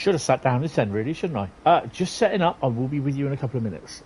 Should have sat down this end, really, shouldn't I? Just setting up. I will be with you in a couple of minutes.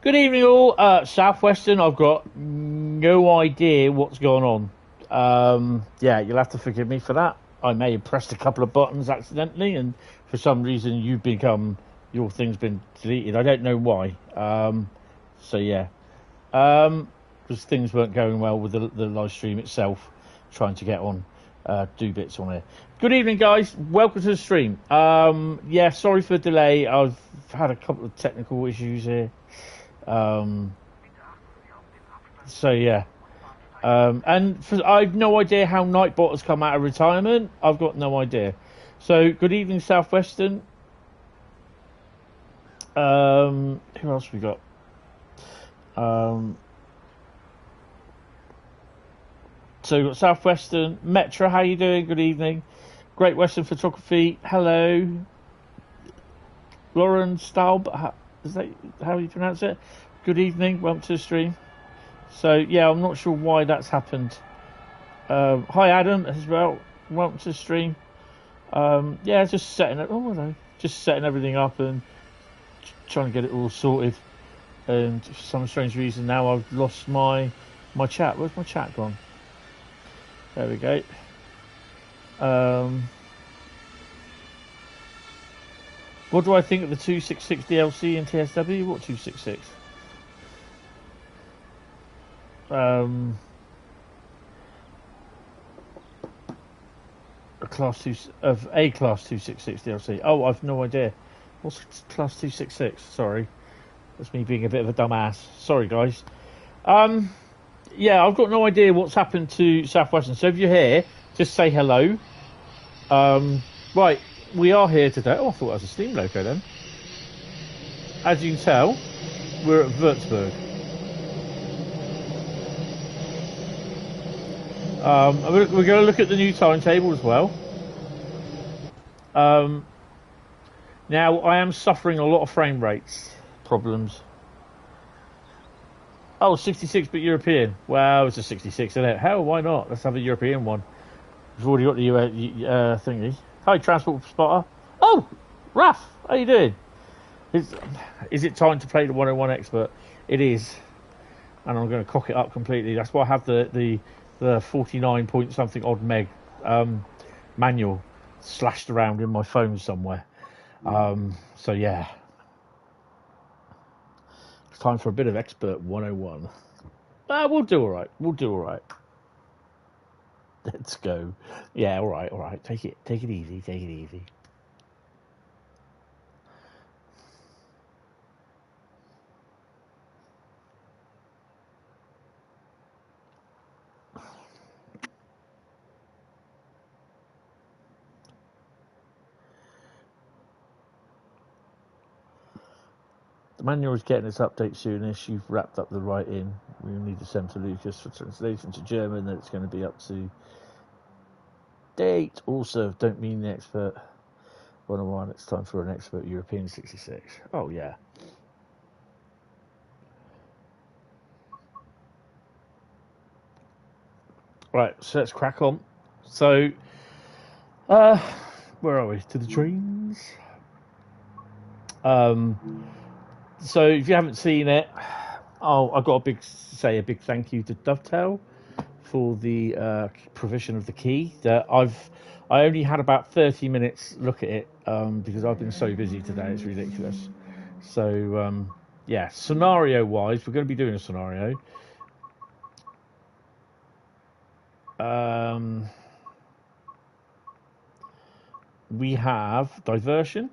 Good evening, all. Southwestern, I've got no idea what's going on. Yeah, you'll have to forgive me for that. I may have pressed a couple of buttons accidentally, and for some reason your thing's been deleted. I don't know why. So yeah, because things weren't going well with the live stream itself, trying to get on, do bits on it. Good evening, guys. Welcome to the stream. Yeah, sorry for the delay. I've had a couple of technical issues here. So yeah. And I've no idea how Nightbot has come out of retirement. I've got no idea. So good evening, Southwestern. Who else we got? So we've got Southwestern. Metra, how you doing? Good evening. Great Western Photography. Hello. Lauren Staub. Is that how you pronounce it? Good evening. Welcome to the stream. So yeah, I'm not sure why that's happened. Hi Adam as well. Welcome to the stream. Yeah, just setting it. Oh no, just setting everything up and trying to get it all sorted. And for some strange reason now I've lost my chat. Where's my chat gone? There we go. What do I think of the 266 DLC and TSW? What 266? A class 266 DLC. Oh, I've no idea. What's class 266? Sorry, that's me being a bit of a dumbass. Sorry, guys. Yeah, I've got no idea what's happened to Southwestern. So if you're here, just say hello. Right, we are here today. Oh, I thought that was a steam loco then. As you can tell, we're at Wurzburg. We're going to look at the new timetable as well. Now, I am suffering a lot of frame rates problems. Oh, 66 but European. Well, it's a 66, isn't it? Hell, why not? Let's have a European one. We've already got the thingy. Hi, Transport Spotter. Oh, Raf, how you doing? Is it time to play the 101 Expert? It is. And I'm going to cock it up completely. That's why I have the 49 point something odd meg manual slashed around in my phone somewhere. So yeah, it's time for a bit of Expert 101. We'll do all right. Let's go. Yeah, all right. Take it easy. The manual is getting its update soonish. You've wrapped up the write-in. We need to send to Lucas for translation to German. That it's going to be up to date. Also, don't mean the Expert 101. It's time for an Expert European 66. Oh yeah. Right, so let's crack on. So, where are we? To the trains. So if you haven't seen it, I've got a big thank you to Dovetail for the provision of the key. That I only had about 30 minutes look at it because I've been so busy today. It's ridiculous. So yeah, scenario wise, we're going to be doing a scenario. We have diversion.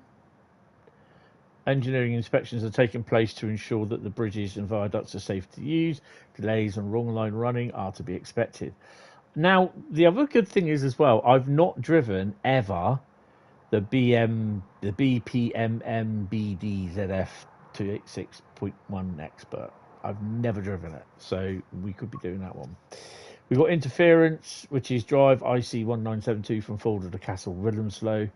Engineering inspections are taking place to ensure that the bridges and viaducts are safe to use. Delays and wrong line running are to be expected. Now, the other good thing is as well, I've not driven ever the BPMMBDZF 286.1 Expert. I've never driven it, so we could be doing that one. We've got interference, which is drive IC 1972 from Fulda to Kassell Wurzburg.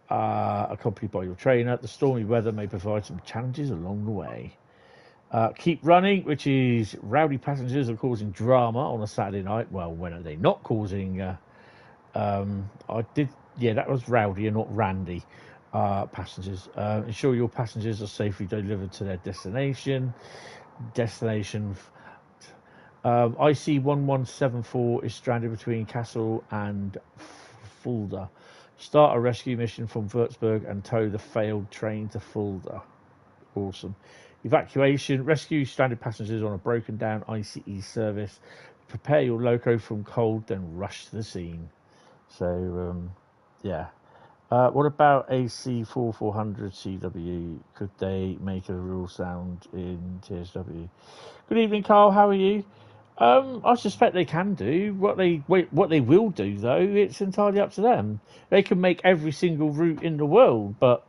Accompanied by your trainer. The stormy weather may provide some challenges along the way. Keep running, which is rowdy passengers are causing drama on a Saturday night. Well, when are they not causing? That was rowdy and not randy. Passengers. Ensure your passengers are safely delivered to their destination. IC 1174 is stranded between Kassel and Fulda. Start a rescue mission from Wurzburg and tow the failed train to Fulda. Awesome. Evacuation. Rescue stranded passengers on a broken down ICE service. Prepare your loco from cold, then rush to the scene. So, yeah. What about a C4400 CW? Could they make a real sound in TSW? Good evening, Carl. How are you? I suspect they can do. What they will do, though, it's entirely up to them. They can make every single route in the world, but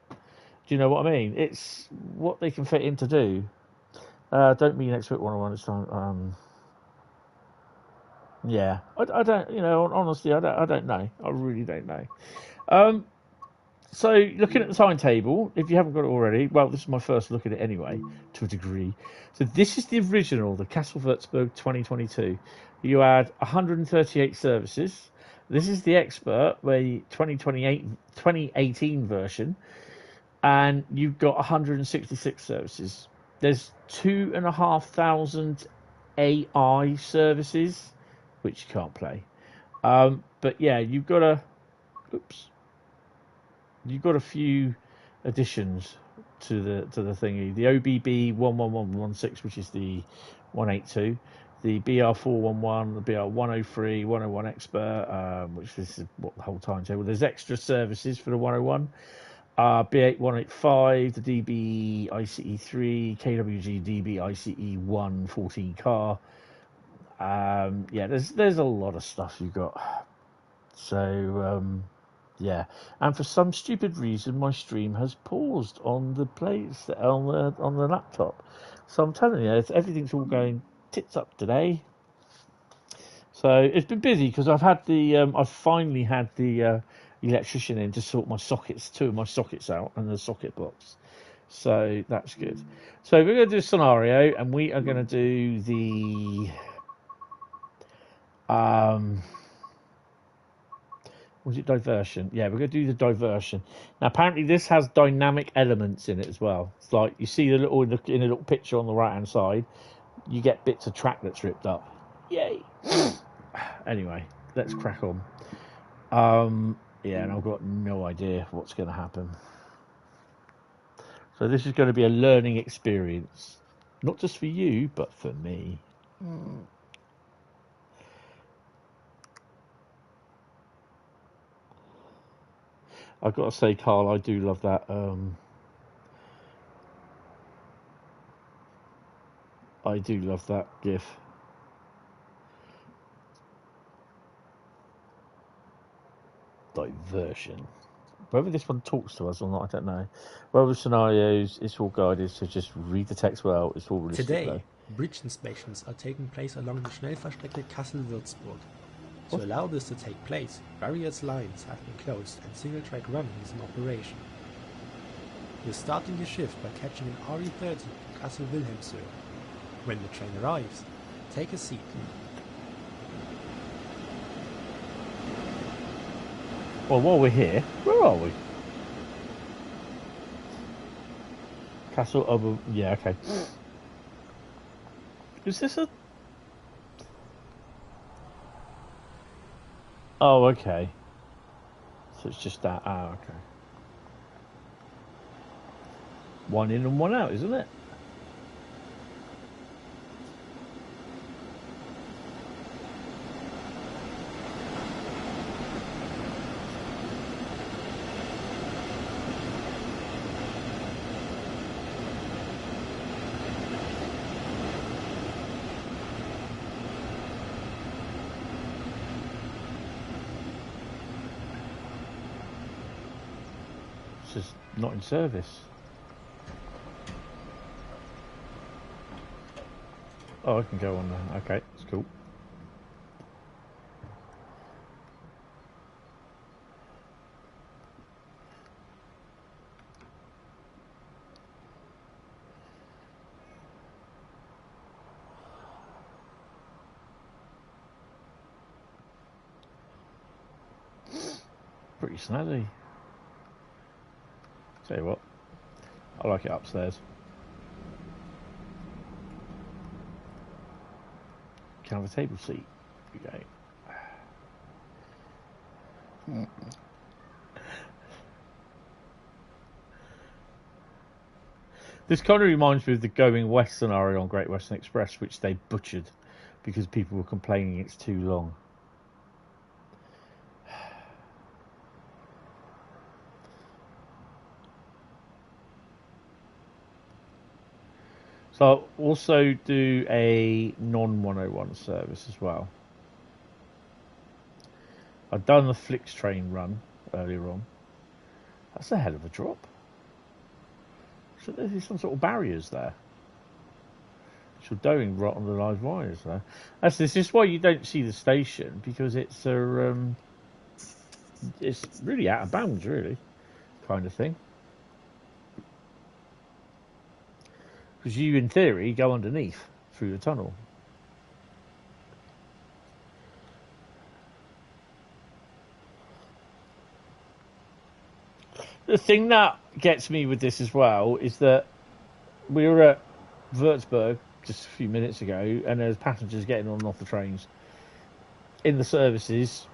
do you know what I mean? It's what they can fit in to do. Don't mean expert 101 this time. Yeah, I don't. You know, honestly, I don't know. I really don't know. So looking at the timetable, if you haven't got it already, well, this is my first look at it anyway, to a degree. So this is the original, the Kassell Wurzburg 2022. You had 138 services. This is the expert, the 2018 version, and you've got 166 services. There's 2,500 AI services, which you can't play. But yeah, you've got a few additions to the thingy. The OBB 11116, which is the 182, the BR 411, the BR 103, 101 expert, which is what the whole timetable. There's extra services for the 101. B8 185, the DB ICE 3, KWG DB ICE 1 14 car. Yeah, there's a lot of stuff you've got. So yeah, and for some stupid reason, my stream has paused on the place on the laptop. So I'm telling you, everything's all going tits up today. So it's been busy because I've finally had the electrician in to sort two of my sockets out and the socket box. So that's good. So we're going to do a scenario, and we are going to do the was it diversion? Yeah, we're going to do the diversion. Now, apparently, this has dynamic elements in it as well. It's like you see in a little picture on the right hand side, you get bits of track that's ripped up. Yay! Anyway, let's crack on. Yeah, and I've got no idea what's going to happen. So this is going to be a learning experience, not just for you, but for me. I've got to say, Carl, I do love that. I do love that GIF. Diversion. Whether this one talks to us or not, I don't know. Well, the scenarios, it's all guided, so just read the text well. It's all realistic. Today, bridge inspections are taking place along the Schnellfahrstrecke Kassell Wurzburg. To allow this to take place, various lines have been closed and single-track running is in operation. You're starting your shift by catching an RE30 to Kassel Wilhelmshöhe. When the train arrives, take a seat. Well, while we're here, where are we? Kassel over. Yeah, okay. Is this a? Oh, okay. So it's just that. Ah, okay. One in and one out, isn't it? It's just not in service. Oh, I can go on then. Okay, that's cool. Pretty snazzy. Tell you what, I like it upstairs. Can I have a table seat? Okay. This kind of reminds me of the going west scenario on Great Western Express, which they butchered because people were complaining it's too long. So I'll also do a non-101 service as well. I've done the Flix train run earlier on. That's a hell of a drop. So there's some sort of barriers there. So going right on the live wires there. This is why you don't see the station, because it's really out of bounds, really, kind of thing. Because you, in theory, go underneath through the tunnel. The thing that gets me with this as well is that we were at Wurzburg just a few minutes ago, and there's passengers getting on and off the trains. In the services,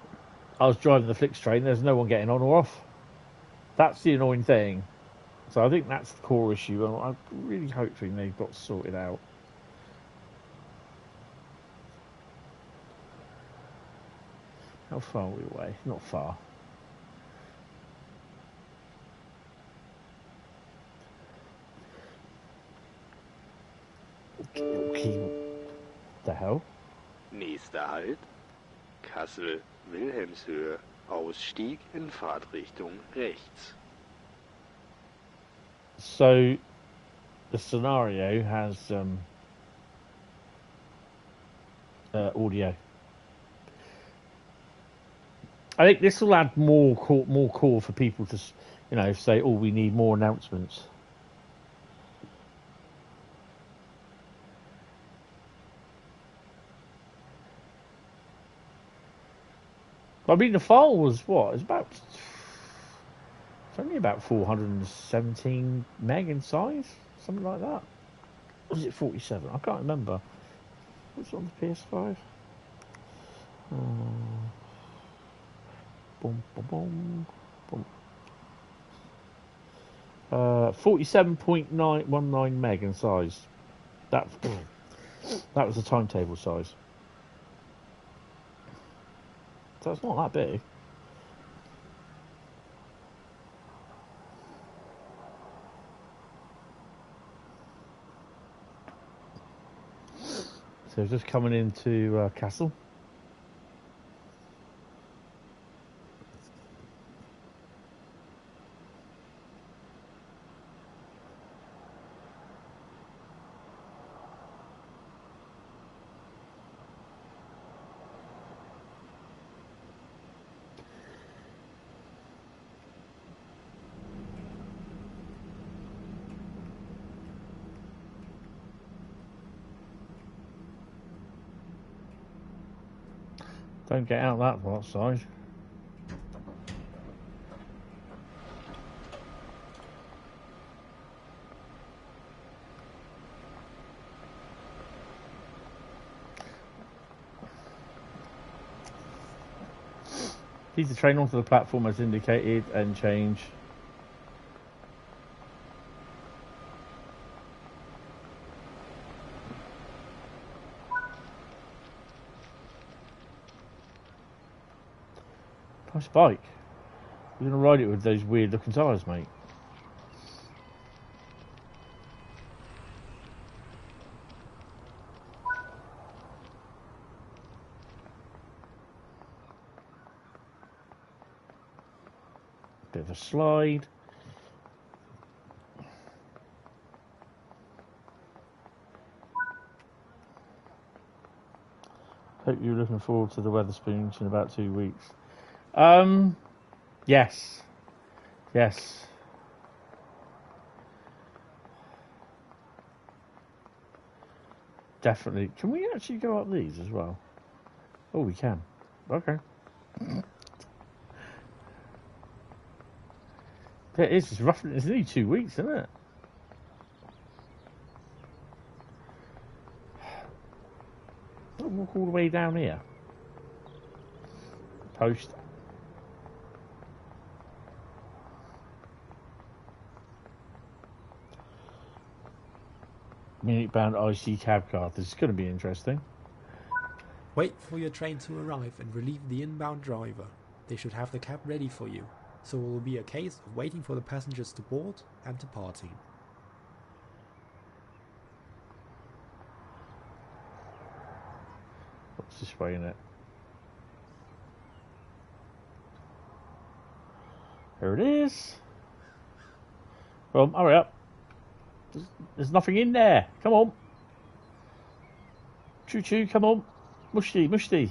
I was driving the Flix train, there's no one getting on or off. That's the annoying thing. So I think that's the core issue, and I'm really hoping they've got sorted out. How far are we away? Not far. Okay. What the hell? Nächster Halt, Kassel-Wilhelmshöhe, Ausstieg in Fahrtrichtung rechts. So the scenario has audio. I think this will add more call for people to, say, "Oh, we need more announcements." I mean, the file was what? It's only about 417 meg in size, something like that. Or was it 47? I can't remember. What's on the PS5? Boom, boom, boom, boom. 47.919 meg in size. That was the timetable size. So it's not that big. So just coming into Kassel. Don't get out that side. Lead the train onto the platform as indicated and change. Nice bike. You're going to ride it with those weird looking tyres, mate. Bit of a slide. Hope you're looking forward to the Wetherspoons in about 2 weeks. Yes. Yes. Definitely. Can we actually go up these as well? Oh, we can. Okay. It is. It's roughly. It's only 2 weeks, isn't it? I'll walk all the way down here. Post. Minute-bound IC cab car. This is going to be interesting. Wait for your train to arrive and relieve the inbound driver. They should have the cab ready for you, so it will be a case of waiting for the passengers to board and departing. What's this way in it? There it is. Well, hurry up. There's nothing in there. Come on. Choo choo, come on. Mushti, mushti.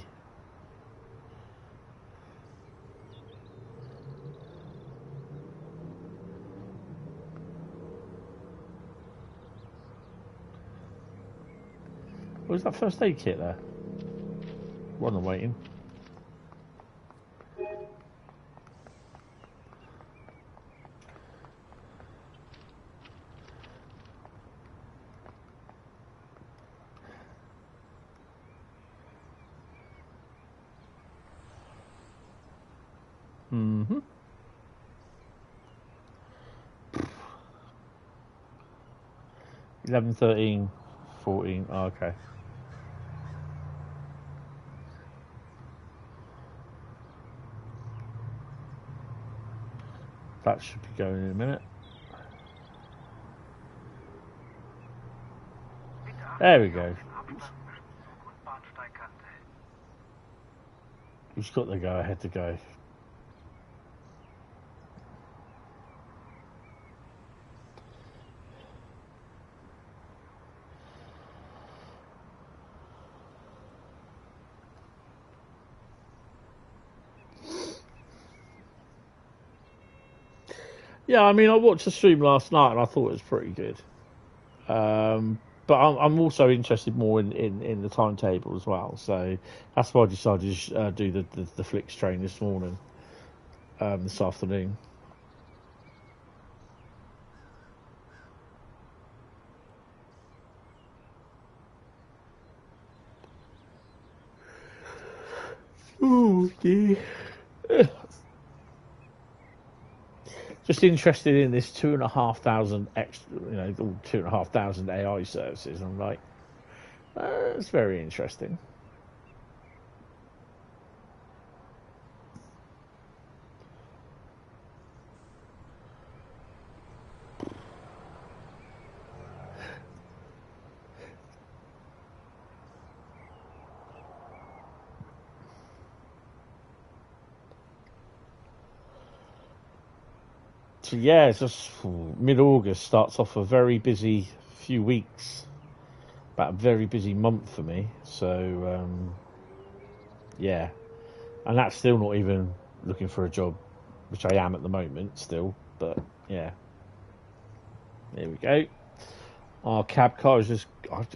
What was that first aid kit there? One I'm waiting. Mm-hmm. $11, $13, $14. Oh, okay. That should be going in a minute. There we go. Who's got the go ahead to go? Yeah, I mean, I watched the stream last night and I thought it was pretty good. But I'm also interested more in the timetable as well. So that's why I decided to do the Flix train this morning, this afternoon. Oh dear. Just interested in this 2,500 extra, 2,500 AI services. I'm like, it's very interesting. So yeah, it's just mid-August starts off a very busy few weeks, about a very busy month for me. So yeah, and that's still not even looking for a job, which I am at the moment still. But yeah, there we go. Our cab car is just,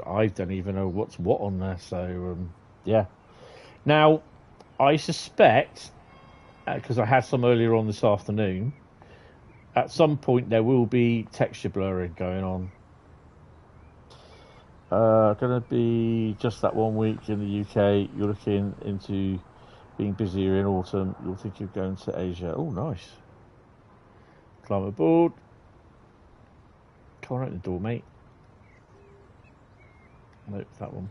I don't even know what's what on there. So yeah. Now I suspect, because I had some earlier on this afternoon, at some point there will be texture blurring going on. Going to be just that 1 week in the UK. You're looking into being busier in autumn. You'll think you're going to Asia. Oh, nice. Climb aboard. Come on, open the door, mate. Nope, that one.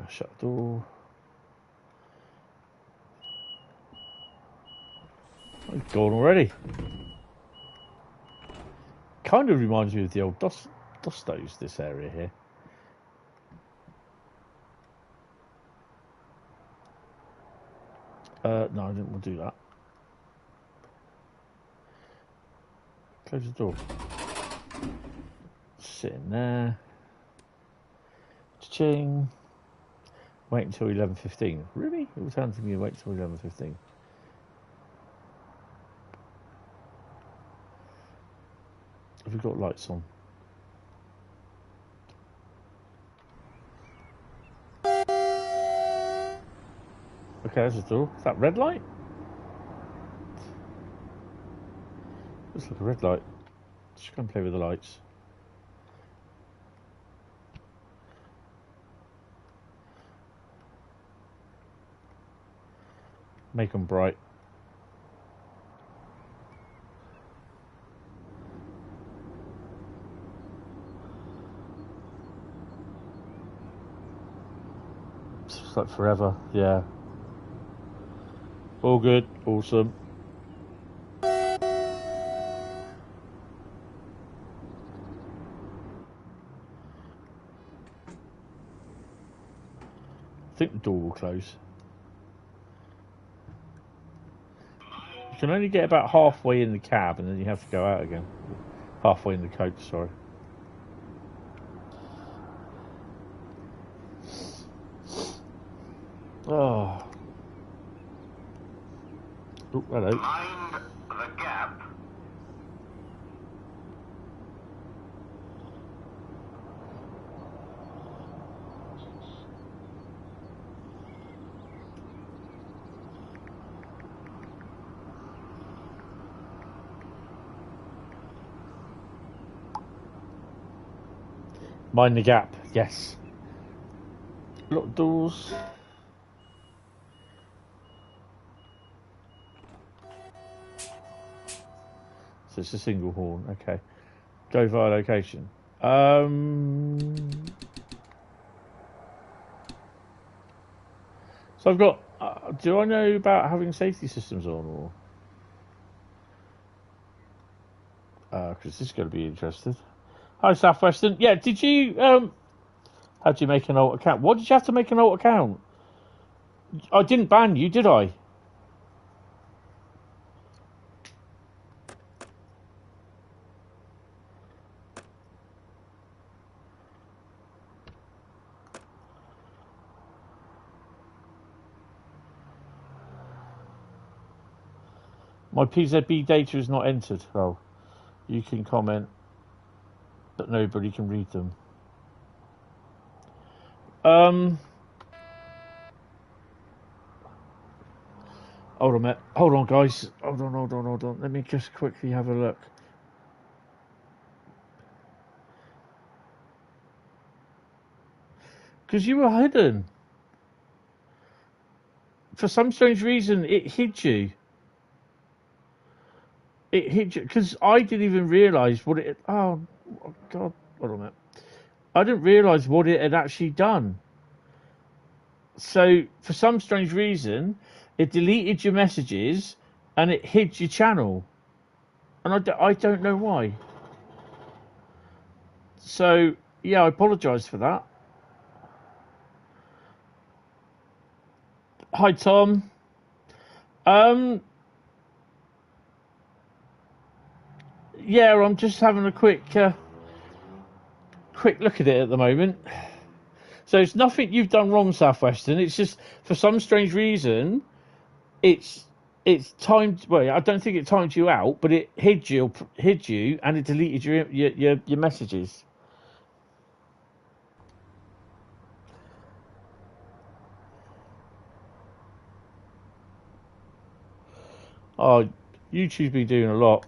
Shut the door. It's gone already. Kind of reminds me of the old Dostos, this area here. No, I didn't want to do that. Close the door. Sit in there. Cha-ching. Wait until 11:15. Really? It was telling me to wait until 11:15. Have we got lights on? Okay, there's a door. Is that red light? Looks like a red light. Just go and play with the lights. Make them bright. It's like forever, yeah. All good, awesome. I think the door will close. You can only get about halfway in the cab and then you have to go out again. Halfway in the coach, sorry. Oh. Oh, hello. Mind the gap. Mind the gap, yes. Lock doors. So it's a single horn, okay. Go via location. So I've got, do I know about having safety systems on, or? Because this is going to be interesting. Hi, Southwestern. Yeah, did you, how'd you make an alt account? What did you have to make an alt account? I didn't ban you, did I? My PZB data is not entered. Oh, you can comment, but nobody can read them. Hold on, mate. Hold on, guys. Hold on. Let me just quickly have a look. Because you were hidden. For some strange reason, it hid you. It hit you because I didn't even realise what it. Oh God! Hold on a minute. I didn't realise what it had actually done. So for some strange reason, it deleted your messages and it hid your channel, and I don't know why. So yeah, I apologise for that. Hi Tom. Yeah, I'm just having a quick look at it at the moment. So it's nothing you've done wrong, Southwestern. It's just for some strange reason, it's timed. Well, I don't think it timed you out, but it hid you, and it deleted your messages. Oh, YouTube's been doing a lot.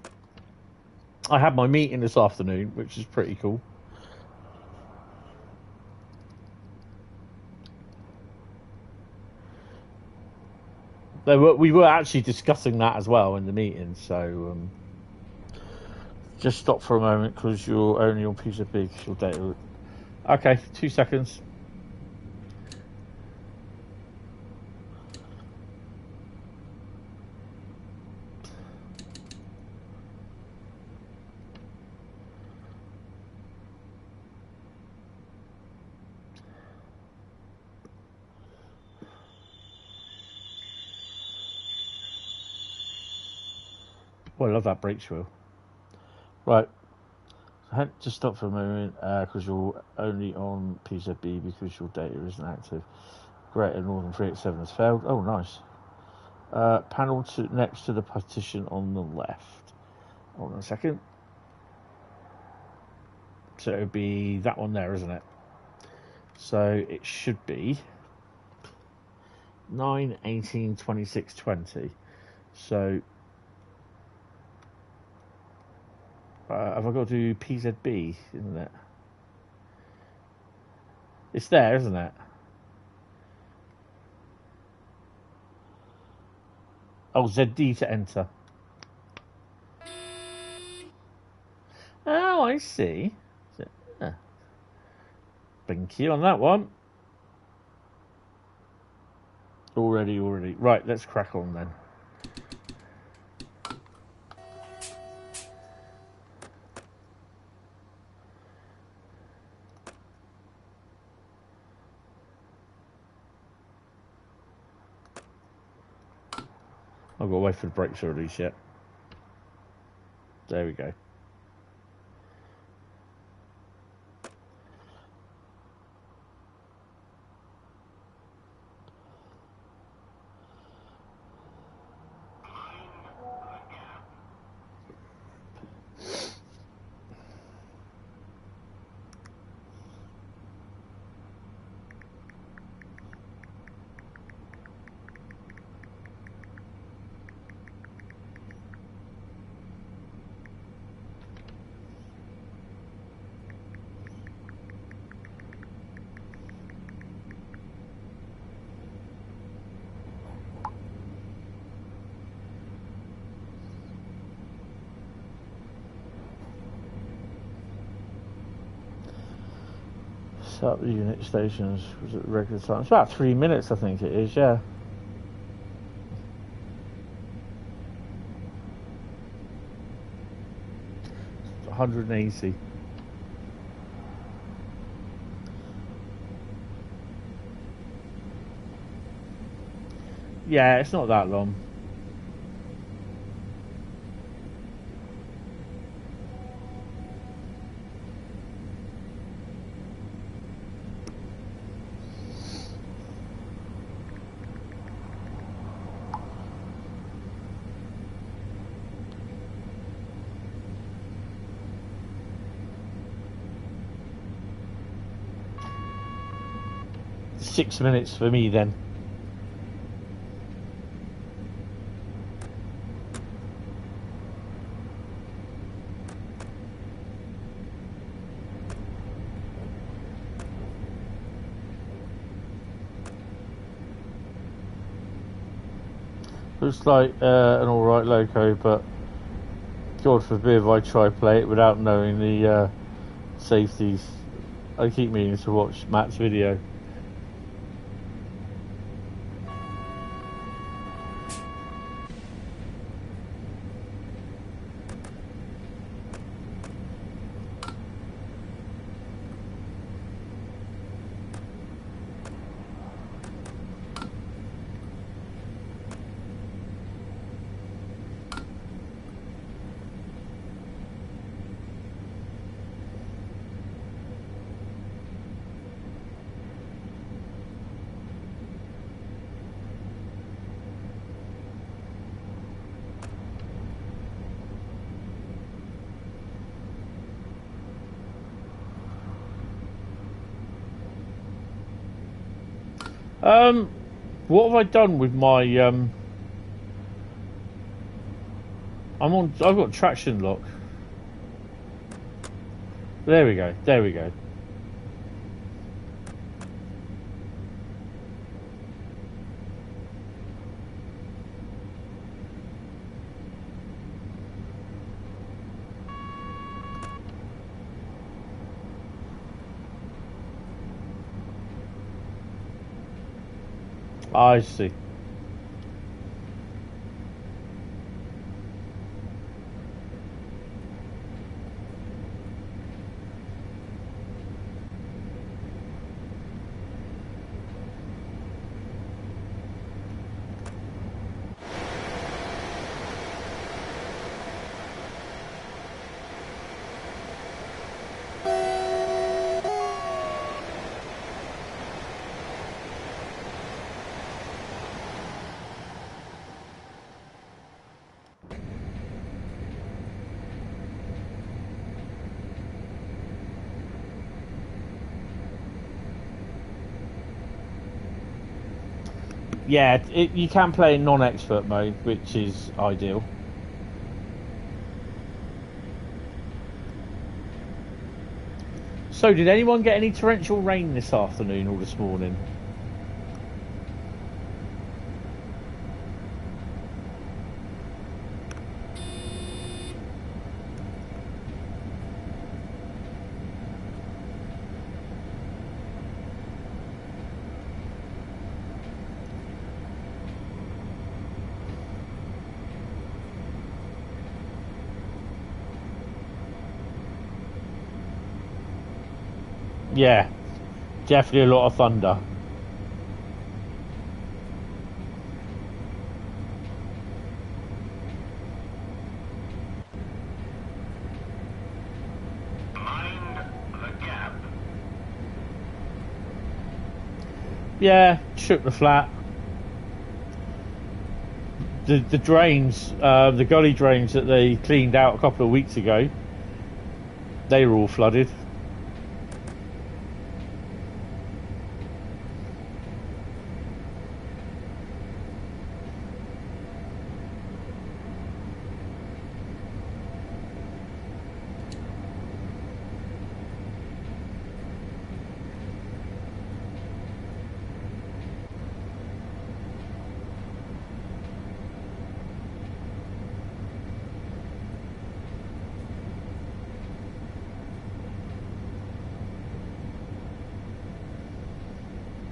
I had my meeting this afternoon, which is pretty cool. We were actually discussing that as well in the meeting, so just stop for a moment because you're only on piece of big your data. Okay, 2 seconds. Well, I love that brakes wheel. Right. Just stop for a moment because you're only on PZB because your data isn't active. Greater Northern 387 has failed. Oh, nice. Panel next to the partition on the left. Hold on a second. So it would be that one there, isn't it? So it should be 9, 18, 26, 20. So, have I got to do PZB, isn't it? It's there, isn't it? Oh, ZD to enter. Oh, I see. Binky on that one. Already. Right, let's crack on then. I've got to wait for the brakes to release yet. There we go. Set up the unit stations was at regular time. It's about 3 minutes, I think it is, yeah. It's 180. Yeah, it's not that long. Six minutes for me then. Looks like an alright loco, but God forbid if I try play it without knowing the safeties. I keep meaning to watch Matt's video. What have I done with my I've got traction lock. There we go. I see. Yeah, you can play in non-expert mode, which is ideal. So, did anyone get any torrential rain this afternoon or this morning? Yeah, definitely a lot of thunder. Mind the gap. Yeah, shook the flat. The drains, the gully drains that they cleaned out a couple of weeks ago, they were all flooded.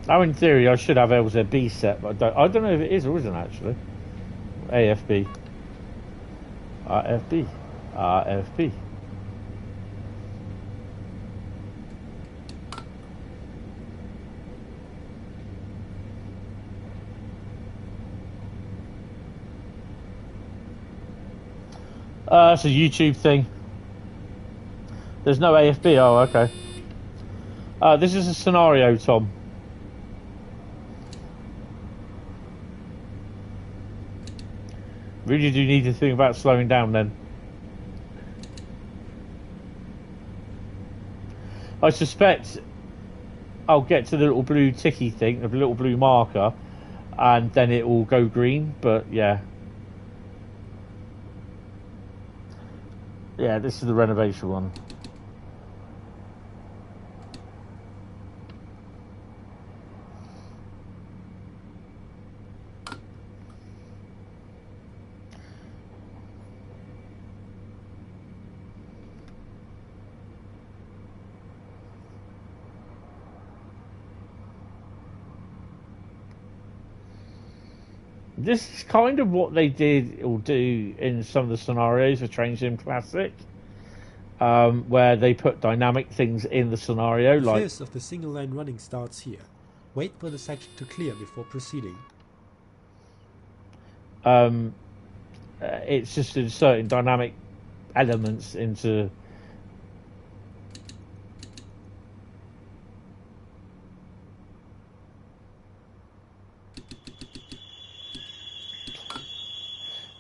Now, in theory, I should have LZB set, but I don't know if it is or isn't actually. AFB. RFB. RFB. It's a YouTube thing. There's no AFB. Oh, okay. This is a scenario, Tom. Really do need to think about slowing down then. I suspect I'll get to the little blue ticky thing, the little blue marker, and then it will go green, but yeah. Yeah, this is the renovation one. This is kind of what they did or do in some of the scenarios for Train Sim Classic, where they put dynamic things in the scenario. The like first of the single line running starts here. Wait for the section to clear before proceeding. It's just inserting dynamic elements into.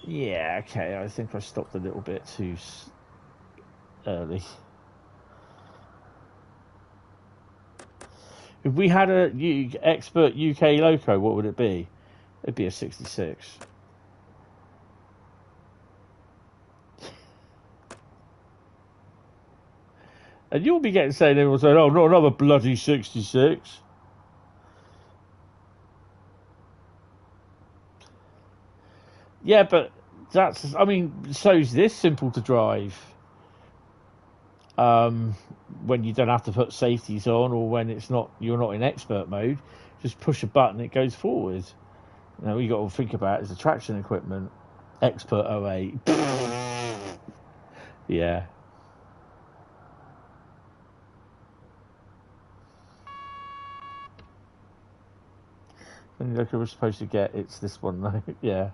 Yeah, okay, I think I stopped a little bit too early. If we had a expert UK loco, what would it be? It'd be a 66. And you'll be getting saying, everyone saying, oh, not another bloody 66. Yeah, but that's, I mean, so's this simple to drive. When you don't have to put safeties on, or when it's not, you're not in expert mode, just push a button, it goes forward. Now, you got to think about is the traction equipment. Expert 08. Yeah. And look, we're supposed to get, it's this one though. Yeah.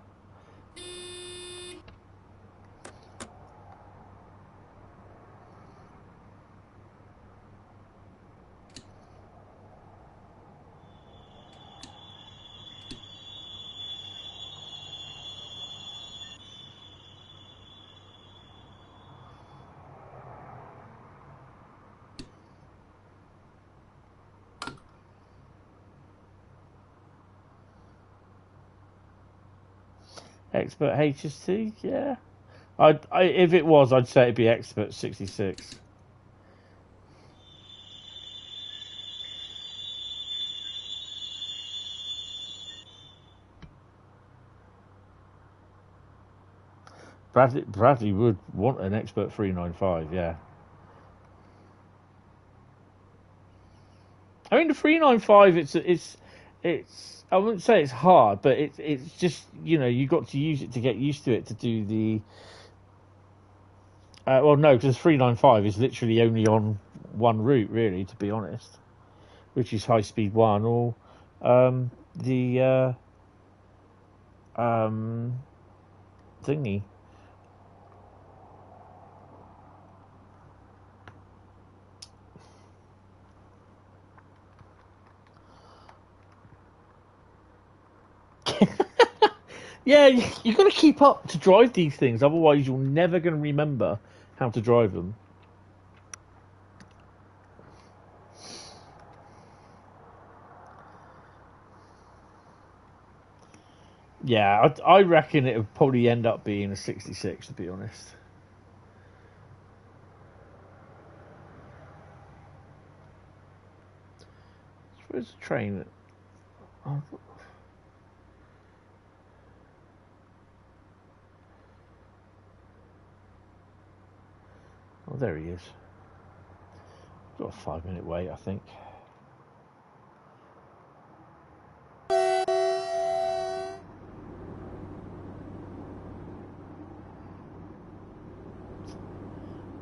Expert HST, yeah. If it was, I'd say it'd be Expert 66. Bradley would want an Expert 395, yeah. I mean, the 395, it's. I wouldn't say it's hard, but it's just, you know, you got to use it to get used to it to do the. Well, no, because 395 is literally only on one route, really, to be honest, which is Highspeed 1 or the thingy. Yeah, you got to keep up to drive these things, otherwise you're never going to remember how to drive them. Yeah, I reckon it would probably end up being a 66, to be honest. Where's the train? Oh, there he is. Got a 5-minute wait, I think.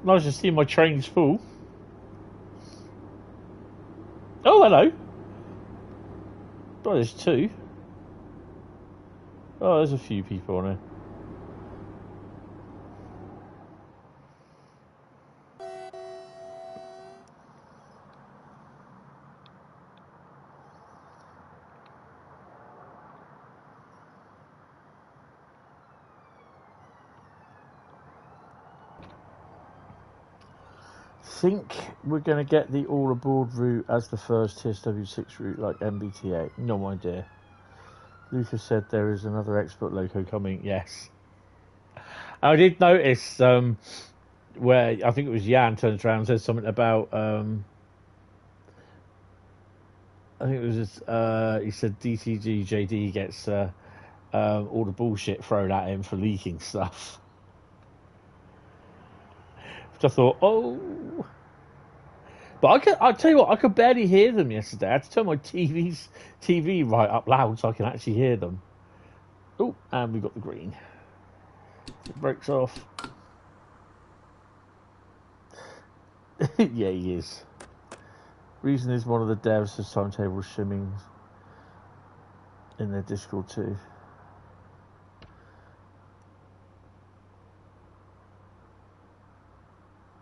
Nice to see my train's full. Oh, hello. Oh, there's two. Oh, there's a few people on it. Think we're going to get the all aboard route as the first TSW6 route like MBTA. No idea. Lucas said there is another expert loco coming. Yes. I did notice where I think it was Jan turns around and says something about I think it was he said DTG JD gets all the bullshit thrown at him for leaking stuff. I thought, oh, but I'll tell you what, I could barely hear them yesterday. I had to turn my TV right up loud so I can actually hear them. Oh, and we got the green. It breaks off. Yeah, he is. Reason is one of the devs has timetable shimming in their Discord too.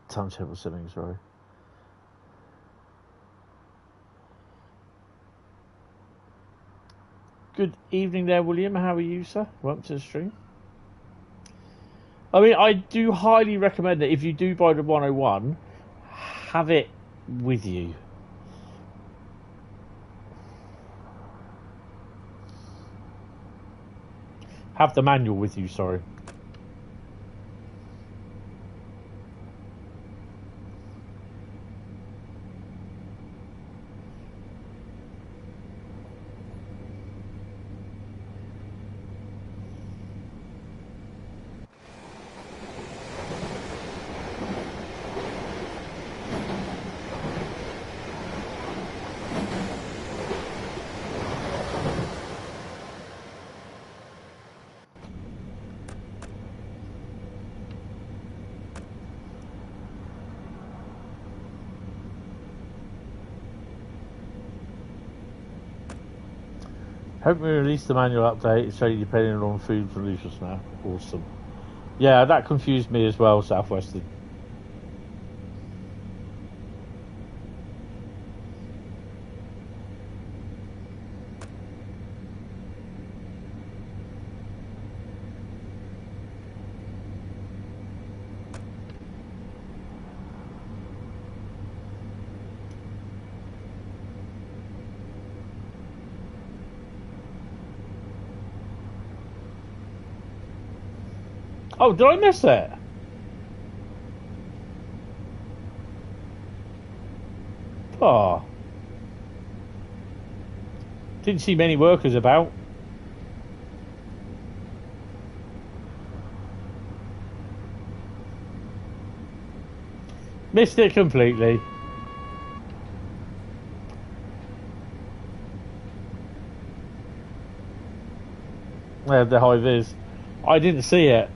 Timetable simming, sorry. Good evening there, William. How are you, sir? Welcome to the stream. I mean, I do highly recommend that if you do buy the 101, have it with you. Have the manual with you, sorry. Hope we release the manual update. It's only depending on food for Lucius now. Awesome. Yeah, that confused me as well, Southwestern. Oh, did I miss it? Oh. Didn't see many workers about. Missed it completely. There the hive is. I didn't see it.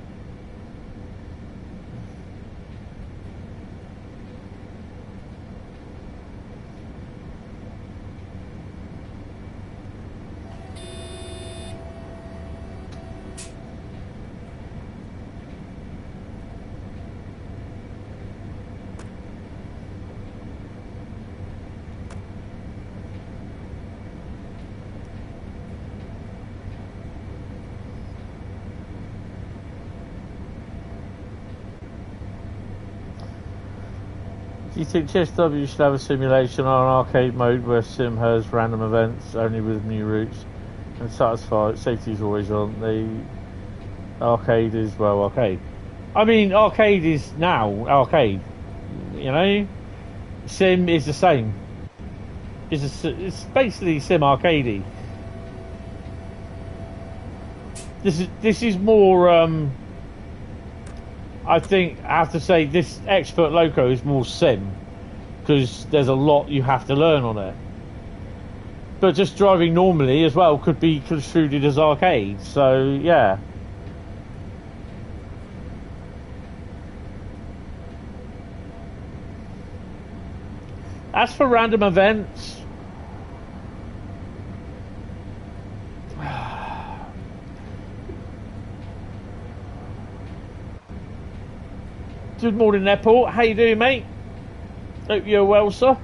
Do you think TSW should have a simulation on arcade mode where Sim has random events only with new routes and satisfied safety is always on? The arcade is, well, arcade. I mean, arcade is now arcade. You know, Sim is the same. It's basically Sim arcadey. This is more. I think I have to say this Expert Loco is more Sim because there's a lot you have to learn on it. But just driving normally as well could be construed as arcade. So yeah. As for random events, good morning, Airport. How you doing, mate? Hope you're well, sir.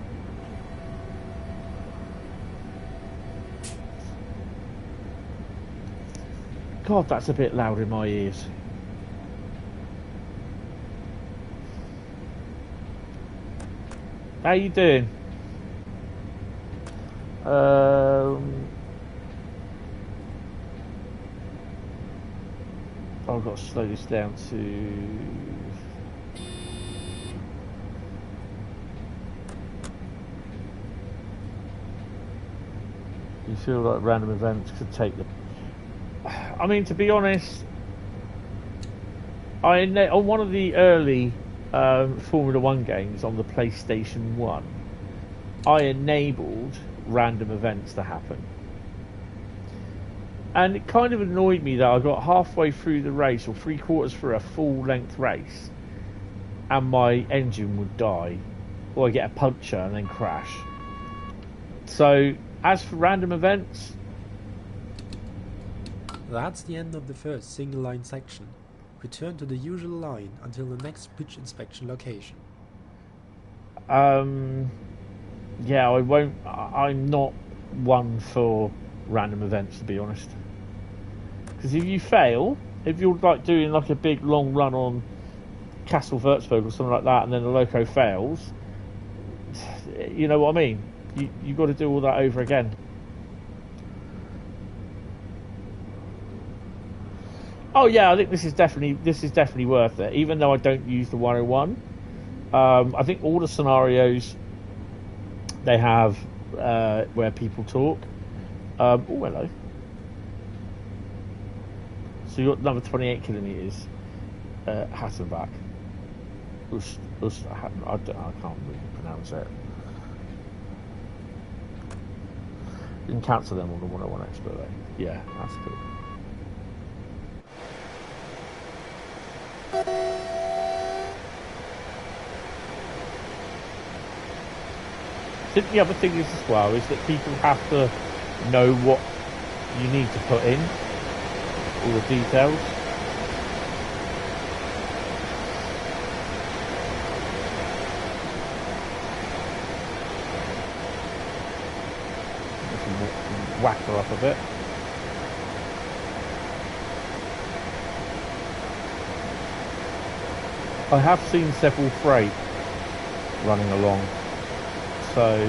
God, that's a bit loud in my ears. How you doing? I've got to slow this down to... You feel like random events could take the... I mean, to be honest, on one of the early Formula 1 games on the PlayStation 1, I enabled random events to happen. And it kind of annoyed me that I got halfway through the race, or 3/4 through a full-length race, and my engine would die, or I get a puncture and then crash. So... As for random events, that's the end of the first single line section. Return to the usual line until the next pitch inspection location. yeah, I won't. I'm not one for random events, to be honest. Because if you fail, if you're like doing like a big long run on Kassell Wurzburg or something like that, and then the loco fails, you know what I mean. You've got to do all that over again. Oh yeah, I think this is definitely worth it. Even though I don't use the 101, I think all the scenarios they have where people talk. Oh hello. So you got number 28 kilometres, Hassenbach. I can't really pronounce it. You can cancel them on the 101 Expert though. Yeah, that's cool. I think the other thing is as well is that people have to know what you need to put in, all the details. Whack her up a bit. I have seen several freight running along, so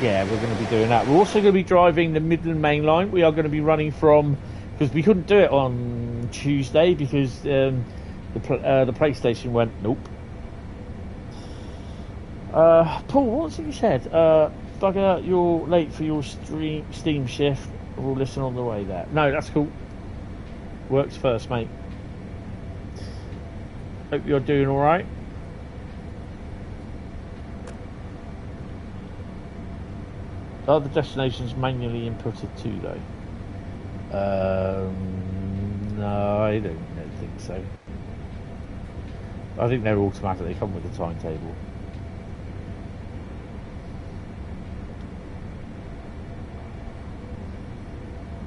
yeah, we're going to be doing that. We're also going to be driving the Midland Mainline. We are going to be running from because we couldn't do it on Tuesday because the PlayStation went nope. Paul, what's it you said? Bugger, you're late for your Steam shift. We'll listen on the way there. No, that's cool. Works first, mate. Hope you're doing all right. Are the destinations manually inputted too, though? No, I don't think so. I think they're automatic. They come with a timetable.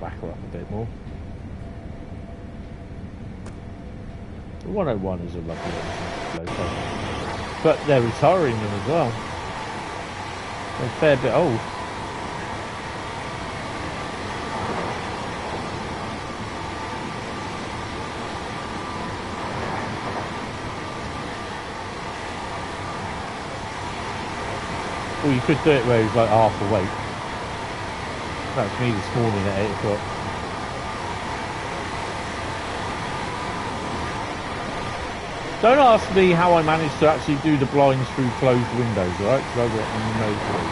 Back her up a bit more. The 101 is a lovely loco, but they're retiring them as well. They're a fair bit old. Or you could do it where he's like half the weight. That's me this morning at 8 o'clock. Don't ask me how I managed to actually do the blinds through closed windows, alright? Because I've got no clue.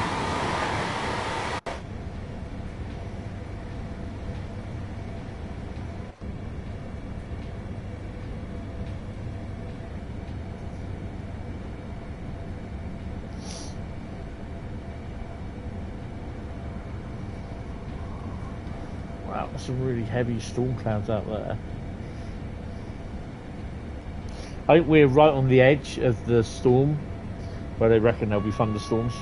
Wow, there's some really heavy storm clouds out there. I think we're right on the edge of the storm, where they reckon there'll be thunderstorms.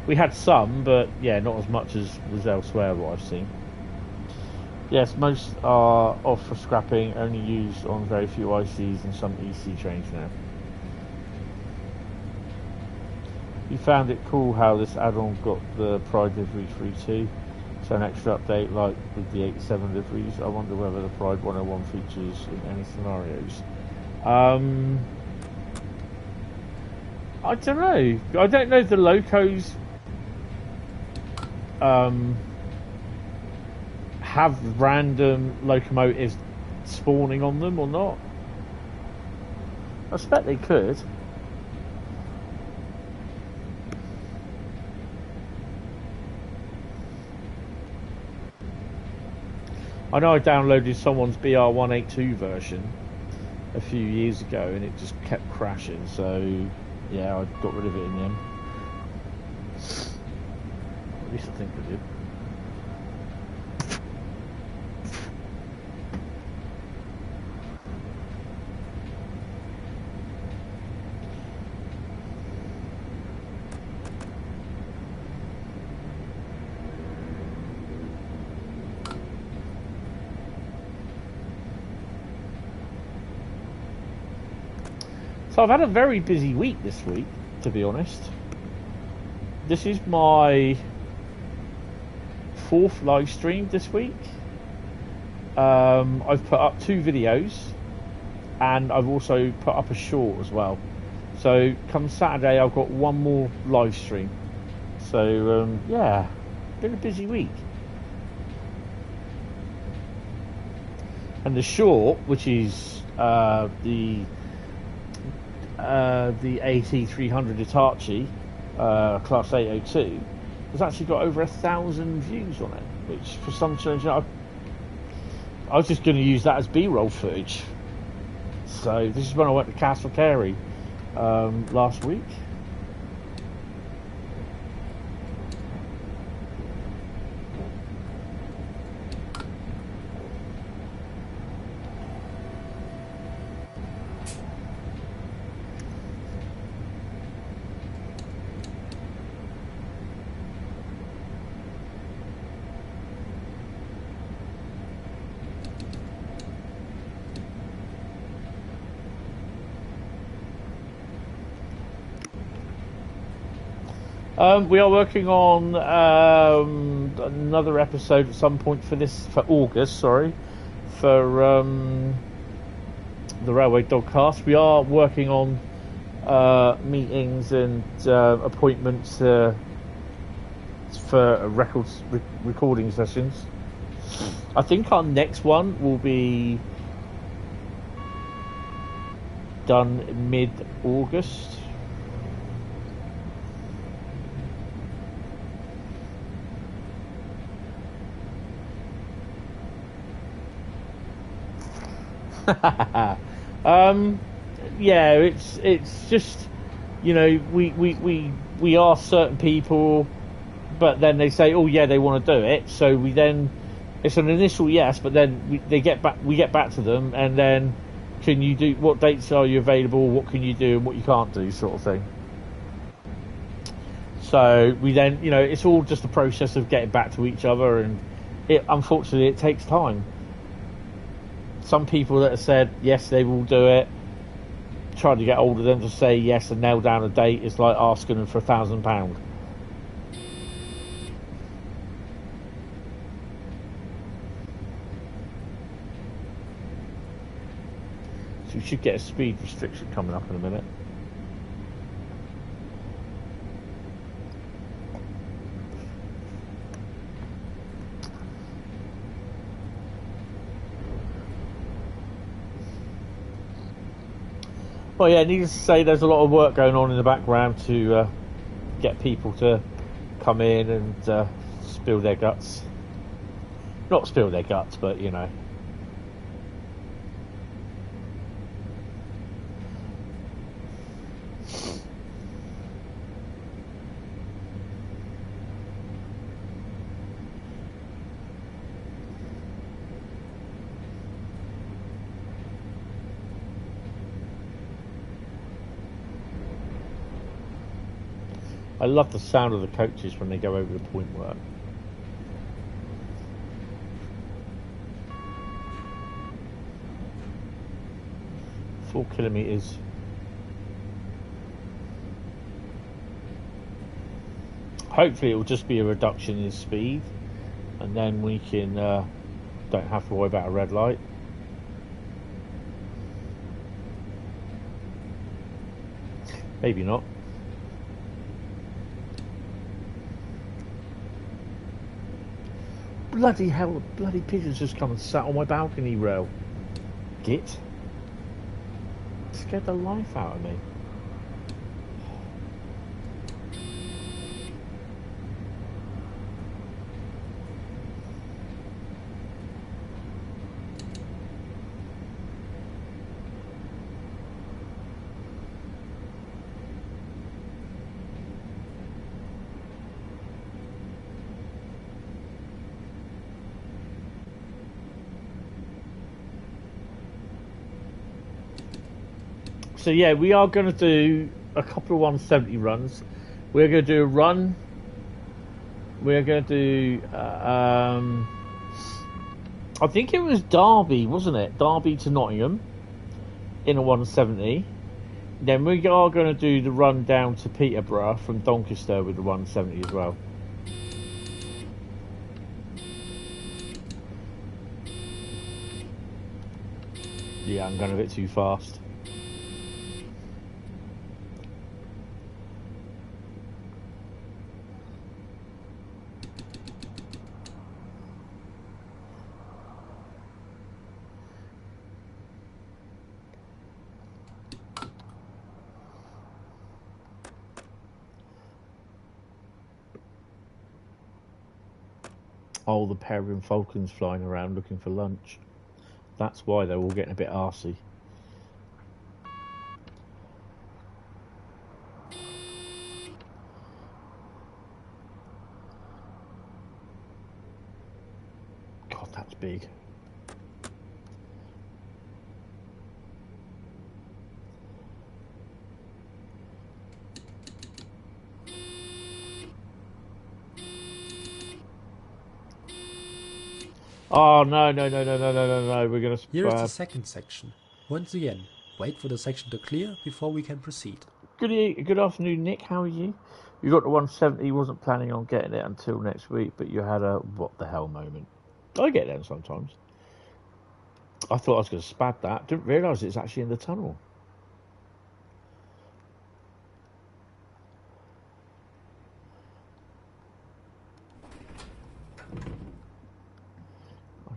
We had some, but yeah, not as much as was elsewhere what I've seen. Yes, most are off for scrapping, only used on very few ICs and some EC trains now. You found it cool how this add-on got the Pride livery free too. So an extra update like with the 87 liveries. I wonder whether the Pride 101 features in any scenarios. I don't know. I don't know if the locos have random locomotives spawning on them or not. I expect they could. I know I downloaded someone's BR182 version a few years ago and it just kept crashing, so yeah, I got rid of it in the end. At least I think I did. So I've had a very busy week this week, to be honest. This is my 4th live stream this week. I've put up 2 videos and I've also put up a short as well. So come Saturday I've got 1 more live stream. So yeah, been a busy week. And the short, which is the AT300 Hitachi Class 802, has actually got over 1,000 views on it, which for some strange, I was just going to use that as B-roll footage. So this is when I went to Kassell last week. We are working on another episode at some point for August, for the Railway Dogcast. We are working on meetings and appointments for recording sessions. I think our next one will be done mid-August. Yeah, it's just, you know, we ask certain people, but then they say, oh yeah, they want to do it, so we then, it's an initial yes, but then we get back to them, and then, can you do, what dates are you available, what can you do and what you can't do, sort of thing. So we then, you know, it's all just a process of getting back to each other, and unfortunately it takes time. Some people that have said yes, they will do it, trying to get hold of them to say yes and nail down a date is like asking them for £1,000. So we should get a speed restriction coming up in a minute. Well, yeah, needless to say, there's a lot of work going on in the background to get people to come in and spill their guts. Not spill their guts, but, you know. I love the sound of the coaches when they go over the point work. Four kilometres. Hopefully it will just be a reduction in speed, and then we can don't have to worry about a red light. Maybe not. Bloody hell, the bloody pigeons just come and sat on my balcony rail. Git. Scared the life out of me. So yeah, we are going to do a couple of 170 runs. We're going to do a run. We're going to do, I think it was Derby, wasn't it? Derby to Nottingham in a 170. Then we are going to do the run down to Peterborough from Doncaster with the 170 as well. Yeah, I'm going a bit too fast. Oh, the peregrine falcons flying around looking for lunch. That's why they're all getting a bit arsey. God, that's big. Oh, no. We're going to... Here is the second section. Once again, wait for the section to clear before we can proceed. Good afternoon, Nick. How are you? You got the 170. Wasn't planning on getting it until next week, but you had a what the hell moment. I get them sometimes. I thought I was going to spad that. Didn't realise it's actually in the tunnel.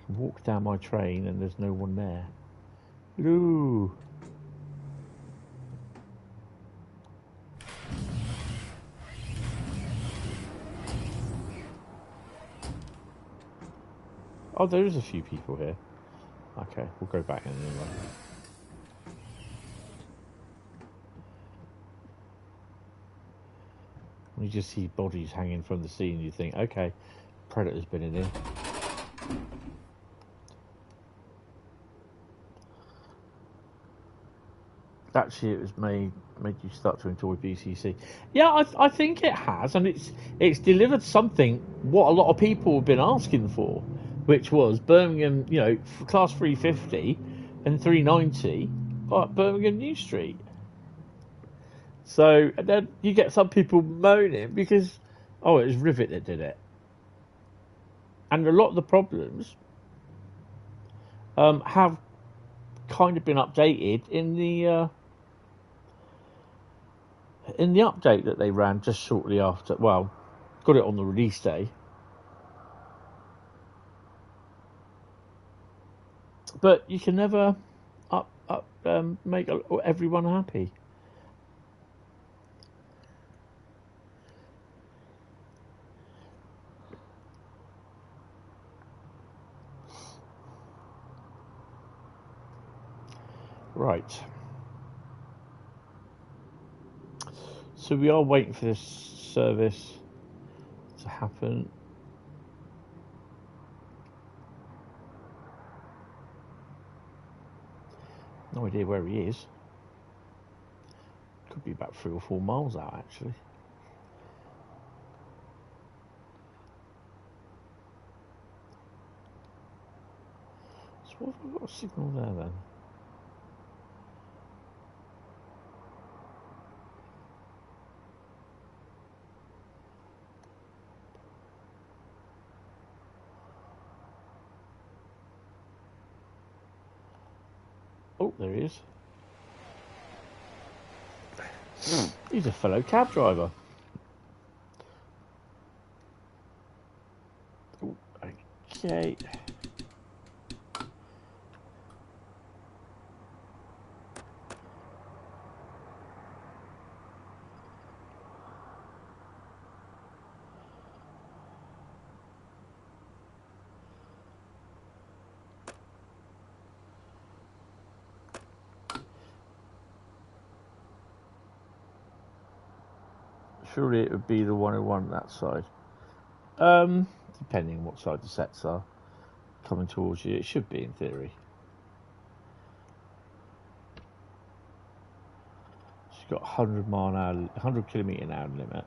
Walk down my train and there's no one there. Hello. Oh, there is a few people here. Okay, we'll go back in anyway. You just see bodies hanging from the sea and you think, okay, Predator's been in here. Actually, it was made you start to enjoy BCC. Yeah, I think it has, and it's delivered something what a lot of people have been asking for, which was Birmingham, you know, class 350 and 390, but Birmingham New Street. So and then you get some people moaning because, oh, it was Rivet that did it, and a lot of the problems have kind of been updated in the update that they ran just shortly after. Well, got it on the release day, but you can never make everyone happy. Right. So we are waiting for this service to happen. No idea where he is. Could be about 3 or 4 miles out, actually. So what have I got a signal there then? Oh, there he is. He's a fellow cab driver. Oh, okay. Surely it would be the 101 that side. Depending on what side the sets are coming towards you, it should be in theory. She's got 100 kilometre an hour limit.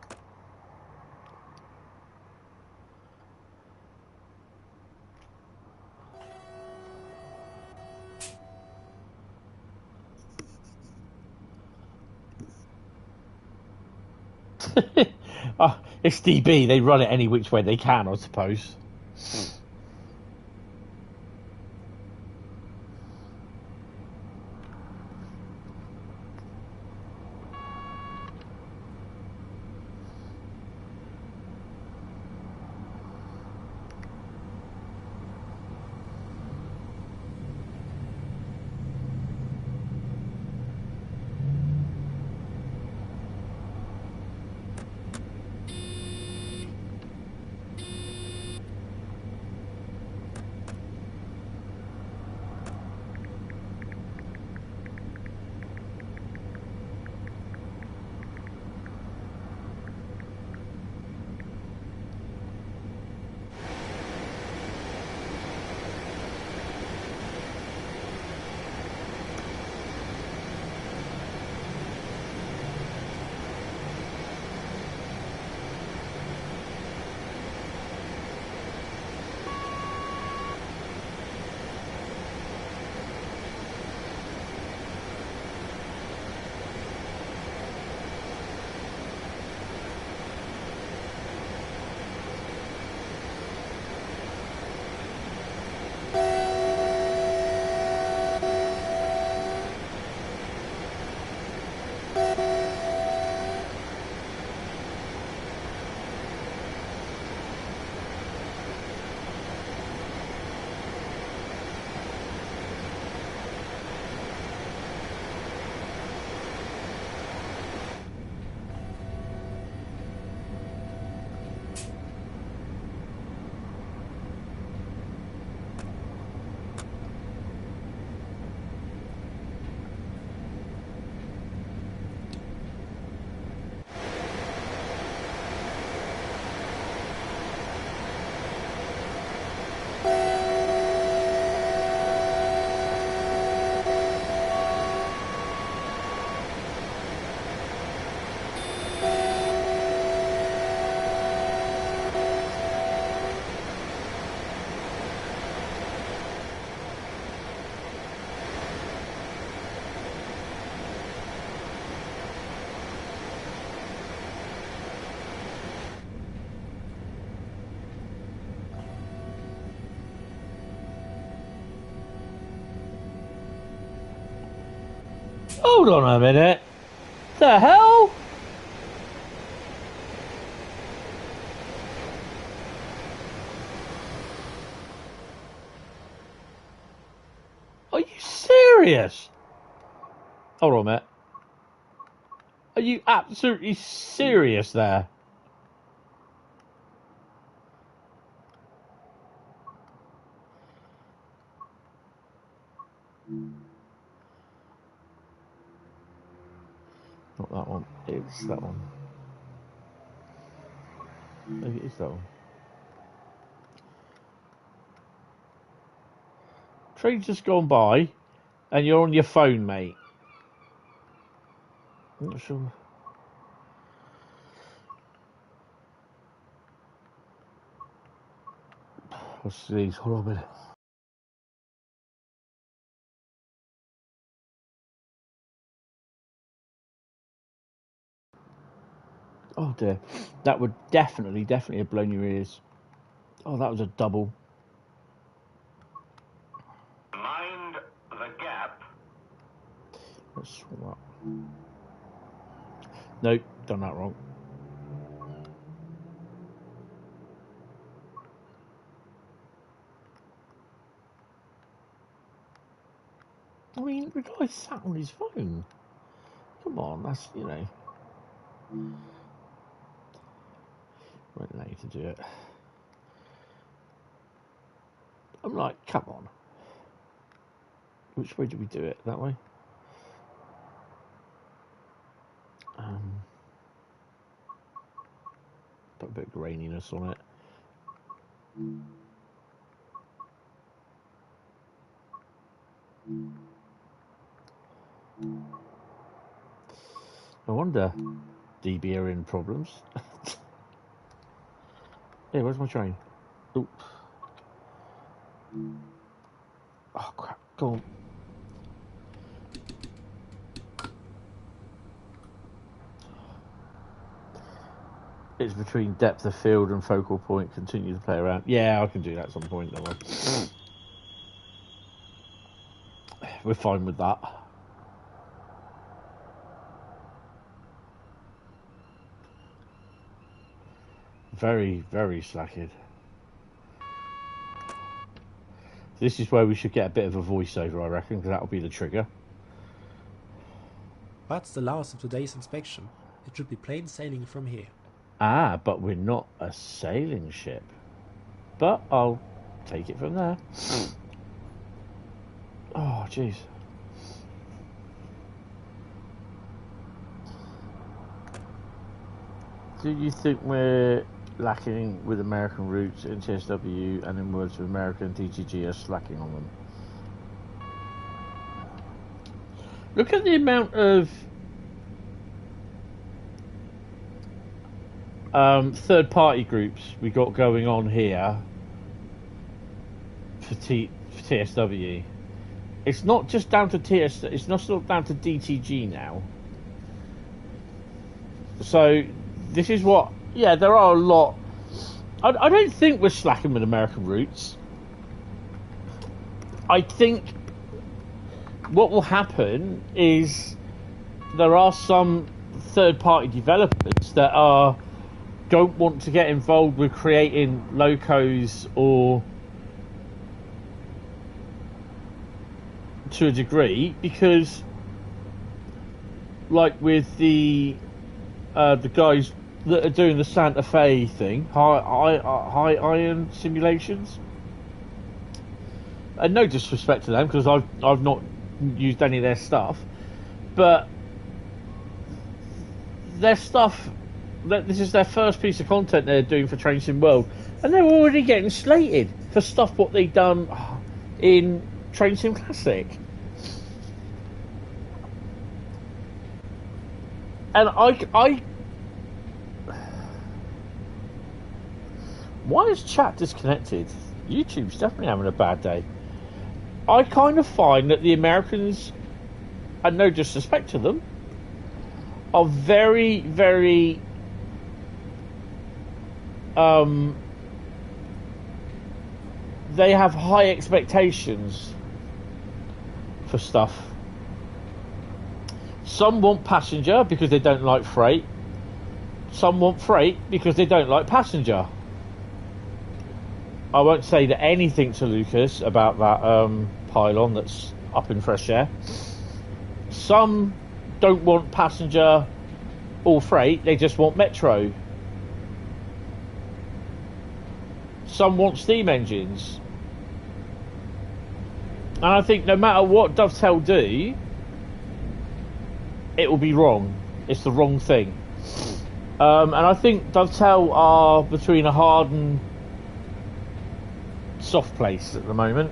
Oh, it's DB, they run it any which way they can, I suppose. Hold on a minute. The hell? Are you serious? Hold on a minute. Are you absolutely serious there? Not that one. It's that one. Maybe it is that one. Train's just gone by, and you're on your phone, mate. I'm not sure. What's these? Hold on a minute. Oh dear. That would definitely have blown your ears. Oh, that was a double. Mind the gap. Let's swap that. Nope, done that wrong. I mean, the guy sat on his phone. Come on, that's, you know. Won't allow you to do it. I'm like, come on. Which way do we do it? That way? Put a bit of graininess on it. I wonder, DB are in problems. Hey, where's my train? Ooh. Oh crap, go on. It's between depth of field and focal point. Continue to play around. Yeah, I can do that at some point. Don't worry. We're fine with that. Very, very slacked. This is where we should get a bit of a voiceover, I reckon, because that'll be the trigger. What's the last of today's inspection? It should be plain sailing from here. Ah, but we're not a sailing ship. But I'll take it from there. Oh, jeez. Do you think we're lacking with American routes in TSW, and in words of American DTG are slacking on them? Look at the amount of third-party groups we got going on here for TSW. It's not just down to it's not down to DTG now. So this is what, yeah, there are a lot. I don't think we're slacking with American routes. I think what will happen is there are some third-party developers that don't want to get involved with creating locos, or to a degree, because like with the guys that are doing the Santa Fe thing, high iron simulations, and no disrespect to them, because I've not used any of their stuff, but their stuff, this is their first piece of content they're doing for Train Sim World, and they're already getting slated for stuff what they've done in Train Sim Classic. And I why is chat disconnected? YouTube's definitely having a bad day. I kind of find that the Americans, and no disrespect to them, are very, very they have high expectations for stuff. Some want passenger because they don't like freight. Some want freight because they don't like passenger. I won't say that anything to Lucas about that pylon that's up in fresh air. Some don't want passenger or freight, they just want metro. Some want steam engines. And I think no matter what Dovetail do, it will be wrong. It's the wrong thing. And I think Dovetail are between a hard and soft place at the moment.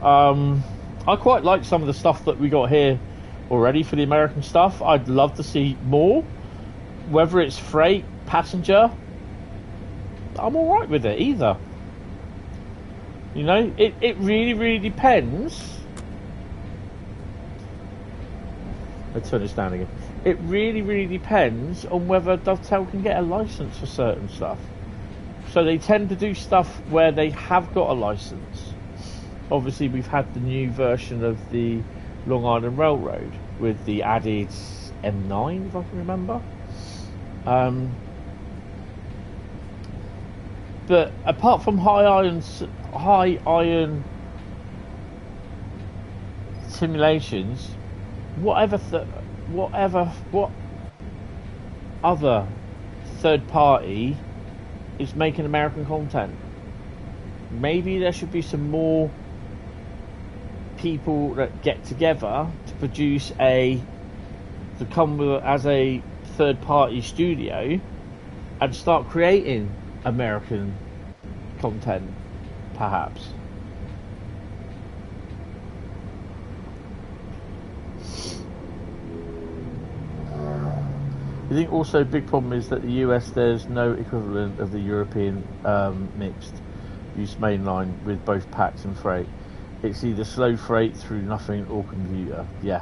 I quite like some of the stuff that we got here already for the American stuff. I'd love to see more. Whether it's freight, passenger, I'm alright with it either. You know, it really, really depends. Let's turn this down again. It really, really depends on whether Dovetail can get a license for certain stuff. So they tend to do stuff where they have got a license. Obviously, we've had the new version of the Long Island Railroad with the added M9, if I can remember. But apart from high iron simulations, what other third party is making American content? Maybe there should be some more people that get together to produce to come as a third party studio and start creating American content, perhaps. I think also a big problem is that the US, there's no equivalent of the European mixed use mainline with both packs and freight. It's either slow freight through nothing or commuter. Yeah.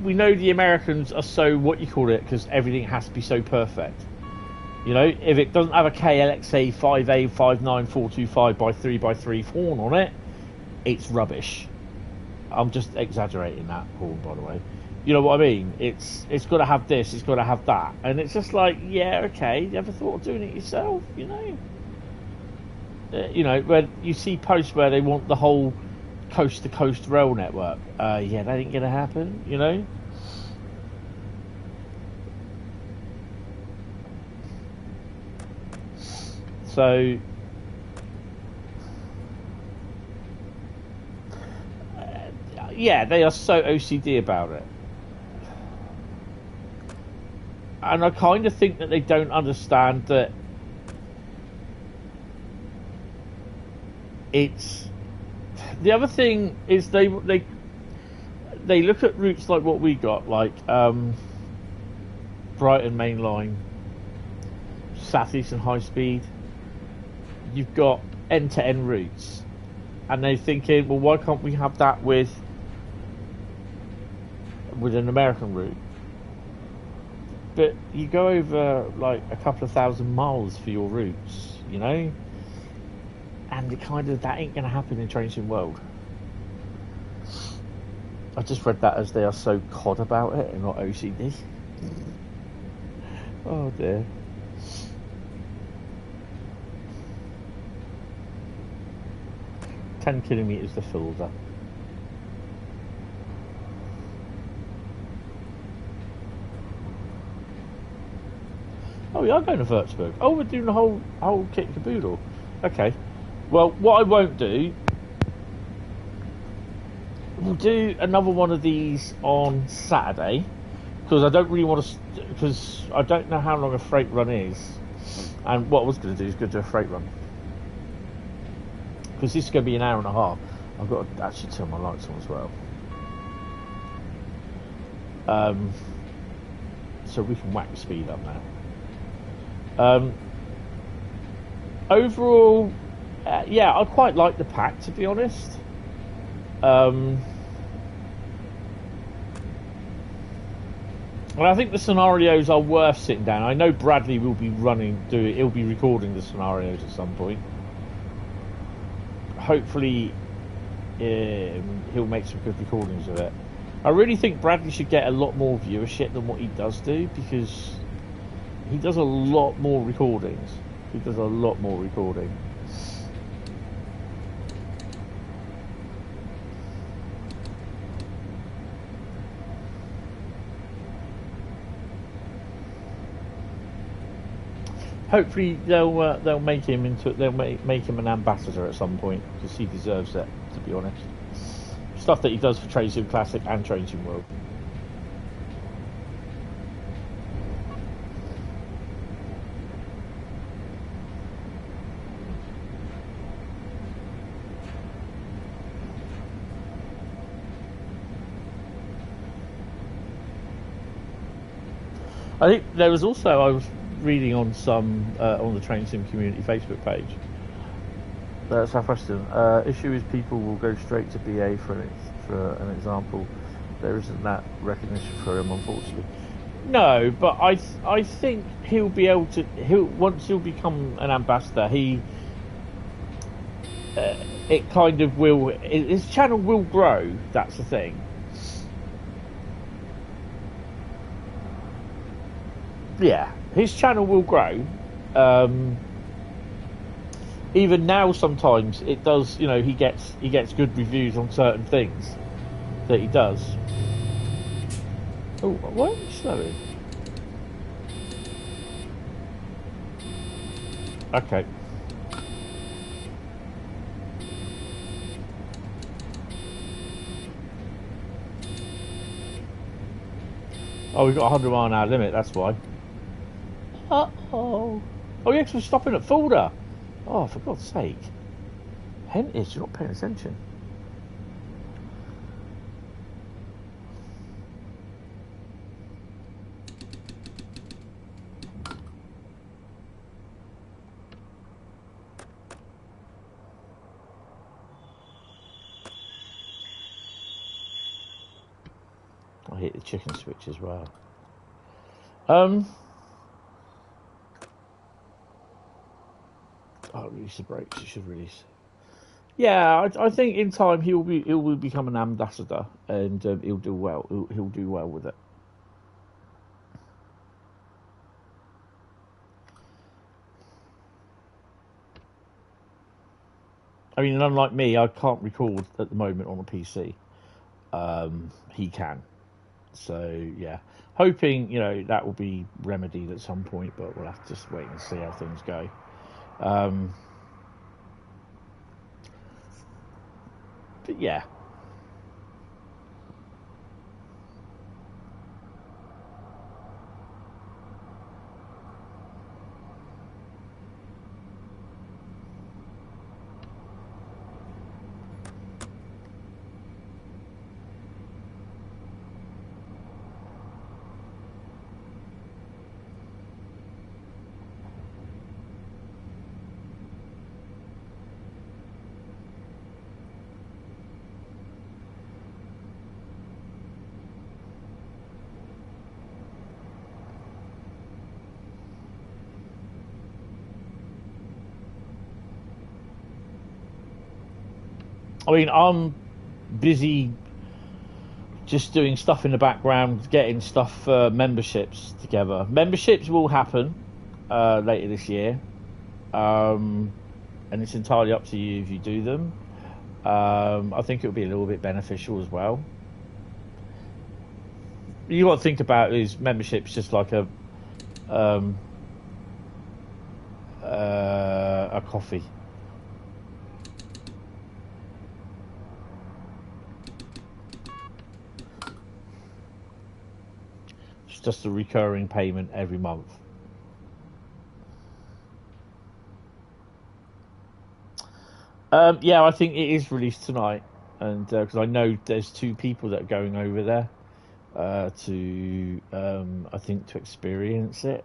We know the Americans are so because everything has to be so perfect. You know, if it doesn't have a KLXA 5A 59425 by 3x3 horn on it, it's rubbish. I'm just exaggerating that horn, by the way. You know what I mean? It's got to have this, it's got to have that, and it's just like, yeah, okay. You ever thought of doing it yourself? You know, where you see posts where they want the whole coast to coast rail network. Yeah, that ain't gonna happen. You know. So. Yeah, they are so OCD about it. And I kind of think that they don't understand that it's... The other thing is they look at routes like what we got, like Brighton Mainline, Southeastern Highspeed. You've got end-to-end routes. And they're thinking, well, why can't we have that with an American route? But you go over like a couple of thousand miles for your routes, you know, and that ain't gonna happen in Trains in World. I just read that as they are so cod about it and not OCD. Oh dear. "10 kilometres to Fulda." Oh, we are going to Wurzburg. Oh, we're doing the whole kit and caboodle. Okay. Well, what I won't do, we'll do another one of these on Saturday, because I don't really want to, because I don't know how long a freight run is. And what I was going to do is go do a freight run, because this is going to be an hour and a half. I've got to actually turn my lights on as well. So we can whack the speed up now. Overall, yeah, I quite like the pack, to be honest. Well, I think the scenarios are worth sitting down. I know Bradley will be he'll be recording the scenarios at some point. Hopefully, he'll make some good recordings of it. I really think Bradley should get a lot more viewership than what he does do, because he does a lot more recordings. He does a lot more recording. Hopefully they'll make him make him an ambassador at some point, because he deserves it, to be honest. Stuff that he does for Train Sim Classic and Train Sim World. I think there was also, I was reading on some on the Train Sim community Facebook page. Southwestern issue is people will go straight to BA for an example. There isn't that recognition for him, unfortunately. No, but I think he'll be able to. Once he'll become an ambassador, it kind of will. His channel will grow. That's the thing. Yeah, his channel will grow. Even now, sometimes it does. You know, he gets good reviews on certain things that he does. Oh, why am I slowing? Okay. Oh, we've got a 100-mile-an-hour limit. That's why. Uh-oh. Oh, yeah, 'cause we're stopping at Fulda. Oh, for God's sake. Hentis, you're not paying attention. I hit the chicken switch as well. Oh, release the brakes. It should release. Yeah, I think in time he will become an ambassador, and he'll do well. He'll do well with it. I mean, unlike me, I can't record at the moment on a PC. He can. So yeah, hoping that will be remedied at some point, but we'll have to just wait and see how things go. But yeah. I mean, I'm busy just doing stuff in the background, getting stuff for memberships together. Memberships will happen later this year, and it's entirely up to you if you do them. I think it'll be a little bit beneficial as well. You got to think about is memberships just like a coffee. Just a recurring payment every month. Yeah, I think it is released tonight, and because I know there's 2 people that are going over there to I think to experience it.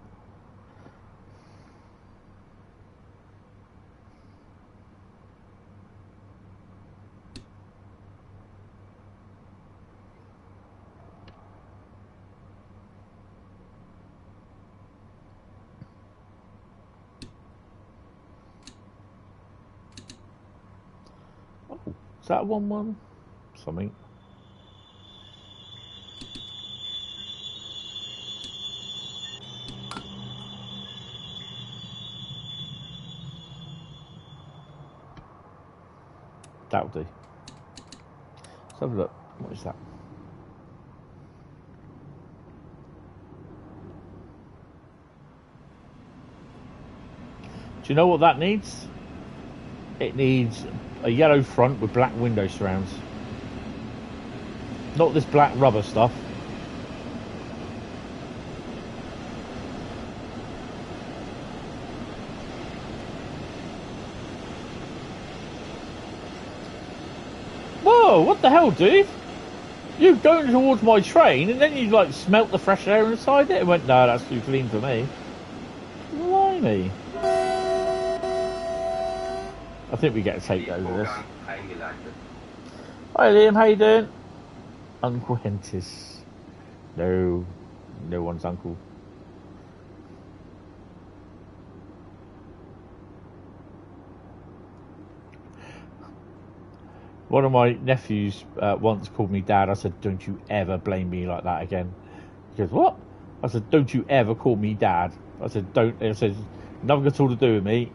Is that a 1-1? Something. That'll do. Let's have a look. What is that? Do you know what that needs? It needs a yellow front with black window surrounds. Not this black rubber stuff. Whoa, what the hell, dude? You going towards my train and then you like smelt the fresh air inside it and went, no, that's too clean for me. Blimey. I think we get a take over this. Hi Liam, how you doing? Uncle Hentis. No, no one's uncle. One of my nephews once called me dad. I said, don't you ever blame me like that again. He goes, what? I said, don't you ever call me dad. I said, don't. I said, nothing at all to do with me.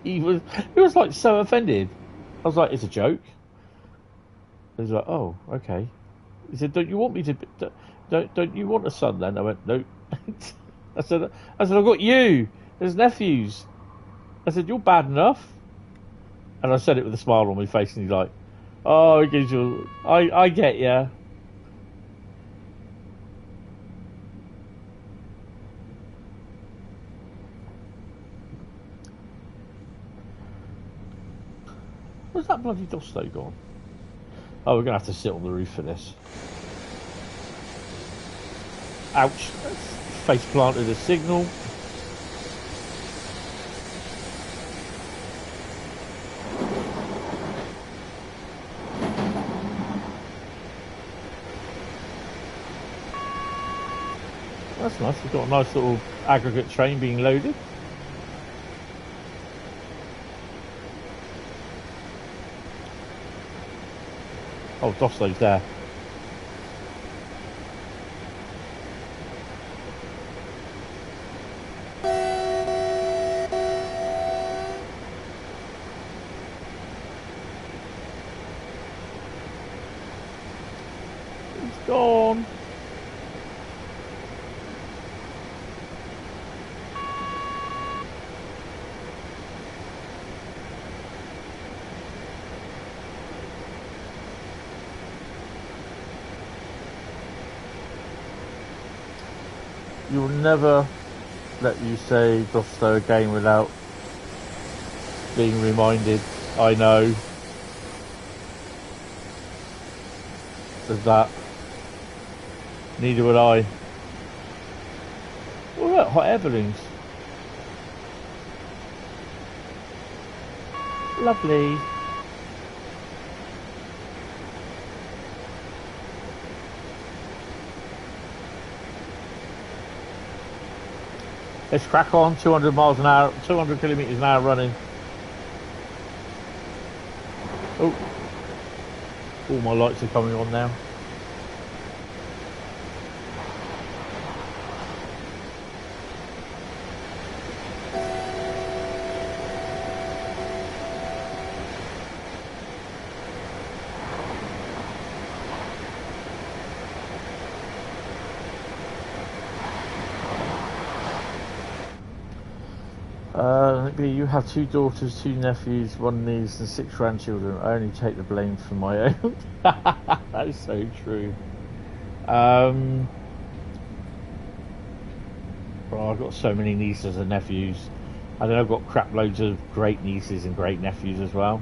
he was like so offended. I was like, it's a joke. He was like, oh, okay. He said, don't you want me to, don't you want a son then? I went, no. I said, I've got you. There's nephews. I said, you're bad enough. And I said it with a smile on my face, and he's like, oh, I get ya. Where's that bloody Dosto gone? Oh, we're going to have to sit on the roof for this. Ouch. Face planted a signal. That's nice. We've got a nice little aggregate train being loaded. Oh, Dosto's there. It's gone. You'll never let you say Dosto again without being reminded. I know. Of that. Neither would I. What about hot air balloons? Lovely. Let's crack on, 200 miles an hour, 200 kilometres an hour running. Oh, all my lights are coming on now. You have 2 daughters, 2 nephews, 1 niece and 6 grandchildren. I only take the blame for my own. That is so true. Well, I've got so many nieces and nephews. And then I've got crap loads of great nieces and great nephews as well.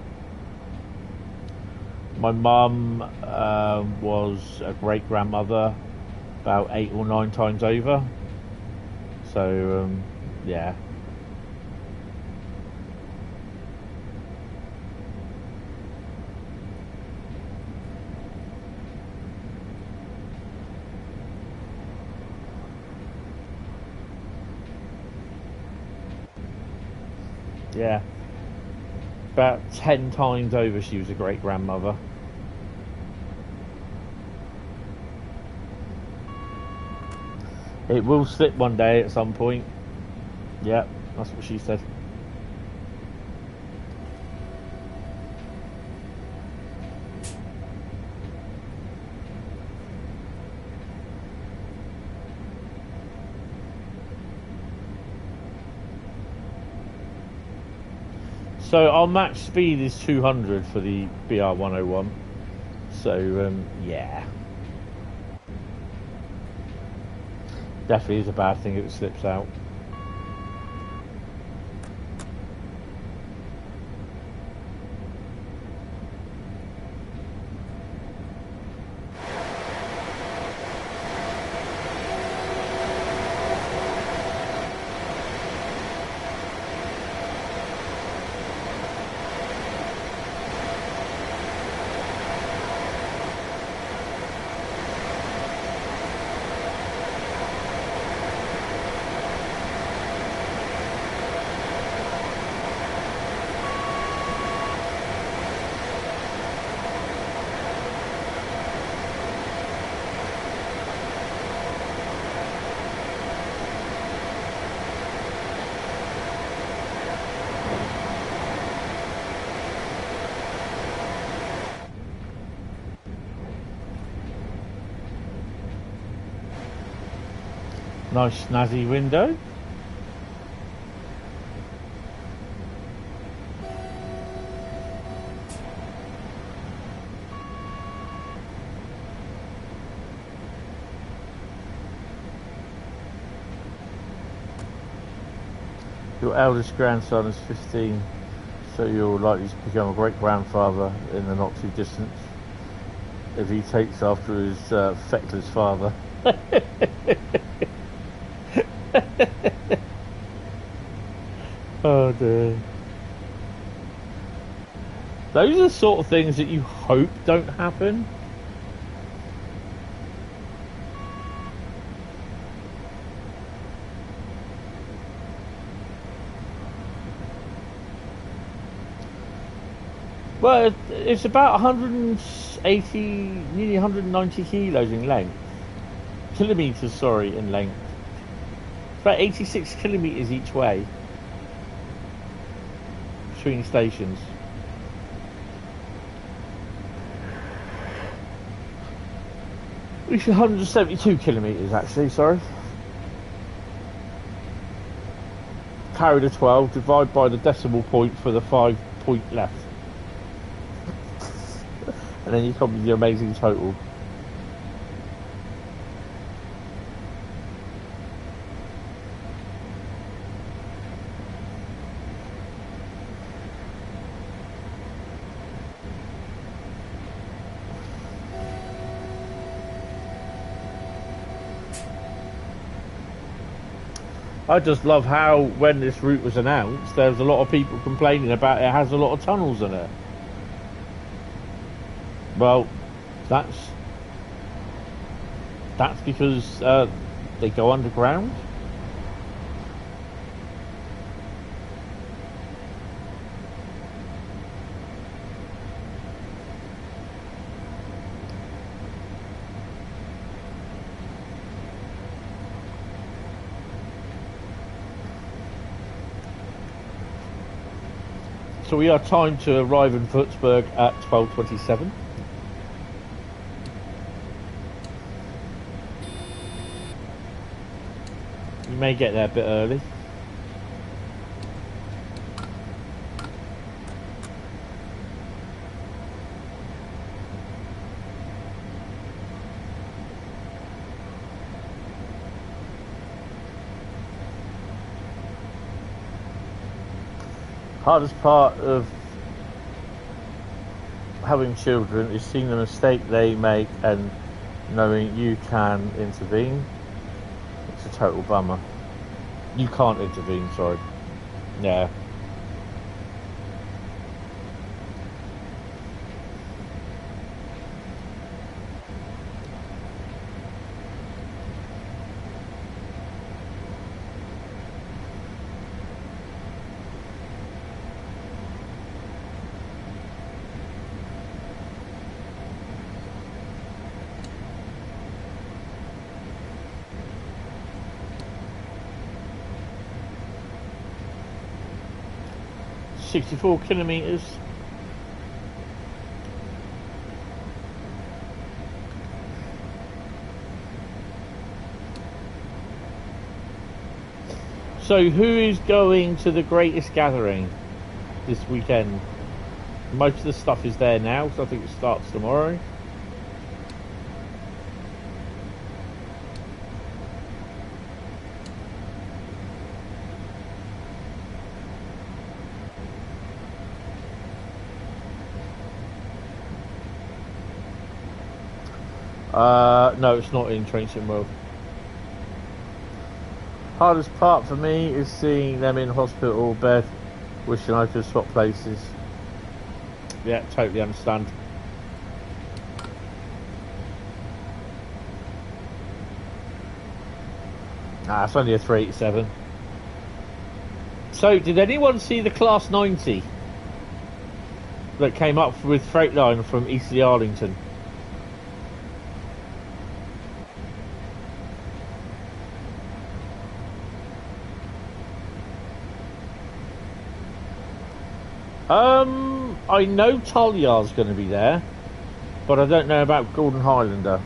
My mum was a great grandmother about 8 or 9 times over. So, yeah. Yeah. About 10 times over, she was a great grandmother. It will slip one day at some point. Yeah, that's what she said. So our max speed is 200 for the BR101. So yeah, definitely is a bad thing if it slips out. Nice snazzy window. Your eldest grandson is 15, so you're likely to become a great grandfather in the not too distant if he takes after his feckless father. Oh dear. Those are the sort of things that you hope don't happen. Well, it's about 180, nearly 190 kilos in length. Kilometres, sorry, in length. It's about 86 kilometres each way between stations. It's 172 kilometres actually, sorry. Carry the 12, divide by the decimal point for the 5 point left. And then you come with your amazing total. I just love how when this route was announced, there was a lot of people complaining about it has a lot of tunnels in it. Well, that's because they go underground. So we are timed to arrive in Wurzburg at 12:27. You may get there a bit early. Hardest part of having children is seeing the mistake they make and knowing you can intervene. It's a total bummer. You can't intervene, sorry. Yeah. 64 kilometres. So who is going to the greatest gathering this weekend? Most of the stuff is there now, so I think it starts tomorrow. No, it's not in Train Sim World. Hardest part for me is seeing them in hospital bed, wishing I could swap places. Yeah, totally understand. It's only a 387. So, did anyone see the Class 90 that came up with Freightliner from Eastleigh Arlington? I know Talyar's going to be there, but I don't know about Gordon Highlander.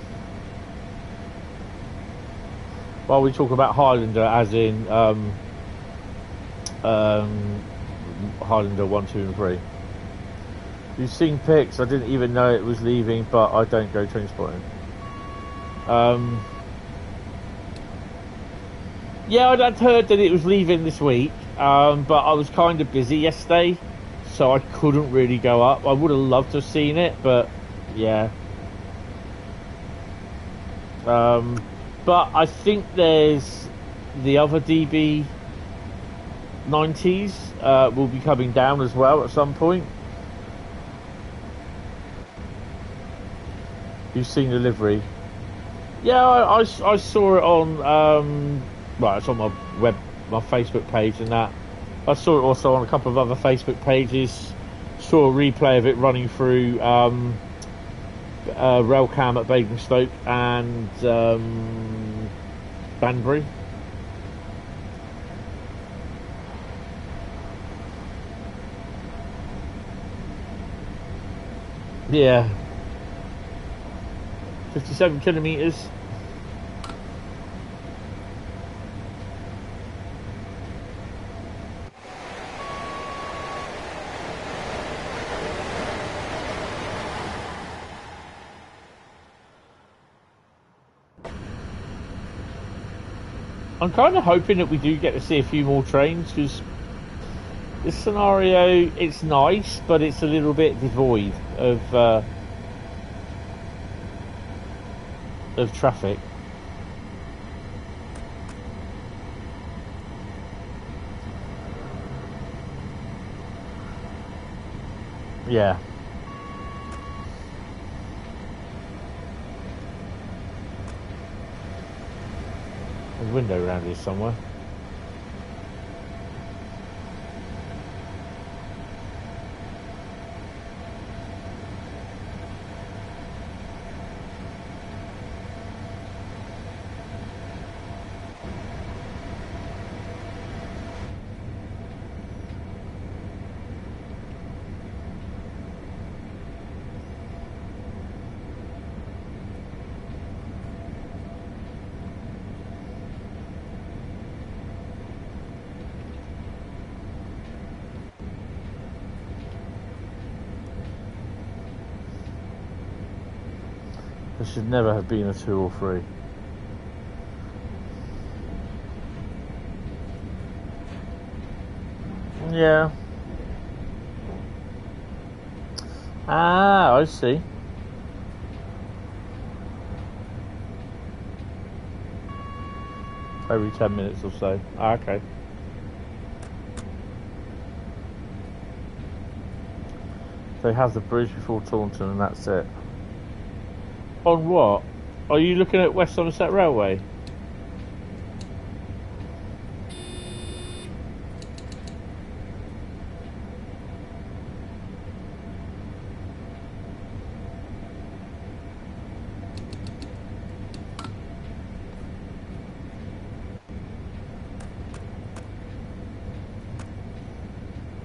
While we talk about Highlander as in Highlander 1, 2 and 3. You've seen pics, I didn't even know it was leaving, but I don't go train spotting. Yeah, I'd heard that it was leaving this week, but I was kind of busy yesterday, so I couldn't really go up. I would have loved to have seen it, but yeah. But I think there's the other DB 90s will be coming down as well at some point. You've seen the livery? Yeah, I saw it on right, it's on my Facebook page and that. I saw it also on a couple of other Facebook pages. Saw a replay of it running through Railcam at Basingstoke and Banbury. Yeah. 57 kilometres. I'm kind of hoping that we do get to see a few more trains, because this scenario, it's nice, but it's a little bit devoid of traffic. Yeah. There's a window around here somewhere. There should never have been a 2 or 3. Yeah. Ah, I see. Every 10 minutes or so. Ah, okay. They have the bridge before Taunton and that's it. On what? Are you looking at West Somerset Railway?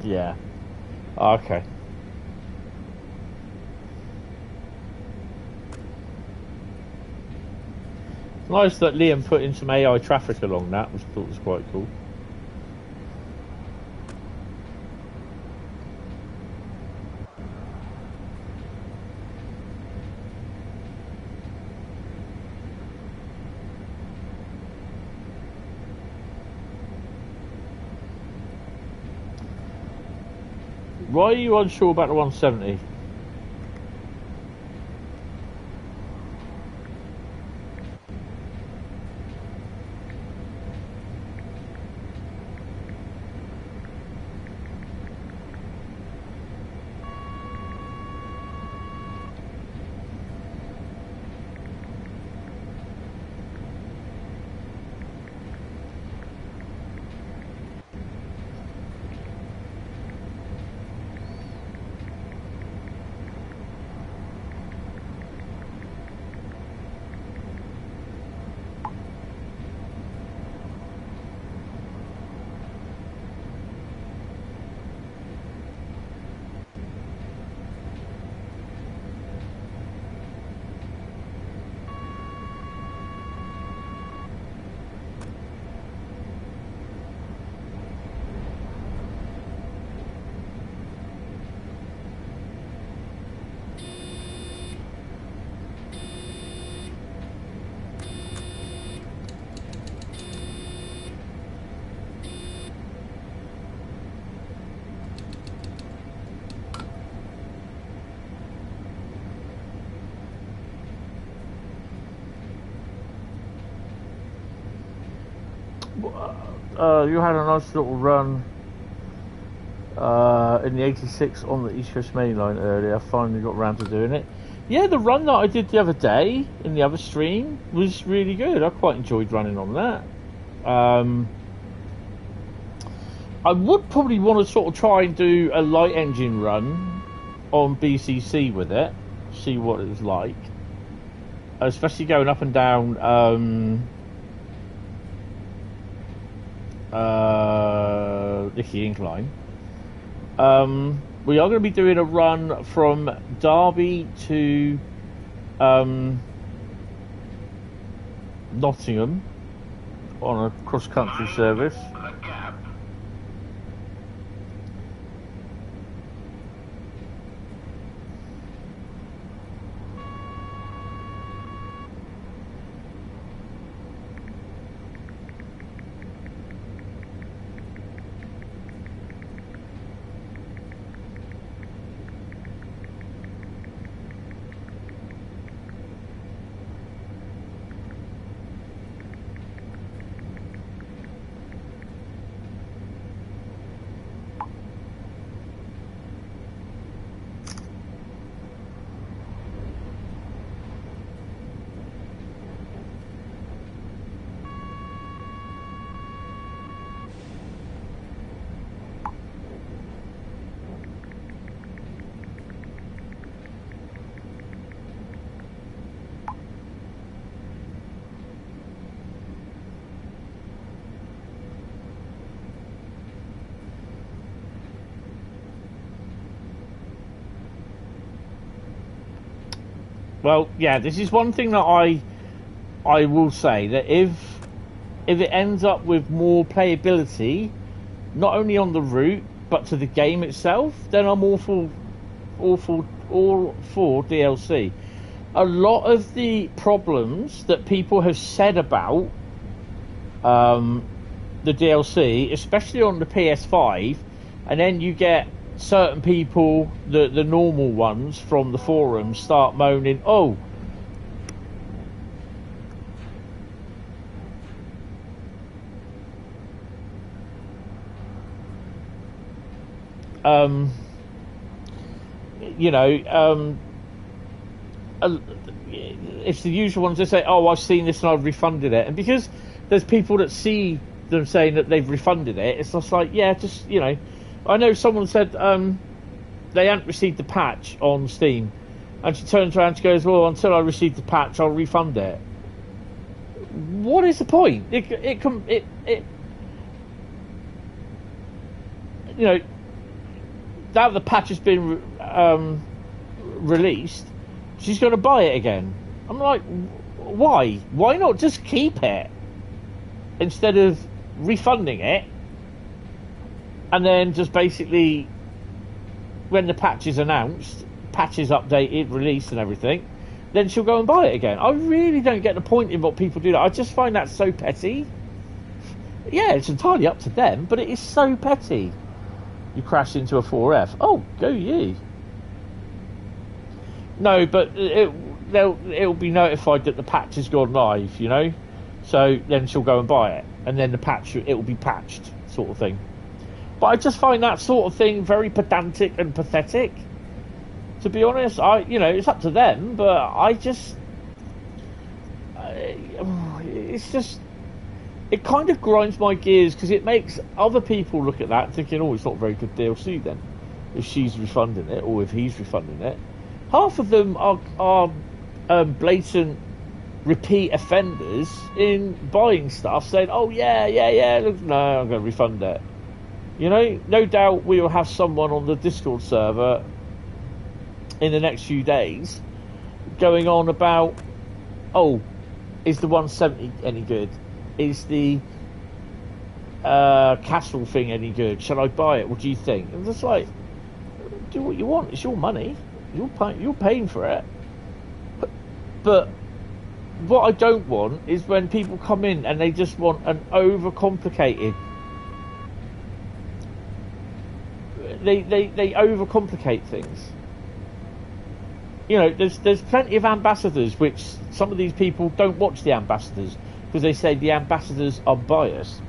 Yeah. Okay. Nice that Liam put in some AI traffic along that, which I thought was quite cool. Why are you unsure about the 170? You had a nice little run in the 86 on the East Coast Mainline earlier. I finally got around to doing it. Yeah, the run that I did the other day in the other stream was really good. I quite enjoyed running on that. I would probably want to sort of try and do a light engine run on BCC with it, see what it was like, especially going up and down Nicky Incline. We are going to be doing a run from Derby to Nottingham on a cross-country service. The gap. Well, yeah, this is one thing that I will say, that if it ends up with more playability, not only on the route but to the game itself, then I'm all for DLC. A lot of the problems that people have said about the DLC, especially on the PS5, and then you get certain people, the normal ones from the forums, start moaning, oh, you know, it's the usual ones. They say, oh, I've seen this and I've refunded it. And because there's people that see them saying that they've refunded it, it's just like, yeah, just, you know, I know someone said they hadn't received the patch on Steam, and she turns around and she goes, well, until I receive the patch, I'll refund it. What is the point? It you know, now the patch has been released, she's going to buy it again. I'm like, why? Why not just keep it instead of refunding it, and then just basically, when the patch is announced, patch is updated, released and everything, then she'll go and buy it again. I really don't get the point in what people do. I just find that so petty. Yeah, it's entirely up to them, but it is so petty. You crash into a 4F. Oh, go you. No, but it'll be notified that the patch has gone live, you know? So then she'll go and buy it. And then the patch, it'll be patched, sort of thing. But I just find that sort of thing very pedantic and pathetic. To be honest, it's up to them, but it's just, it kind of grinds my gears, because it makes other people look at that thinking, oh, it's not very good DLC then, if she's refunding it, or if he's refunding it. Half of them are blatant repeat offenders in buying stuff, saying, oh, yeah, look, no, I'm going to refund it. You know, no doubt we will have someone on the Discord server in the next few days going on about, oh, is the 170 any good? Is the Kassell thing any good? Shall I buy it? What do you think? And it's like, do what you want. It's your money. You're paying for it. But what I don't want is when people come in and they just want an overcomplicated. They overcomplicate things. You know, there's plenty of ambassadors, which some of these people don't watch the ambassadors because they say the ambassadors are biased.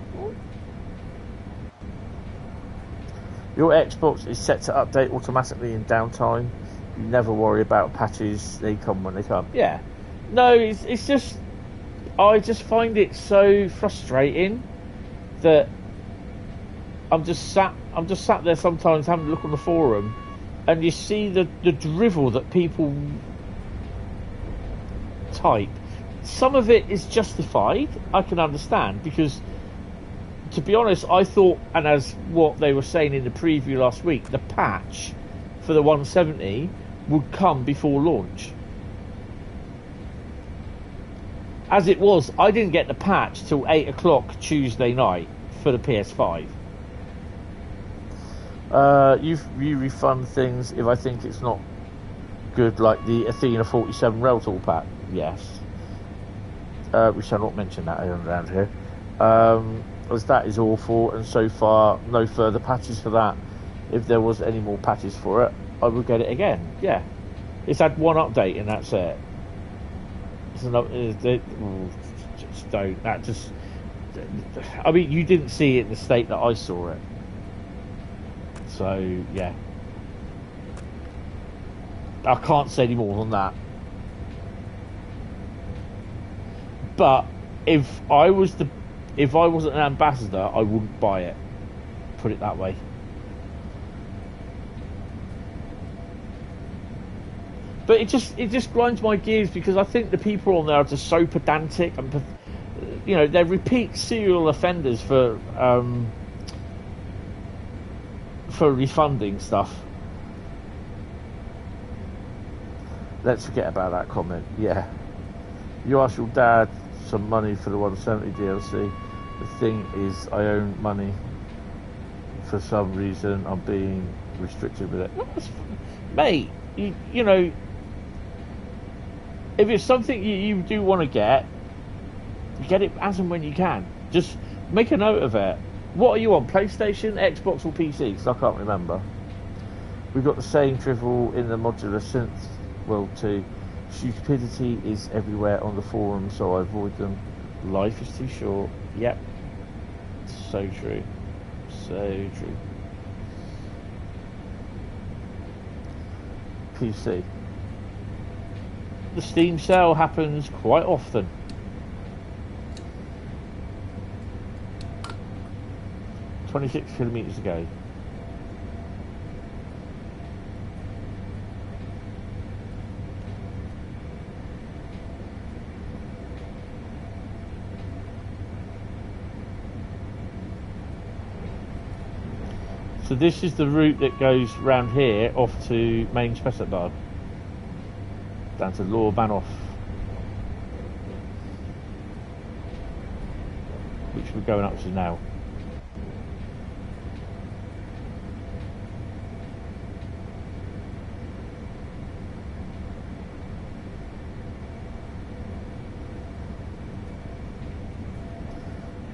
Your Xbox is set to update automatically in downtime. You never worry about patches. They come when they come. Yeah. No, it's just, I just find it so frustrating that I'm just sat there sometimes having a look on the forum, and you see the drivel that people type. Some of it is justified. I can understand, because to be honest, I thought, and as what they were saying in the preview last week, the patch for the 170 would come before launch. As it was, I didn't get the patch till 8 o'clock Tuesday night for the PS5. You refund things if I think it's not good, like the Athena 47 Rail Tool pack. Yes. We shall not mention that around here. As that is awful, and so far no further patches for that. If there was any more patches for it, I would get it again. Yeah. It's had one update and that's it. It's another, just don't. That just, I mean, you didn't see it in the state that I saw it. So, yeah. I can't say any more than that. But if I wasn't an ambassador, I wouldn't buy it. Put it that way. But it just grinds my gears, because I think the people on there are just so pedantic, and you know, they're repeat serial offenders for refunding stuff. Let's forget about that comment. Yeah, you asked your dad some money for the 170 DLC. The thing is, I own money. For some reason, I'm being restricted with it. Mate, you know, if it's something you do want to get it as and when you can. Just make a note of it. What are you on, PlayStation, Xbox or PC? Because I can't remember. We've got the same drivel in the modular synth world too. Stupidity is everywhere on the forums, so I avoid them. Life is too short. Yep. So true. So true. PC. The Steam sale happens quite often. 26 kilometres ago. So this is the route that goes round here off to Main Spessartbad, down to Lower Bahnhof, which we're going up to now.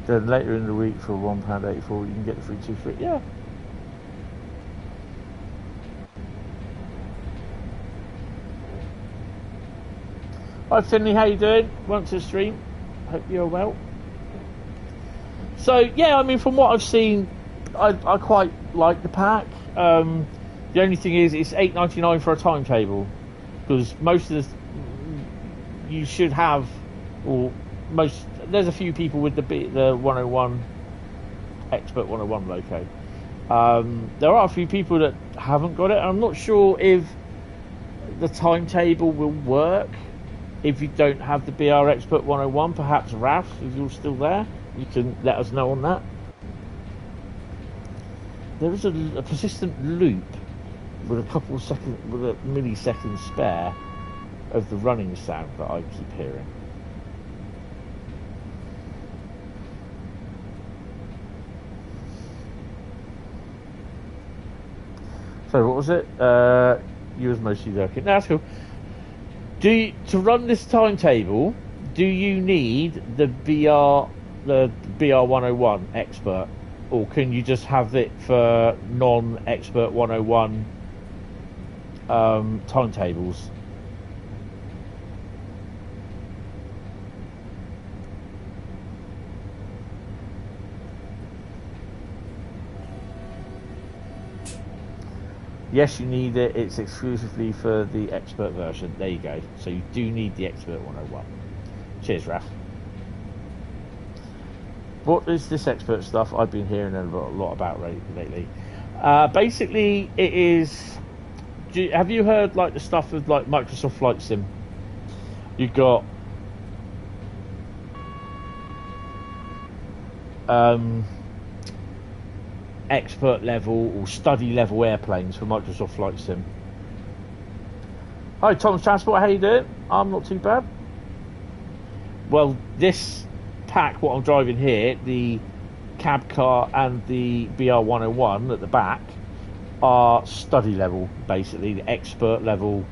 Then later in the week for £1.84 you can get the 323. Yeah. Hi Finley, how you doing? Welcome to the stream. Hope you're well. So yeah, I mean, from what I've seen, I quite like the pack. The only thing is, it's $8.99 for a timetable, because most of you should have, or most. There's a few people with the 101 Expert 101 loco. There are a few people that haven't got it. I'm not sure if the timetable will work if you don't have the BR Expert 101. Perhaps Ralph, if you're still there, you can let us know on that. There is a persistent loop with a couple of seconds, with a millisecond spare of the running sound that I keep hearing. So what was it? You was mostly lurking. No, that's cool. To run this timetable, do you need the BR 101 Expert, or can you just have it for non-Expert 101 timetables? Yes, you need it. It's exclusively for the Expert version. There you go. So you do need the Expert 101. Cheers, Raf. What is this Expert stuff? I've been hearing a lot about lately. Basically, it is. Have you heard like the stuff of like Microsoft Flight Sim? You've got expert level or study level airplanes for Microsoft Flight Sim. Hi Tom's Transport, how you doing? I'm not too bad. Well, this pack, what I'm driving here, the cab car and the BR101 at the back, are study level, basically the expert level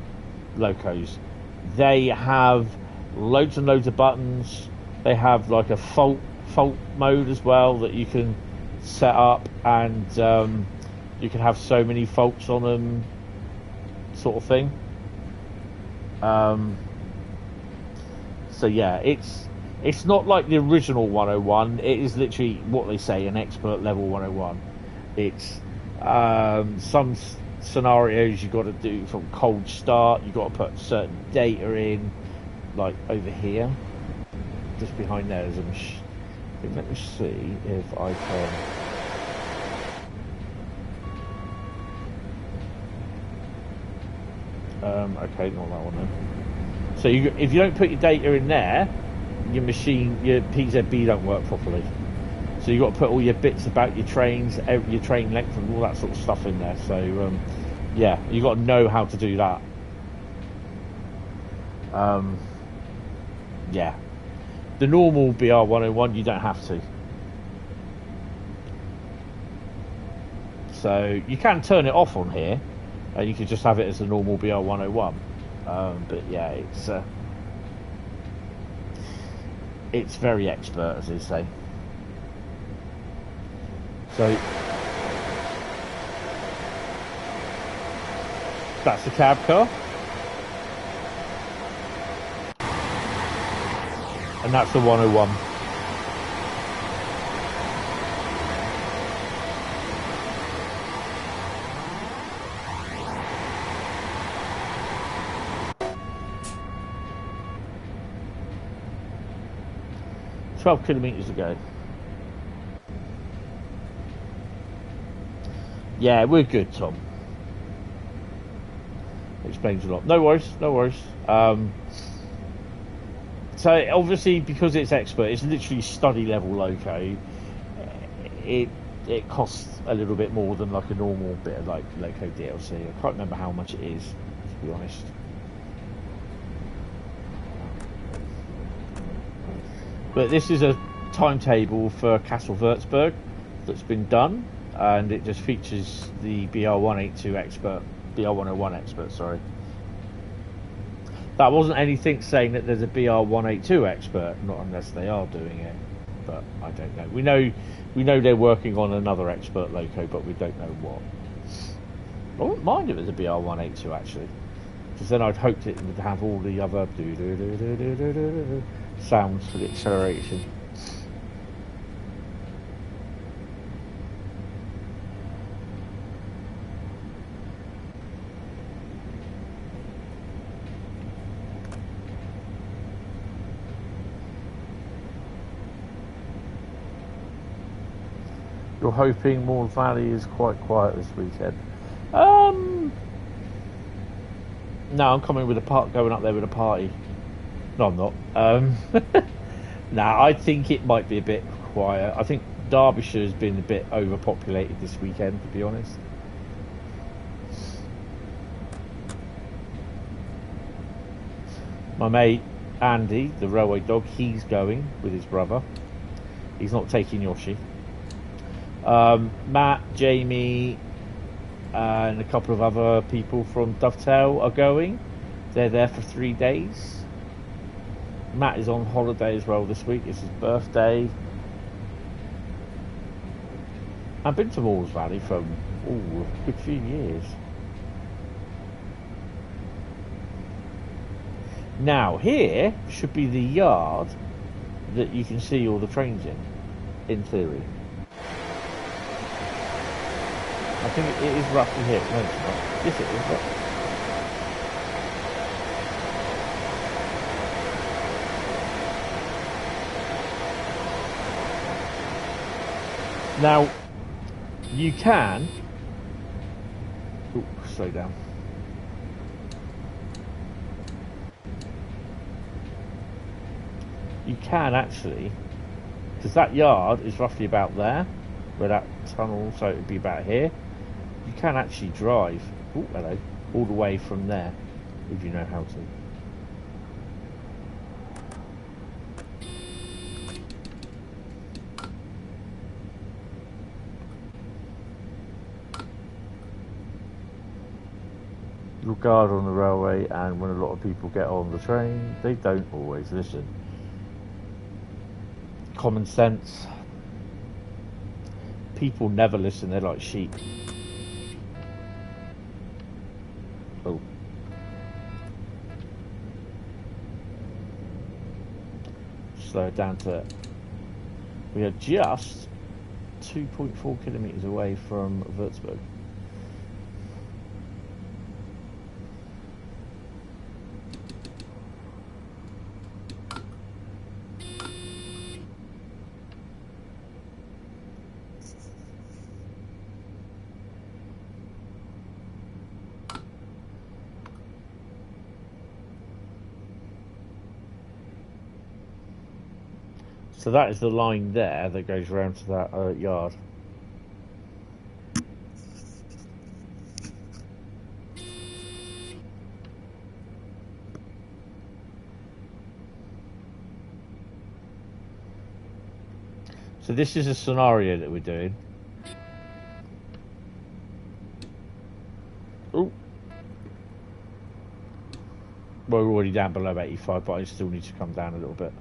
locos. They have loads and loads of buttons. They have like a fault mode as well that you can set up, and you can have so many faults on them, sort of thing. So yeah, it's not like the original 101. It is literally what they say, an expert level 101. It's some scenarios you got to do from cold start. You got to put certain data in, like over here, just behind there. There's a machine. Let me see if I can. Okay, not that one then. So if you don't put your data in there, your PZB don't work properly. So you got to put all your bits about your trains, your train length, and all that sort of stuff in there. So yeah, you got to know how to do that. Yeah. The normal BR101, you don't have to. So you can turn it off on here, and you can just have it as a normal BR101. But yeah, it's very expert, as they say. So that's the cab car. And that's the 101. $12 kilometres to go. Yeah, we're good, Tom. Explains a lot. No worries, no worries. So obviously, because it's expert, it's literally study level loco. it costs a little bit more than like a normal bit of like loco DLC. I can't remember how much it is, to be honest. But this is a timetable for Kassell Wurzburg that's been done, and it just features the BR182 expert, BR101 expert, sorry. That wasn't anything saying that there's a BR182 expert, not unless they are doing it, but I don't know. We know they're working on another expert loco, but we don't know what. I wouldn't mind if it was a BR182 actually, because then I'd hoped it would have all the other sounds for the acceleration. You're hoping Moore Valley is quite quiet this weekend. No, I'm coming with going up there with a party. No, I'm not. I think it might be a bit quiet. I think Derbyshire has been a bit overpopulated this weekend, to be honest. My mate Andy, the railway dog, he's going with his brother. He's not taking Yoshi. Matt, Jamie, and a couple of other people from Dovetail are going. They're there for 3 days. Matt is on holiday as well this week. It's his birthday. I've been to Moores Valley for a good few years. Now here should be the yard that you can see all the trains in theory. I think it is roughly here. No, it's not. Yes, it is. Now, you can... slow down. You can actually... because that yard is roughly about there, where that tunnel, so it would be about here. You can actually drive, all the way from there, if you know how to. You'll guard on the railway, and when a lot of people get on the train, they don't always listen. Common sense. People never listen, they're like sheep. Oh. Slow it down to... we are just 2.4 kilometres away from Wurzburg. So that is the line there that goes round to that yard. So this is a scenario that we're doing. Oh. Well, we're already down below 85, but I still need to come down a little bit.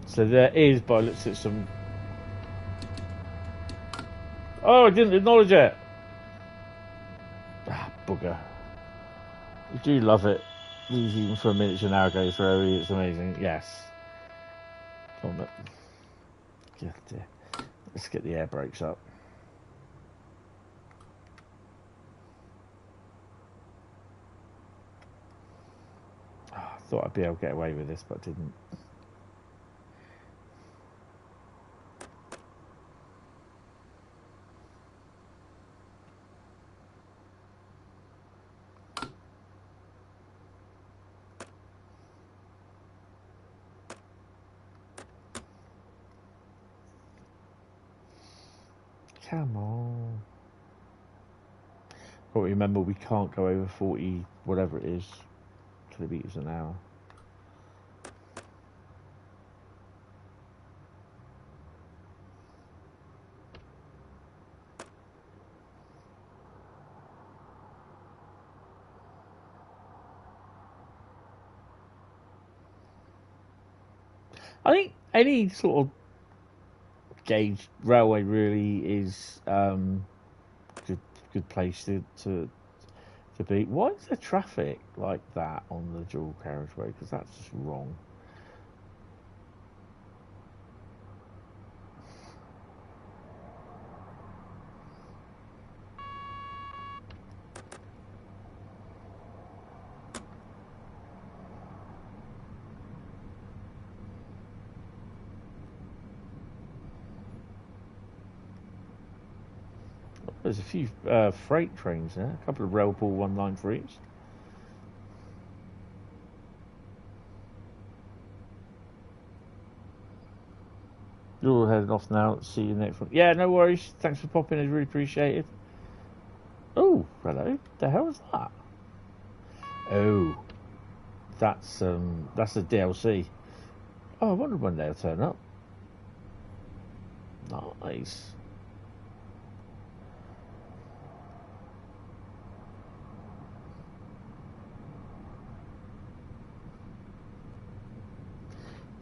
So there is, but I looked at some... oh, I didn't acknowledge it! Ah, bugger. I do love it. Even for a miniature Narragansett Ferry, it's amazing. Yes. Come on, look. God dear. Let's get the air brakes up. Oh, I thought I'd be able to get away with this, but I didn't. Come on. But remember, we can't go over 40, whatever it is, kilometers an hour. I think any sort of gauge railway really is good place to be. Why is there traffic like that on the dual carriageway? Because that's just wrong. There's a few freight trains there, a couple of Railpool 193s. You're all heading off now. See you next one. Yeah, no worries. Thanks for popping in. Really appreciated. Oh, hello. The hell is that? Oh, that's a DLC. Oh, I wonder when they'll turn up. Nice.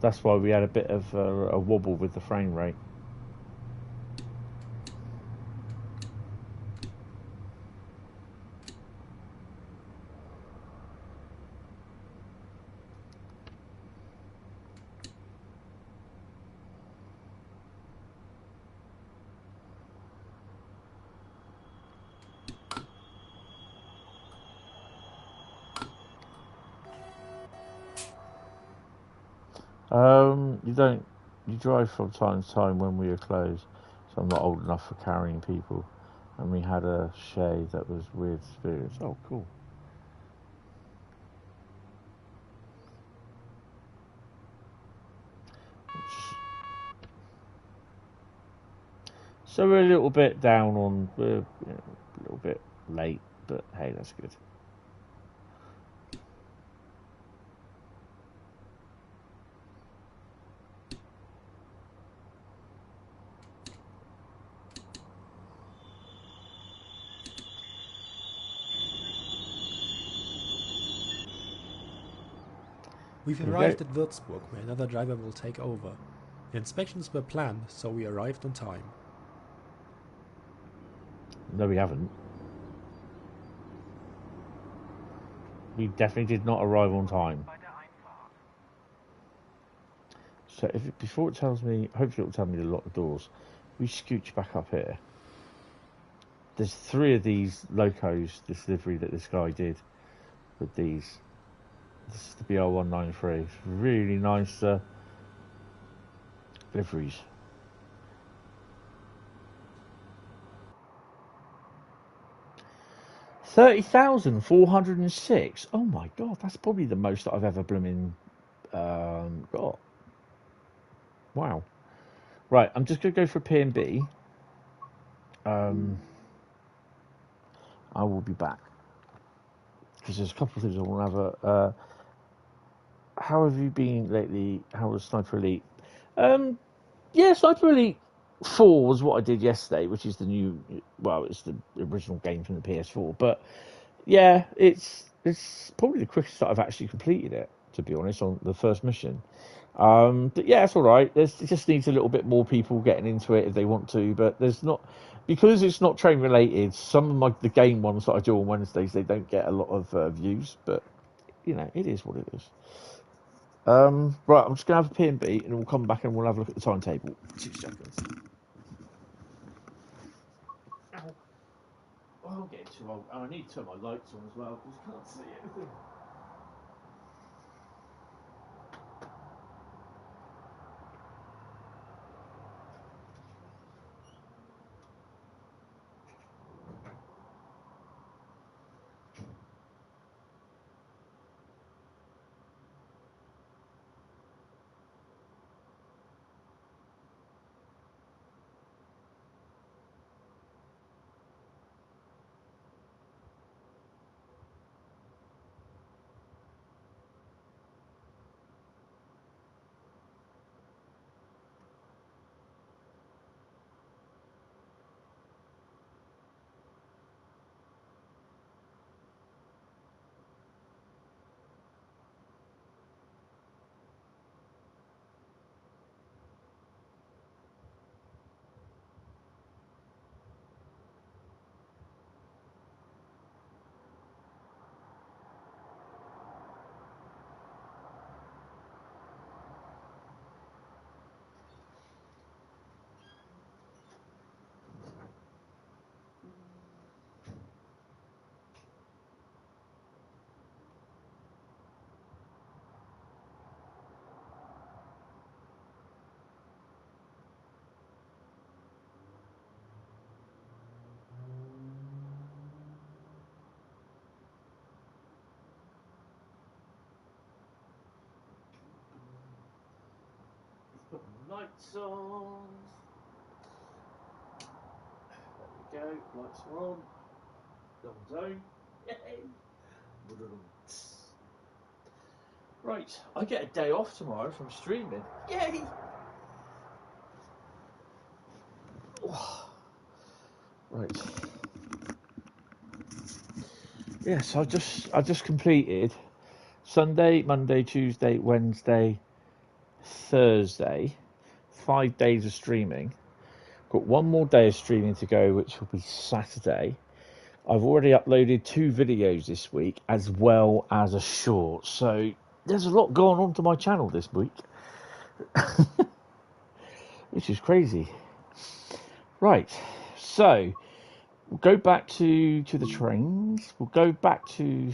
That's why we had a bit of a wobble with the frame rate. You drive from time to time when we are closed, so I'm not old enough for carrying people. And we had a shade that was weird experience. Oh, cool. So we're a little bit down on, we're a little bit late, but hey, that's good. We've arrived at Wurzburg, where another driver will take over. The inspections were planned, so we arrived on time. No, we haven't. We definitely did not arrive on time. So before it tells me, hopefully it will tell me to lock the doors. We scooch back up here. There's 3 of these locos, this livery that this guy did with these. This is the BR193. It's really nice liveries. $30,406. Oh my god, that's probably the most that I've ever blooming got. Wow. Right, I'm just gonna go for P&B. I will be back because there's a couple of things I want to have. How have you been lately? How was Sniper Elite? Yeah, Sniper Elite 4 was what I did yesterday, which is the new. Well, it's the original game from the PS4. But yeah, it's probably the quickest that I've actually completed it, to be honest, on the first mission. But yeah, it's all right. It just needs a little bit more people getting into it if they want to. But there's not, because it's not train related. Some of the game ones that I do on Wednesdays, they don't get a lot of views. But you know, it is what it is. Right, I'm just gonna have a P&B, and we'll come back and we'll have a look at the timetable. 2 seconds. Ow. Oh, I'm getting too old. Oh, I need to turn my lights on as well because I can't see anything. Lights on. There we go. Lights are on. Double zone. Yay. Right, I get a day off tomorrow from streaming. Yay! Right. Yes, I just completed Sunday, Monday, Tuesday, Wednesday, Thursday, 5 days of streaming. Got one more day of streaming to go, which will be Saturday. I've already uploaded 2 videos this week, as well as a short. So there's a lot going on to my channel this week, which is crazy. Right, so we'll go back to the trains. We'll go back to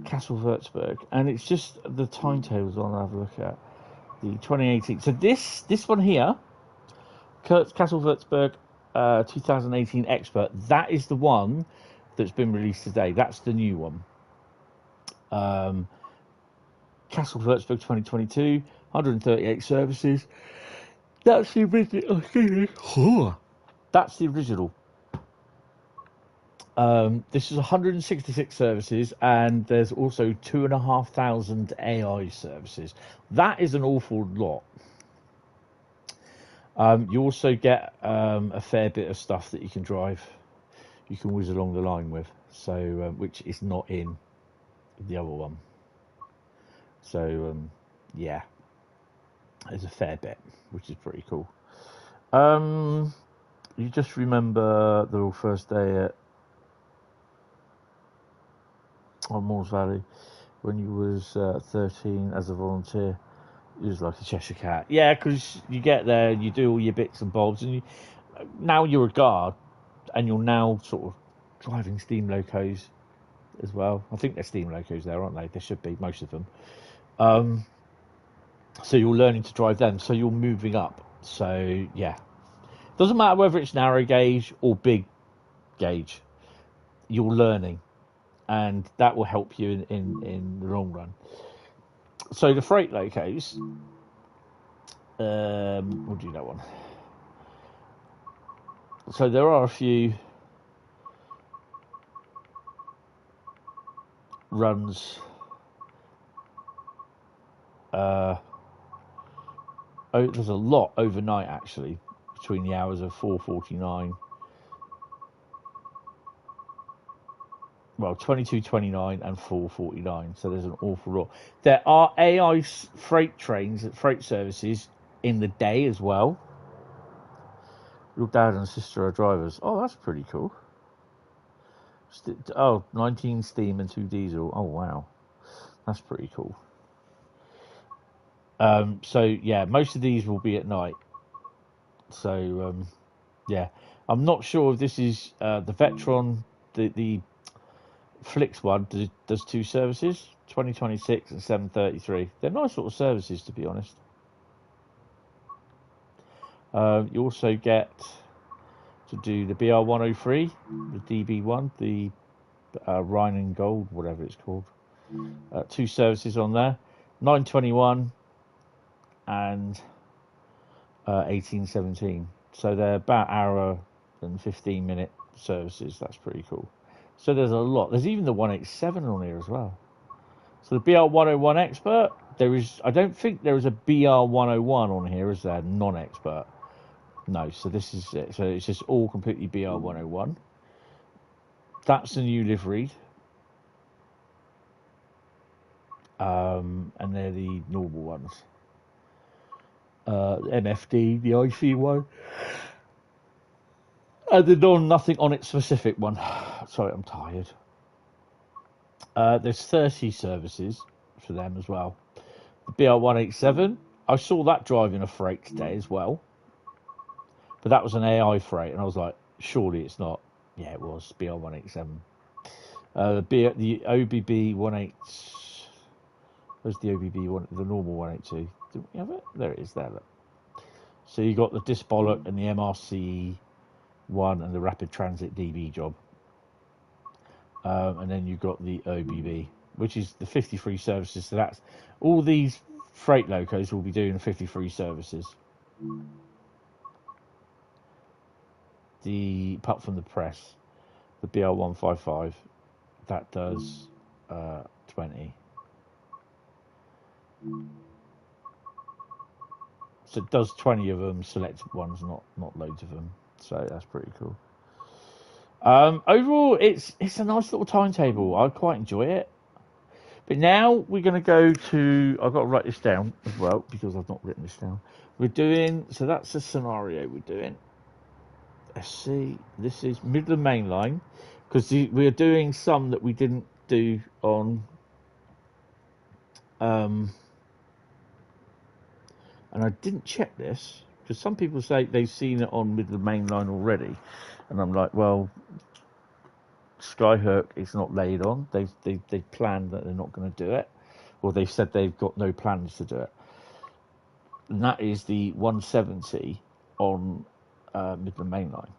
Kassell Wurzburg, and it's just the timetables on. I'll have a look at the 2018. So this one here, Kassell Wurzburg 2018 Expert. That is the one that's been released today. That's the new one. Kassell Wurzburg 2022, 138 services. That's the original. That's the original. This is 166 services, and there's also 2,500 AI services. That is an awful lot. You also get a fair bit of stuff that you can drive. You can whiz along the line with, so which is not in the other one. So yeah, there's a fair bit, which is pretty cool. You just remember the first day at on Moors Valley when you was 13 as a volunteer. It was like a Cheshire cat. Yeah, because you get there and you do all your bits and bobs, and now you're a guard, and you're now sort of driving steam locos as well. I think they're steam locos there, aren't they? There should be, most of them. So you're learning to drive them, so you're moving up. So yeah, doesn't matter whether it's narrow gauge or big gauge, you're learning, and that will help you in the long run. So the freight locos, we'll do that one. So there are a few runs. There's a lot overnight actually, between the hours of 4:49. Well, 22:29 and 4:49. So there's an awful lot. There are AI freight trains, freight services in the day as well. Your dad and sister are drivers. Oh, that's pretty cool. 19 steam and 2 diesel. Oh, wow. That's pretty cool. So, yeah, most of these will be at night. So, yeah. I'm not sure if this is the Vetron, the Flix one does 2 services, 2026 and 733. They're nice sort of services, to be honest. You also get to do the BR103, the DB1, the Rhein and Gold, whatever it's called. 2 services on there, 921 and 1817. So they're about hour and 15-minute services. That's pretty cool. So there's a lot. There's even the 187 on here as well. So the BR101 Expert, I don't think there is a BR101 on here, is there? Non-expert. No, so this is it. So it's just all completely BR101. That's the new liveried. And they're the normal ones. MFD, the IC one. And the nothing on it specific one. Sorry, I'm tired. There's 30 services for them as well. The BR187, I saw that driving a freight today as well. But that was an AI freight, and I was like, surely it's not. Yeah, it was, BR187. The OBB 18... Where's the OBB one? The normal 182. Did we have it? There it is, there, look. So you got the Disbollock and the MRC one and the Rapid Transit DB job. And then you've got the OBB, which is the 53 services. So that's all these freight locos will be doing 53 services. apart from the press, the BR155, that does 20. So it does 20 of them, selected ones, not loads of them. So that's pretty cool. Overall, it's a nice little timetable. I quite enjoy it. But now we're going to go to... I've got to write this down as well, because I've not written this down. We're doing... So that's the scenario we're doing. Let's see. This is Midland Mainline, because we're doing some that we didn't do on... and I didn't check this, because some people say they've seen it on Midland Mainline already. And I'm like, well... Skyhook is not laid on. They've planned that they're not going to do it, or they've said they've got no plans to do it. And that is the 170 on Midland Mainline.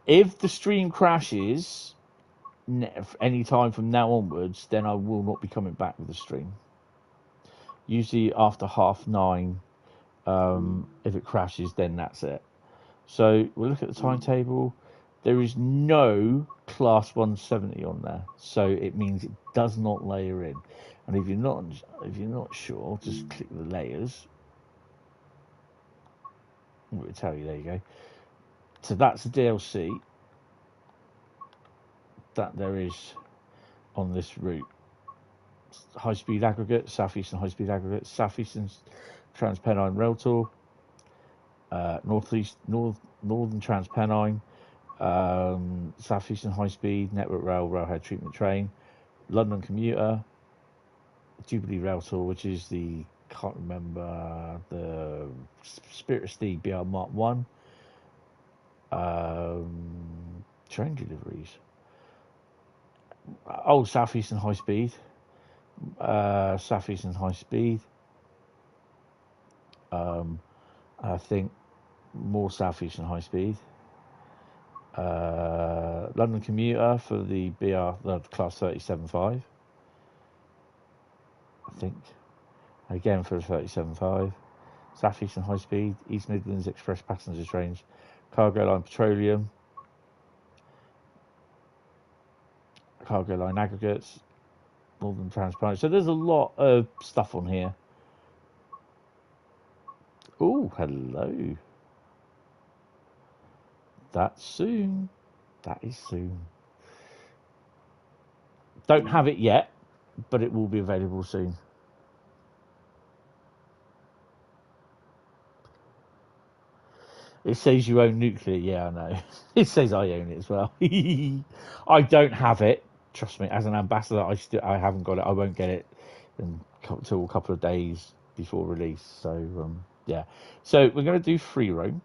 If the stream crashes any time from now onwards, then I will not be coming back with the stream. Usually after 9:30, if it crashes, then that's it. So we'll look at the timetable. There is no class 170 on there, so it means it does not layer in. And if you're not sure, just click the layers. It will tell you. There you go. So that's the DLC that there is on this route. High-speed aggregate, Southeastern high-speed aggregate, Southeastern Transpennine Rail Tour, Northern Transpennine. Southeastern High Speed, Network Rail, Railhead Treatment Train, London Commuter, Jubilee Rail Tour, which is the, can't remember, the Spirit of Steed BR Mark 1, train deliveries. Oh, Southeastern High Speed, Southeastern High Speed, I think more Southeastern High Speed. London Commuter for the class 37.5, I think. Again for the 37.5. Southeastern High Speed, East Midlands Express Passenger Trains, Cargo Line Petroleum, Cargo Line Aggregates, Northern Transpennine. So there's a lot of stuff on here. Oh, hello. That's soon. That is soon. Don't have it yet, but it will be available soon. It says you own nuclear. Yeah, I know. It says I own it as well. I don't have it. Trust me, as an ambassador, I haven't got it. I won't get it until a couple of days before release. So yeah. So we're going to do free roam.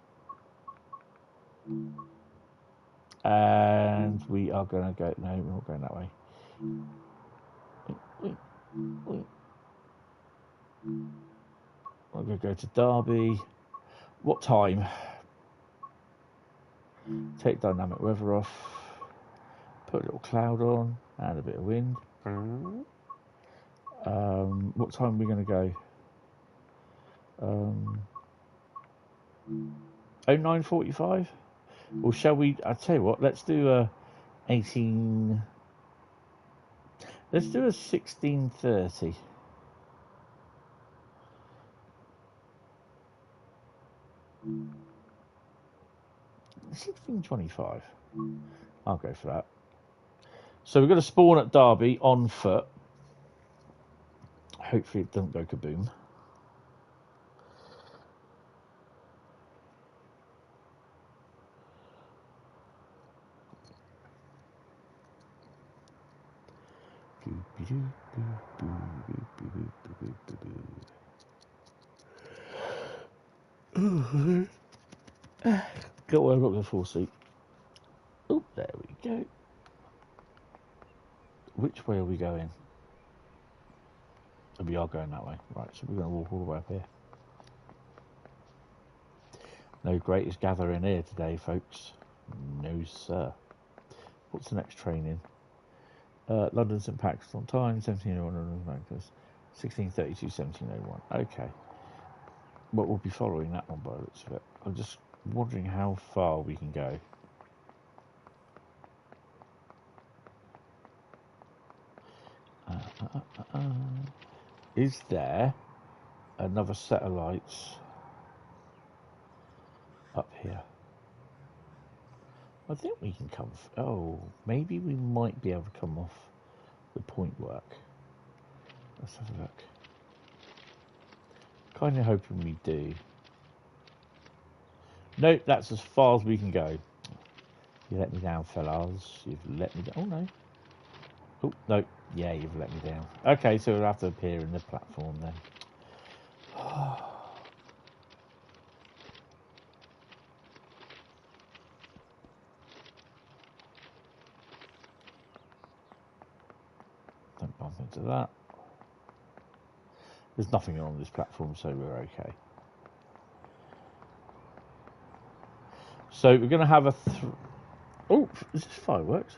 And we are going to go... No, we're not going that way. I'm going to go to Derby. What time? Take dynamic weather off. Put a little cloud on. And a bit of wind. What time are we going to go? 09:45? Or shall we... I'll tell you what, let's do a 18... Let's do a 16:30. $16.25. I'll go for that. So we're going to spawn at Derby on foot. Hopefully it doesn't go kaboom. Got where I've got the full seat. Oh, there we go. Which way are we going? We are going that way. Right, so we're going to walk all the way up here. No greatest gathering here today, folks. No, sir. What's the next train in? London St Patrick's on time, 17:01, 16:32, 17:01. Okay. But we'll be following that one by the looks of it. I'm just wondering how far we can go. Is there another set of lights up here? I think we can come. Oh, maybe we might be able to come off the point work. Let's have a look. Kind of hoping we do. Nope, that's as far as we can go. You let me down, fellas. You've let me down. Oh, no. Oh, no. Yeah, you've let me down. Okay, so we'll have to appear in the platform then. Don't bump into that. There's nothing on this platform, so we're okay. So we're going to have a... Oh, is this fireworks?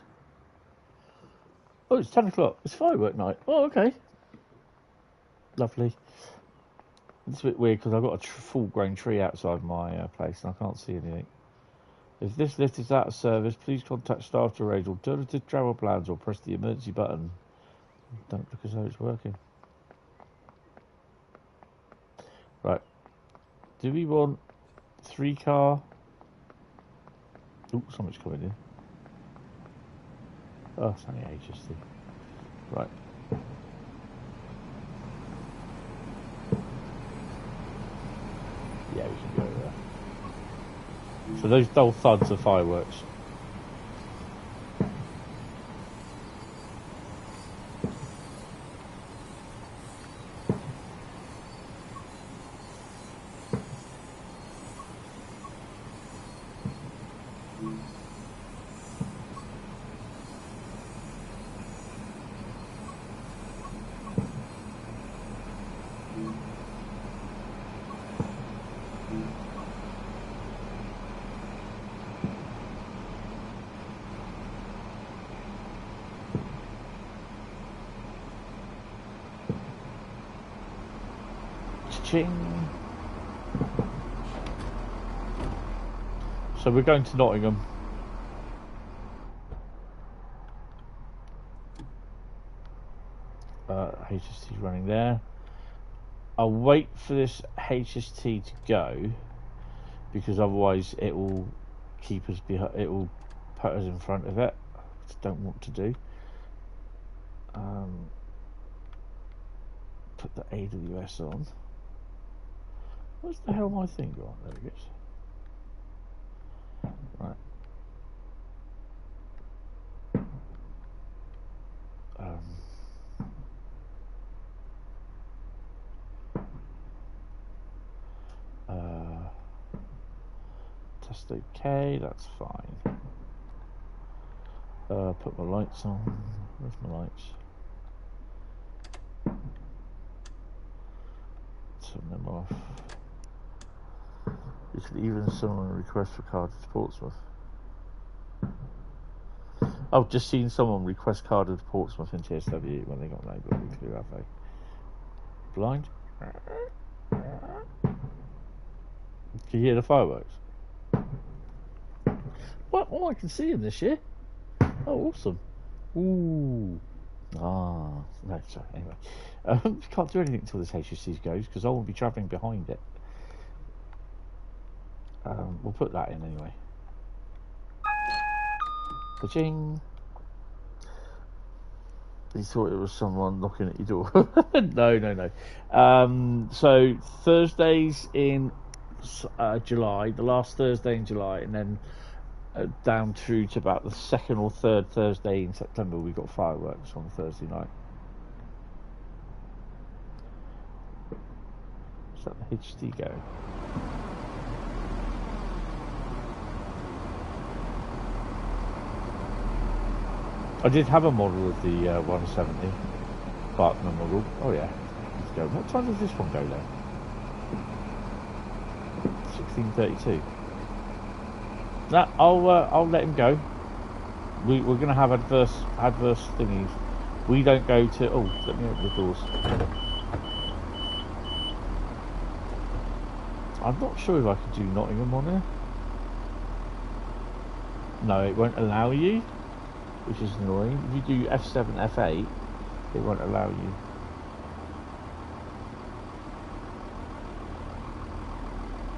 Oh, it's 10 o'clock. It's firework night. Oh, okay. Lovely. It's a bit weird because I've got a full-grown tree outside my place and I can't see anything. If this lift is out of service, please contact staff to arrange alternative travel plans or press the emergency button. Don't look as though it's working. Right. Do we want 3-car? Oh, something's coming in. Oh, it's only HST. Right. Yeah, we can go there. So those dull thuds are fireworks. So we're going to Nottingham. HST running there. I'll wait for this HST to go because otherwise it will keep us behind. It will put us in front of it, which I don't want to do. Put the AWS on. Where's the hell my thing gone? There it is. Right. Test OK, that's fine. Put my lights on. Where's my lights? Turn them off. You can even someone request for card to Portsmouth. I've just seen someone request card to Portsmouth in TSW when they got no bloody clue, have they? Blind? Can you hear the fireworks? What? Oh, I can see them this year. Oh, awesome. Ooh. Ah, no, sorry, anyway. Can't do anything until this HSC goes because I won't be travelling behind it. We'll put that in anyway. Ka-ching. You thought it was someone knocking at your door. No. So Thursdays in July, the last Thursday in July, and then down through to about the second or third Thursday in September, we've got fireworks on Thursday night. Is that the HT going? I did have a model of the 170 Barkman model. Oh yeah, let's go. What time does this one go then? 16:32. No, I'll let him go. We're going to have adverse thingies. We don't go to. Oh, let me open the doors. I'm not sure if I can do Nottingham on here. No, it won't allow you, which is annoying. If you do F7, F8, it won't allow you.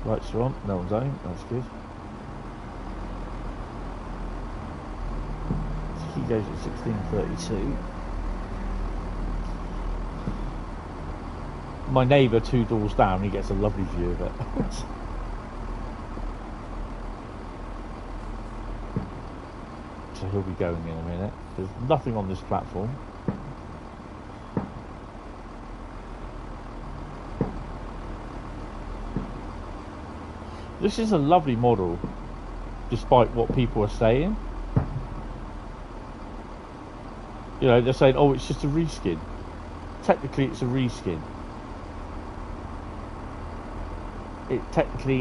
Lights are on, no one's on, that's good. So he goes at 16:32. My neighbour 2 doors down, he gets a lovely view of it. So he'll be going in a minute. There's nothing on this platform. This is a lovely model, despite what people are saying. You know, they're saying, oh, it's just a reskin. Technically, it's a reskin.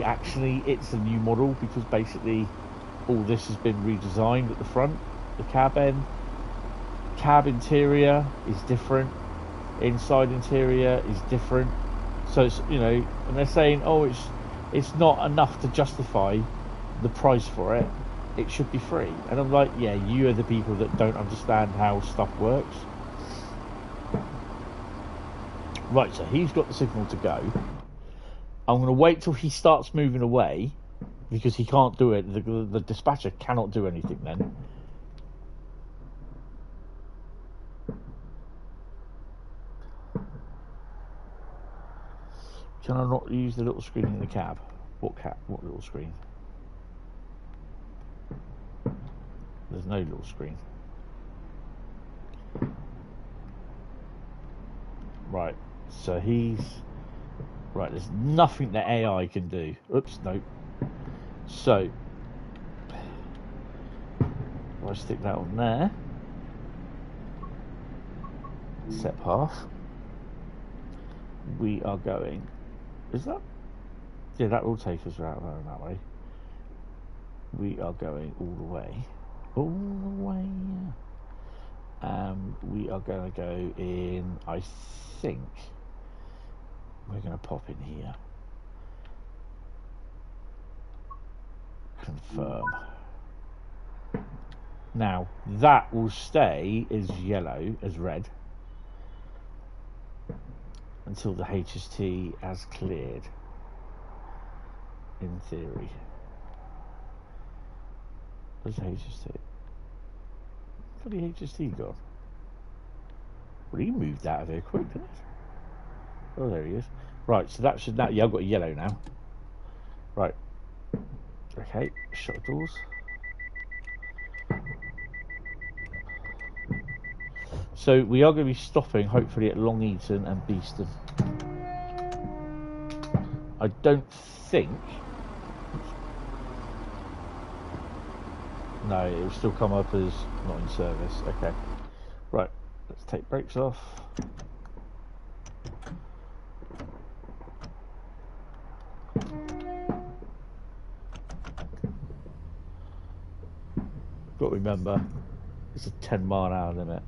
Actually, it's a new model, because basically all this has been redesigned at the front. The cab end, cab interior is different, inside interior is different. So it's, you know, and they're saying, oh, it's not enough to justify the price for it. It should be free. And I'm like, yeah, you are the people that don't understand how stuff works. Right, so he's got the signal to go. I'm going to wait till he starts moving away, because he can't do it. The dispatcher cannot do anything then. Can I not use the little screen in the cab? What cab? What little screen? There's no little screen. Right, so he's... Right, there's nothing that AI can do. Oops, no. So, I'll stick that on there. Set path. We are going... Is that? Yeah, that will take us right that way. We are going all the way. All the way. We are going to go in, I think... We're going to pop in here. Confirm. Now, that will stay as yellow, as red, until the HST has cleared, in theory. Where's the HST? Where's the HST gone? Well, he moved out of here quick, didn't it? Oh, there he is. Right, so that should... Yeah, I've got a yellow now. Right. Okay, shut the doors. So we are going to be stopping, hopefully, at Long Eaton and Beeston. I don't think... No, it will still come up as not in service. Okay. Right, let's take brakes off. Got to remember, it's a 10-mile-an-hour limit.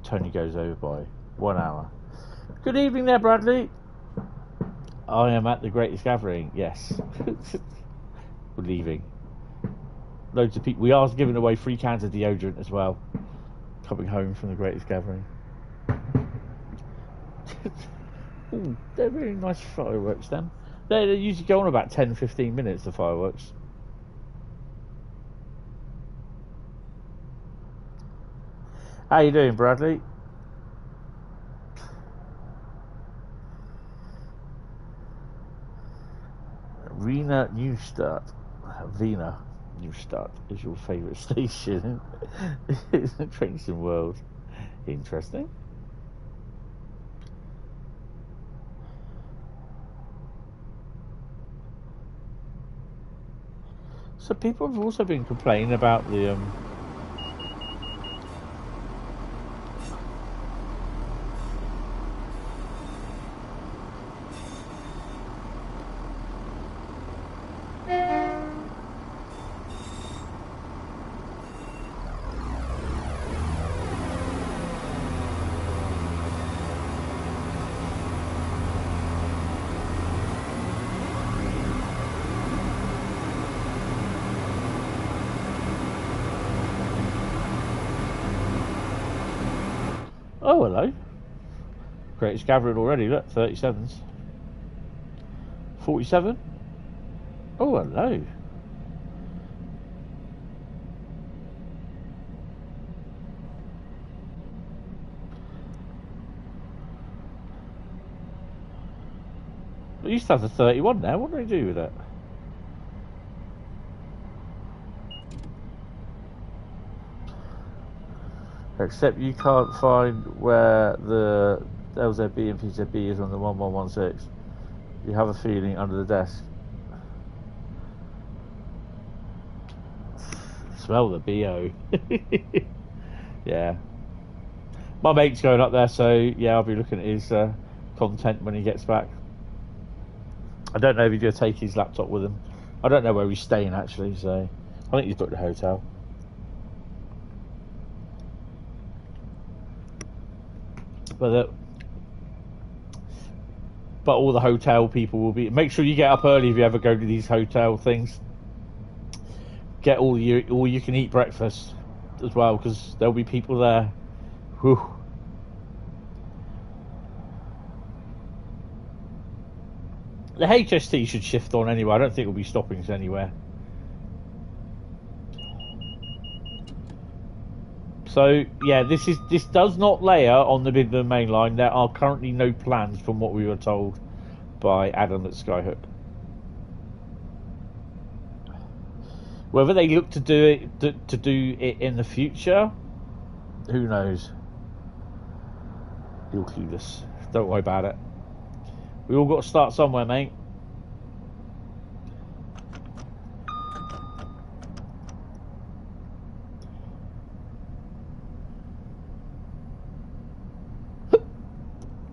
Tony goes over by 1 hour. Good evening there, Bradley. I am at the Greatest Gathering, yes. We're leaving. Loads of people. We are giving away free cans of deodorant as well. Coming home from the Greatest Gathering. Ooh, they're very nice fireworks then. They usually go on about 10-15 minutes, the fireworks. How you doing, Bradley? Rena Newstart. Vena Newstart is your favourite station in the Trenton world. Interesting. So people have also been complaining about the Oh, hello. Greatest gathering already, look, 37s. 47? Oh, hello. I used to have the 31 now, what do they do with it? Except you can't find where the LZB and PZB is on the 1116. You have a feeling under the desk. Smell the BO. Yeah. My mate's going up there, so yeah, I'll be looking at his content when he gets back. I don't know if he's going to take his laptop with him. I don't know where he's staying actually, so I think he's booked a hotel. But all the hotel people will be. Make sure you get up early if you ever go to these hotel things. Get all you can eat breakfast as well, because there'll be people there. Whew. The HST should shift on anyway. I don't think it'll be stopping us anywhere. So yeah, this does not layer on the Midland Mainline. There are currently no plans, from what we were told by Adam at Skyhook. Whether they look to do it in the future, who knows? You're clueless. Don't worry about it. We all got to start somewhere, mate.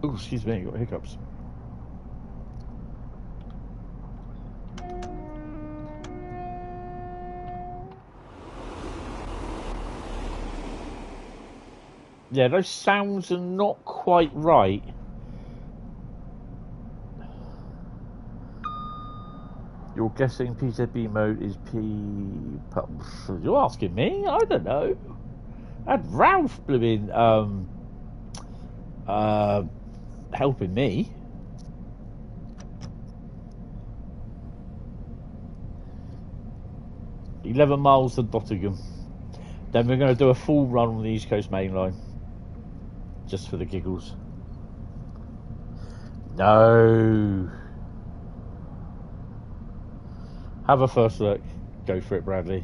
Oh, excuse me, got hiccups. Yeah, those sounds are not quite right. You're guessing PZB mode is P... You're asking me? I don't know. Had Ralph blooming helping me. $11 miles to Nottingham. Then we're going to do a full run on the East Coast Main Line. Just for the giggles. No. Have a first look. Go for it, Bradley.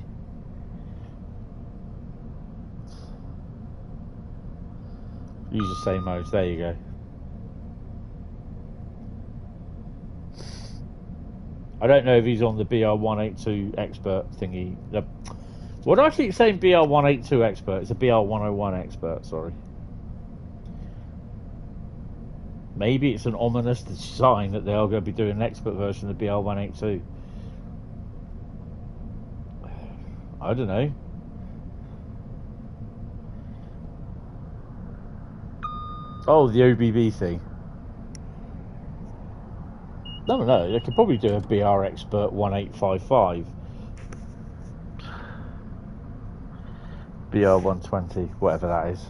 Use the same modes. There you go. I don't know if he's on the BR182 expert thingy. What do I keep saying BR182 expert? It's a BR101 expert, sorry. Maybe it's an ominous sign that they are going to be doing an expert version of the BR182. I don't know. Oh, the OBB thing. No, they could probably do a BR Expert 1855. BR 120, whatever that is.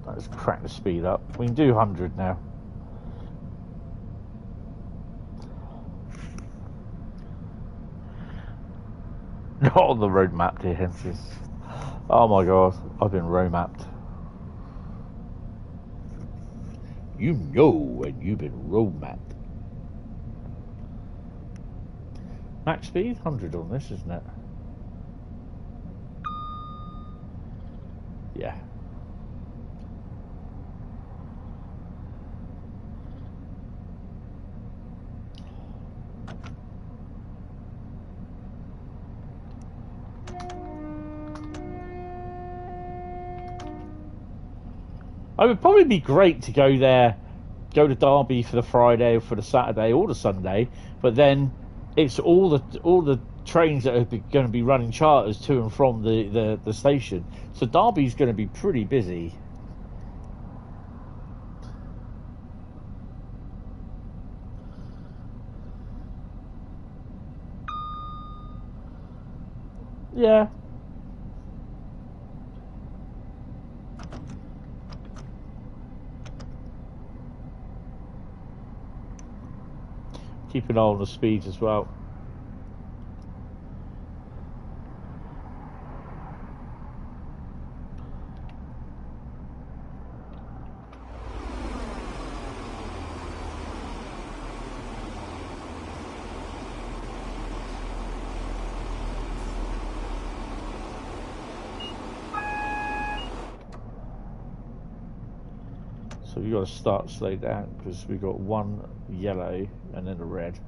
Let's crack the speed up. We can do 100 now. Not on the road map, dear Hentis. Oh my god, I've been road mapped. You know when you've been road mapped. Max speed 100 on this, isn't it? Yeah. It would probably be great to go there, go to Derby for the Friday or for the Saturday or the Sunday, but then it's all the trains that are going to be running charters to and from the station. So Derby's going to be pretty busy. Yeah. Keep an eye on the speeds as well. So we got to start slow down because we got one yellow and then a red.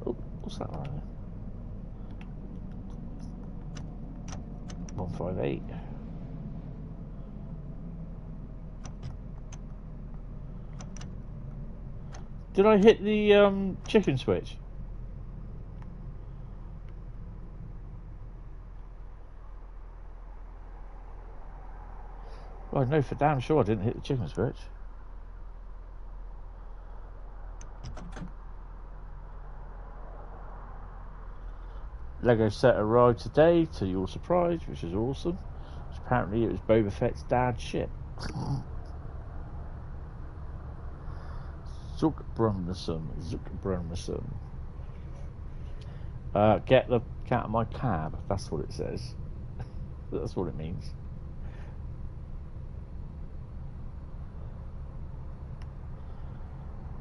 Oh, what's that one? 158. Did I hit the chicken switch? Well, I know for damn sure I didn't hit the chicken switch. Lego set arrived today, to your surprise, which is awesome. Apparently it was Boba Fett's dad's ship. Zuckbrunnesum. Get the cat of my cab. That's what it says. That's what it means.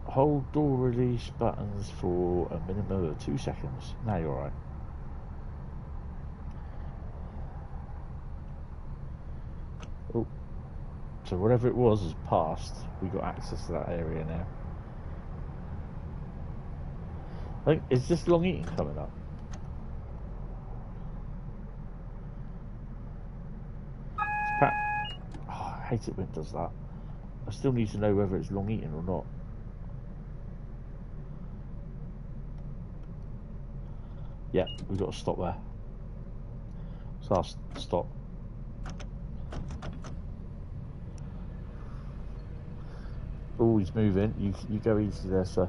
Hold door release buttons for a minimum of 2 seconds. Now you're alright. Oh, so whatever it was has passed. We got access to that area now. I think, is this Long Eaton coming up? Oh, I hate it when it does that. I still need to know whether it's Long Eaton or not. Yeah, we've got to stop there. So I'll stop. Oh, he's moving. You go easy there, sir.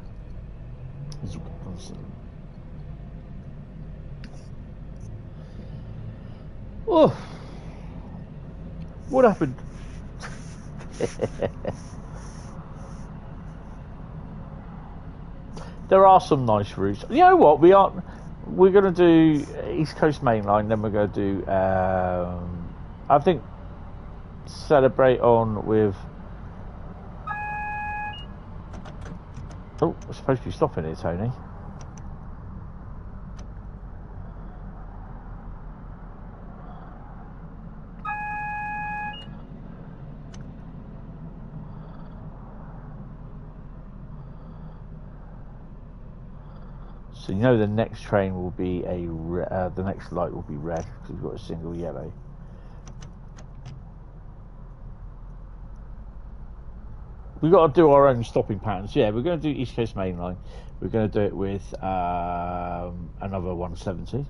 Oh, what happened? There are some nice routes. You know what? We're going to do East Coast Mainline, then we're going to do, I think, celebrate on with. Oh, we're supposed to be stopping here, Tony. So you know the next train will be the next light will be red because we've got a single yellow. We've got to do our own stopping patterns. Yeah, we're going to do East Coast Mainline. We're going to do it with another 170.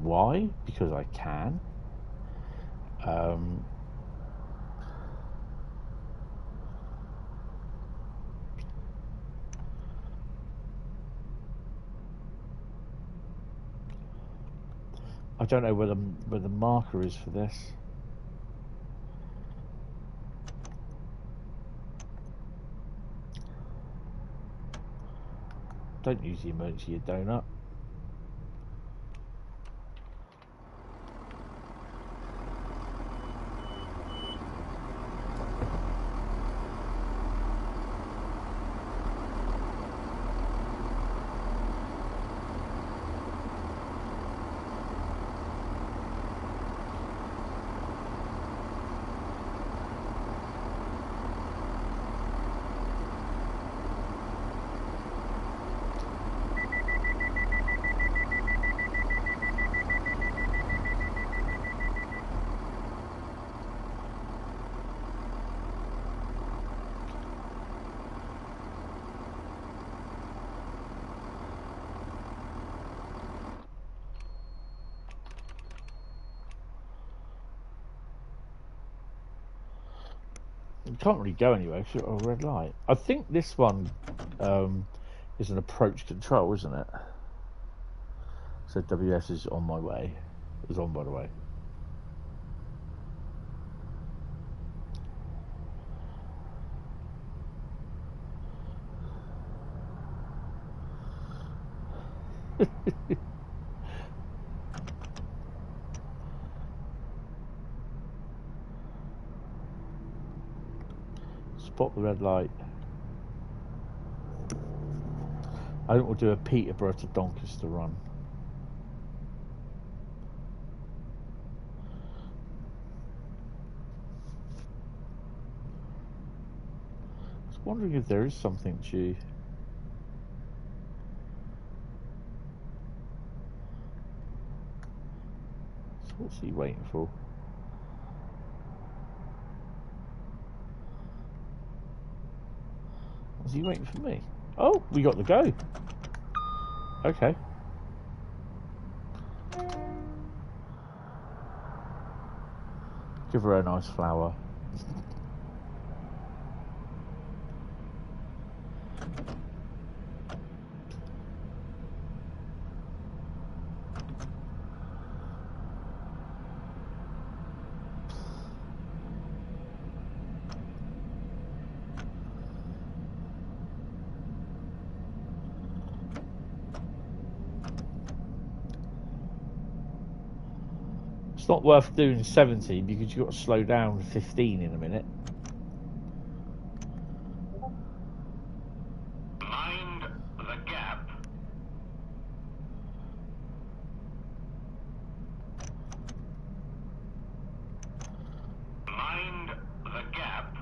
Why? Because I can. I don't know where the marker is for this. Don't use the emergency donut. You can't really go anywhere because you've got a red light. I think this one is an approach control, isn't it? So WS is on my way. Is on, by the way. Spot the red light. I think we'll do a Peterborough to Doncaster run. I was wondering if there is something due. So what's he waiting for? Is he waiting for me? Oh, we got the go. Okay. Give her a nice flower. It's not worth doing 70 because you've got to slow down to 15 in a minute. Mind the gap. Mind the gap.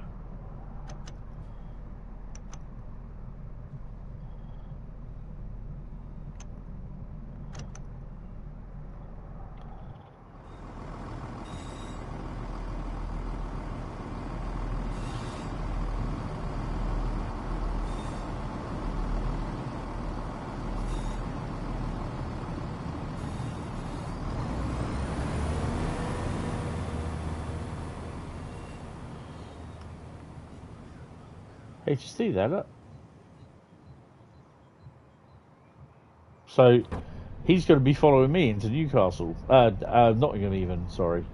Hey, did you see that? Look. So, he's going to be following me into Newcastle. Nottingham even, sorry.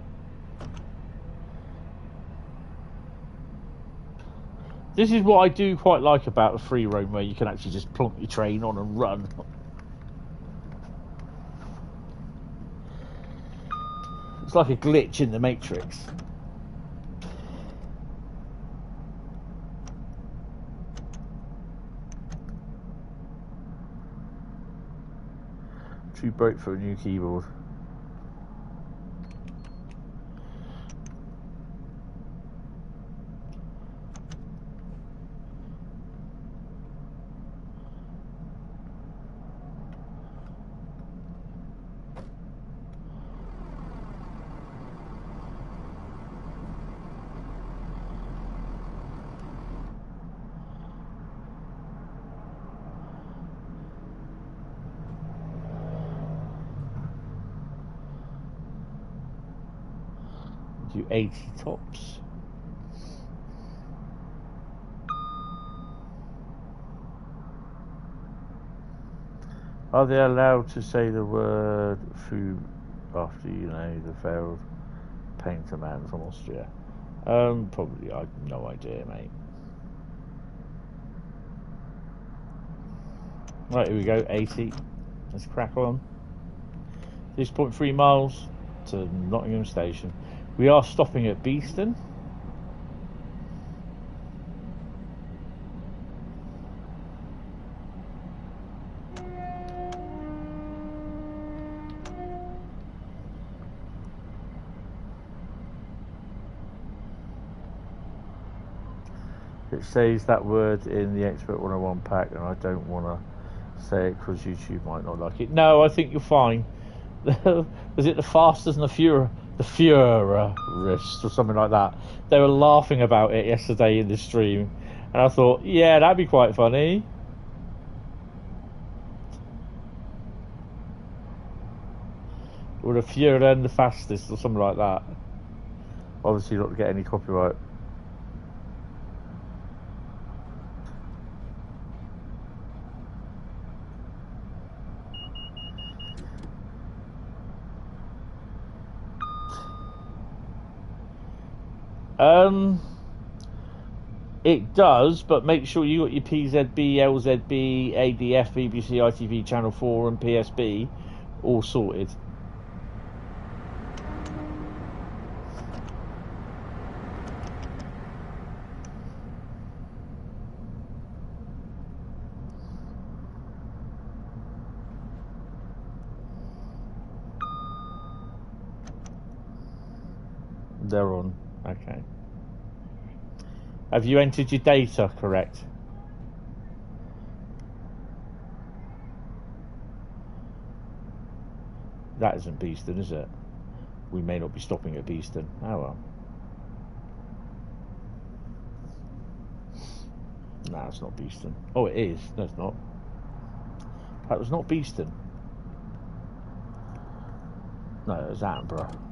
This is what I do quite like about a free roam where you can actually just plonk your train on and run. It's like a glitch in the Matrix. True broke for a new keyboard. Do 80 tops. Are they allowed to say the word "foo" after, you know, the failed painter man from Austria? Probably. I have no idea, mate. Right, here we go. 80. Let's crack on. 6.3 miles to Nottingham Station. We are stopping at Beeston. It says that word in the Expert 101 pack, and I don't want to say it because YouTube might not like it. No, I think you're fine. Was it the Fastest and the Furorist or something like that? They were laughing about it yesterday in the stream, and I thought, yeah, that'd be quite funny. Or the Furor and the Fastest or something like that. Obviously not to get any copyright. It does, but make sure you got your PZB, LZB, ADF, BBC, ITV, Channel 4 and PSB all sorted. They're on. Okay. Have you entered your data correct? That isn't Beeston, is it? We may not be stopping at Beeston. Oh well. No, it's not Beeston. Oh, it is. No, it's not. That was not Beeston. No, it was Attenborough.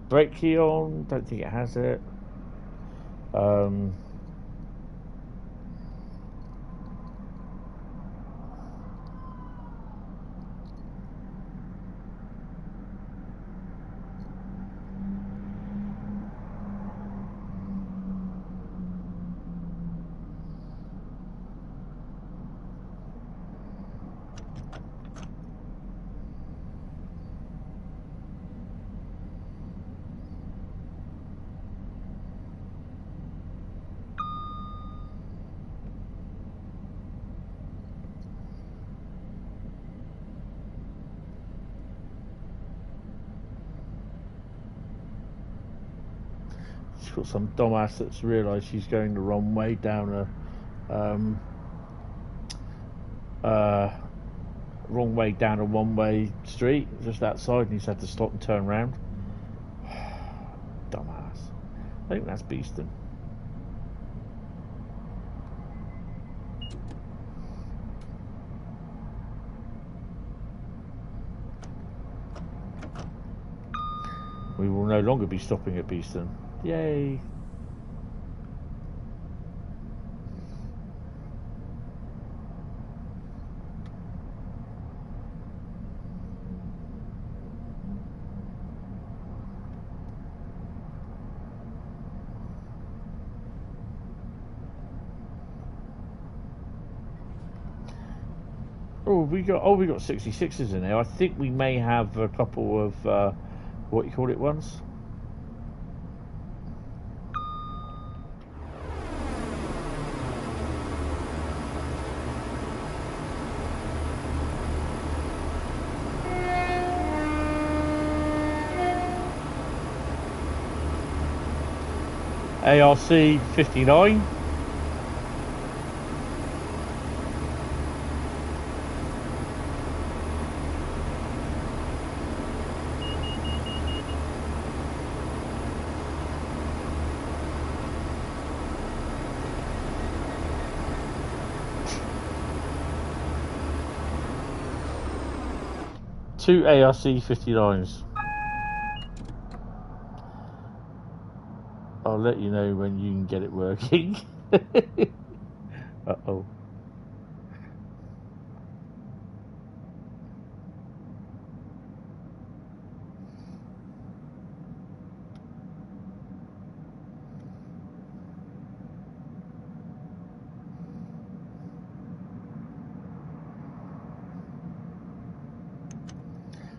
Brake key on, don't think it has it. She's got some dumbass that's realised she's going the wrong way down a one-way street just outside, and he's had to stop and turn around. Dumbass. I think that's Beeston. We will no longer be stopping at Beeston. Yay! We got 66s in there. I think we may have a couple of what you call it ones. ARC 59. Two ARC 59s. I'll let you know when you can get it working. Uh-oh.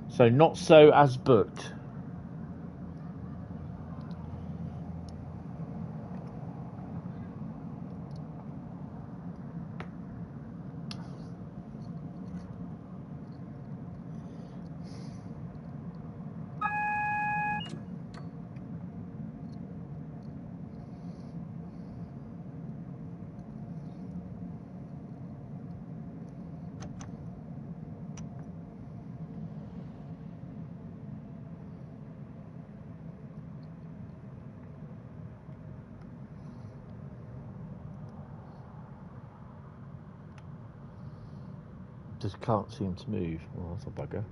So not so as booked. just can't seem to move. Oh, that's a bugger.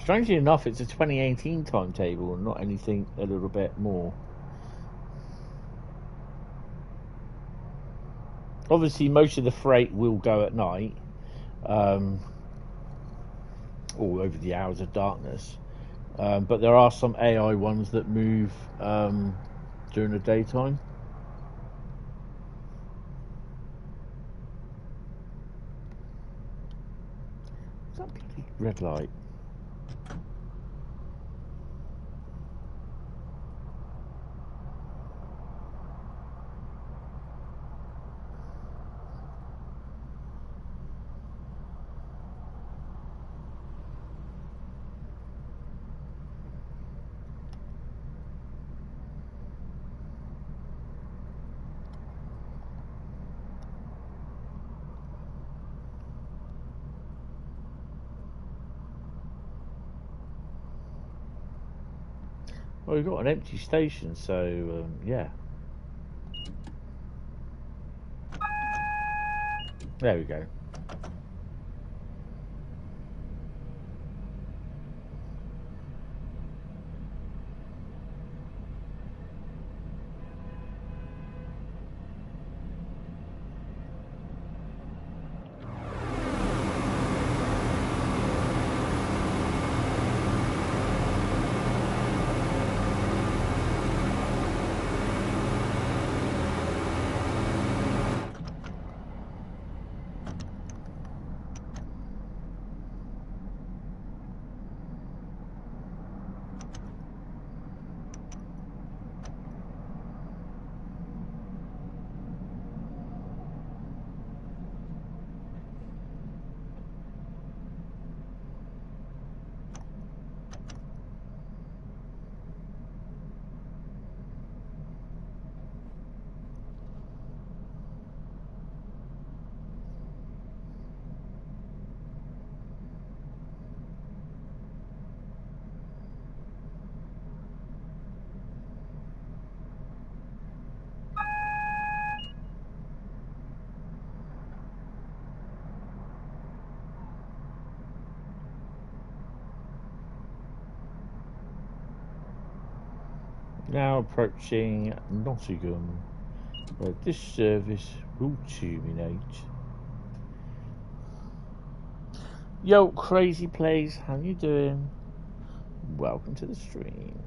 Strangely enough, it's a 2018 timetable and not anything a little bit more. Obviously, most of the freight will go at night, all over the hours of darkness. But there are some AI ones that move during the daytime. Is that bloody red light? Well, we've got an empty station, so yeah. There we go. Now approaching Nottingham, where this service will terminate. Yo, crazy plays, how you doing? Welcome to the stream.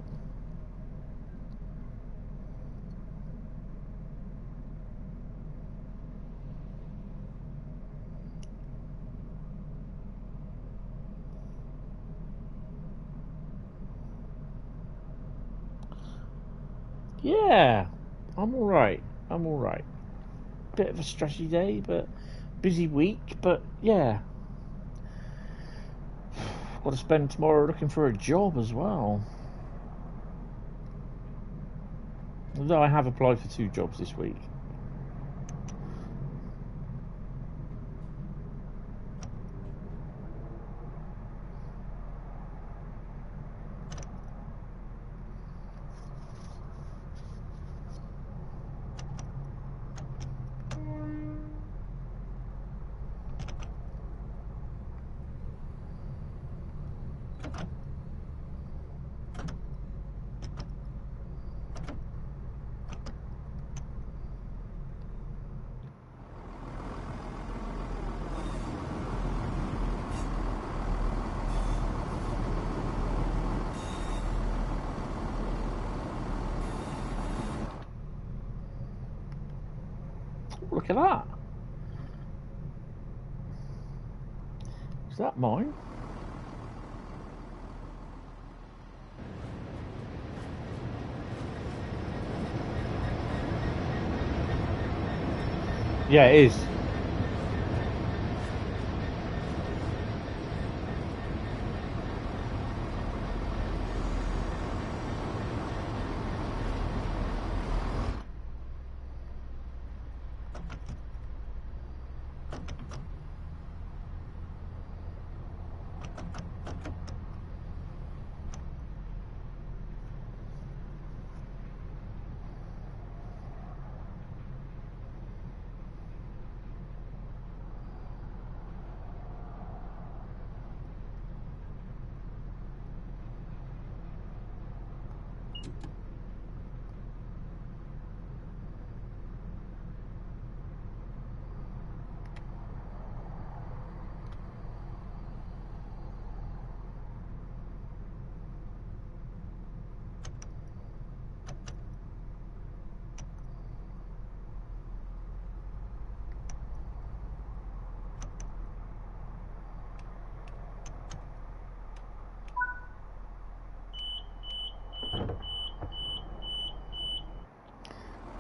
Yeah, I'm alright. I'm alright. Bit of a stressy day, but busy week, but yeah. Got to spend tomorrow looking for a job as well. Although I have applied for 2 jobs this week. Look at that. Is that mine? Yeah, it is.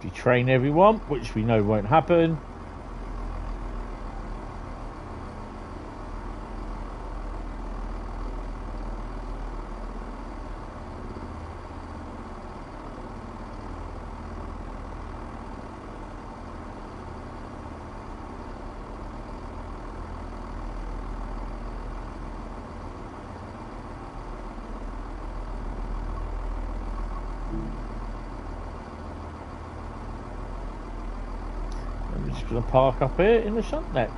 detrain everyone, which we know won't happen. Going to park up here in the shunt net.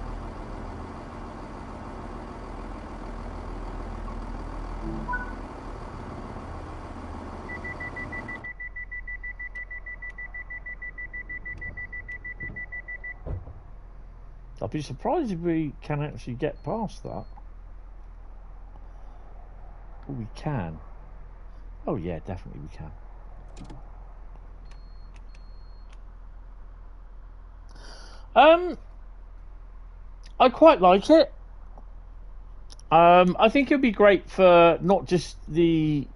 I'll be surprised if we can actually get past that. Oh, we can. Oh yeah, definitely we can. I quite like it. I think it'd be great for not just the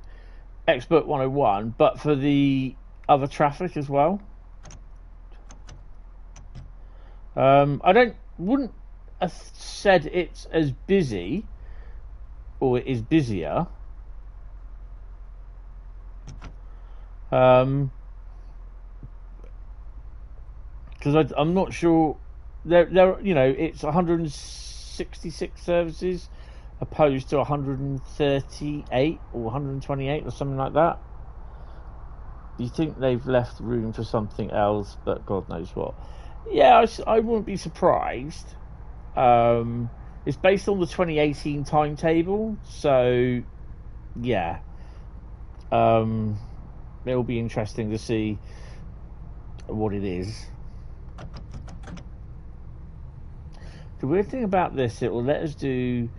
Expert 101, but for the other traffic as well. Wouldn't have said it's as busy, or it is busier. Because I'm not sure. There, you know, it's 166 services opposed to 138 or 128 or something like that. You think they've left room for something else, but God knows what. Yeah, I wouldn't be surprised. It's based on the 2018 timetable, so yeah. It'll be interesting to see what it is. The weird thing about this, it will let us do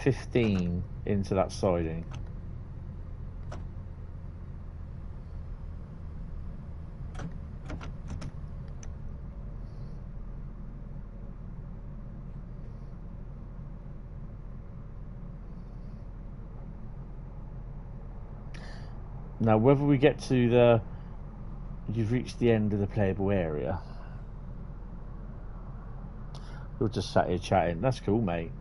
15 into that siding. Now, whether we get to the... You've reached the end of the playable area. We're just sat here chatting. That's cool, mate.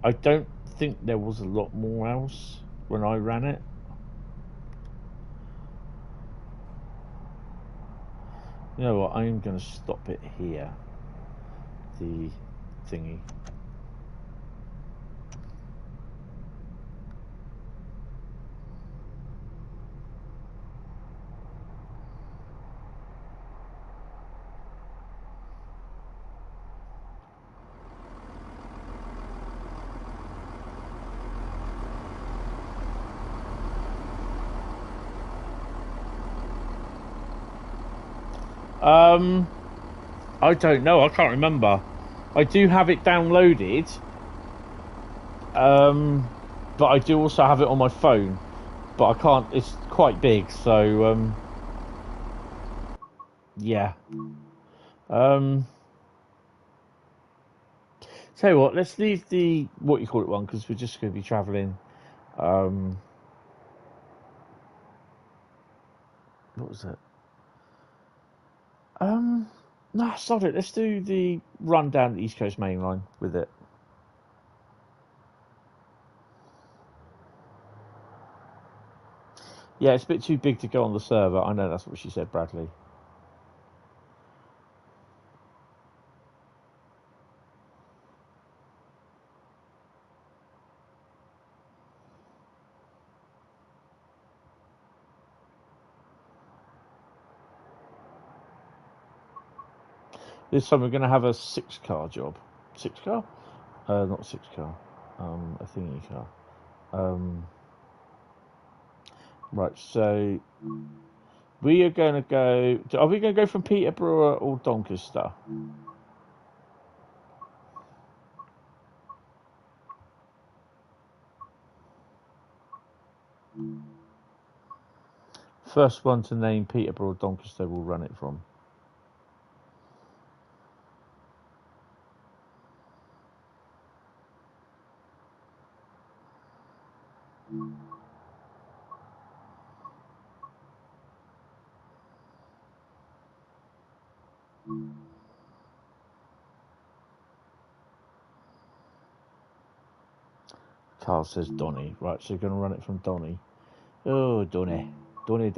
I don't think there was a lot more else when I ran it. You know what, I'm going to stop it here. The thingy. I don't know. I can't remember. I do have it downloaded, but I do also have it on my phone. But I can't. It's quite big, so yeah. Tell you what. Let's leave the what you call it one because we're just going to be travelling. What was it? No, sod it. Let's do the run down the East Coast Mainline with it. Yeah, it's a bit too big to go on the server. I know that's what she said, Bradley. This time we're going to have a 6-car job. 6-car? Not 6-car. A thingy car. Right, so we are going to go... Are we going to go from Peterborough or Doncaster? First one to name Peterborough or Doncaster will run it from. Carl says Donny. Right, so you're going to run it from Donny. Oh, Donny. Donny.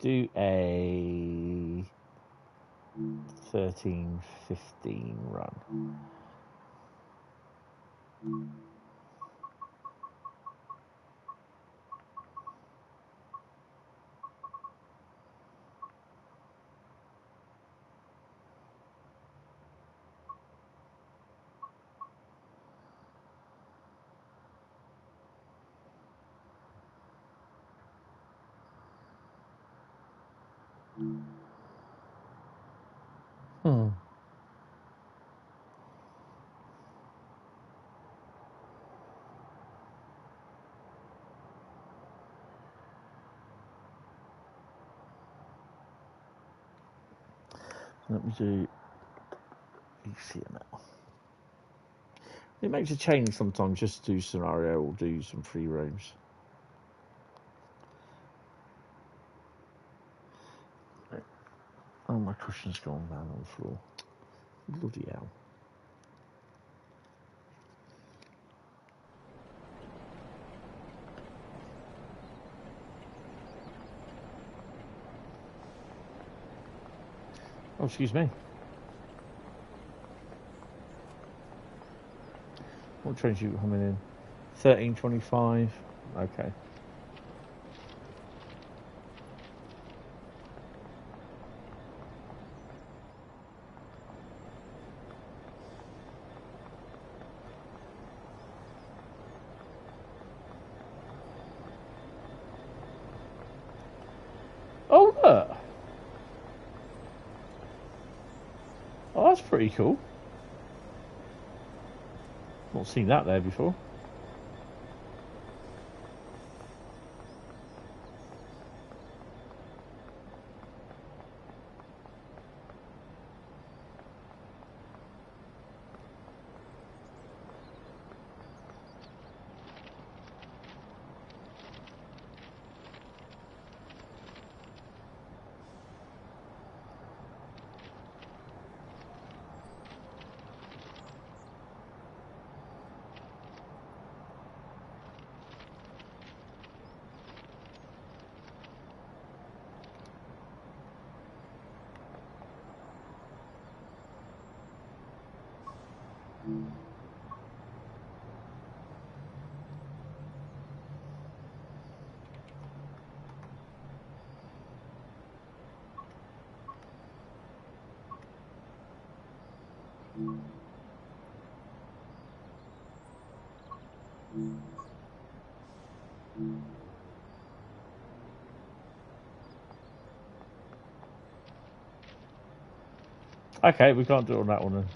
Do a 13:15 run. Let me do ECMl. It makes a change sometimes just to do scenario or do some free roams. Oh, my cushion's gone down on the floor. Bloody hell. Oh, excuse me. What trains you coming in? 13:25. Okay. Oh, look. Oh, that's pretty cool. Not seen that there before. Okay, we can't do it on that one then.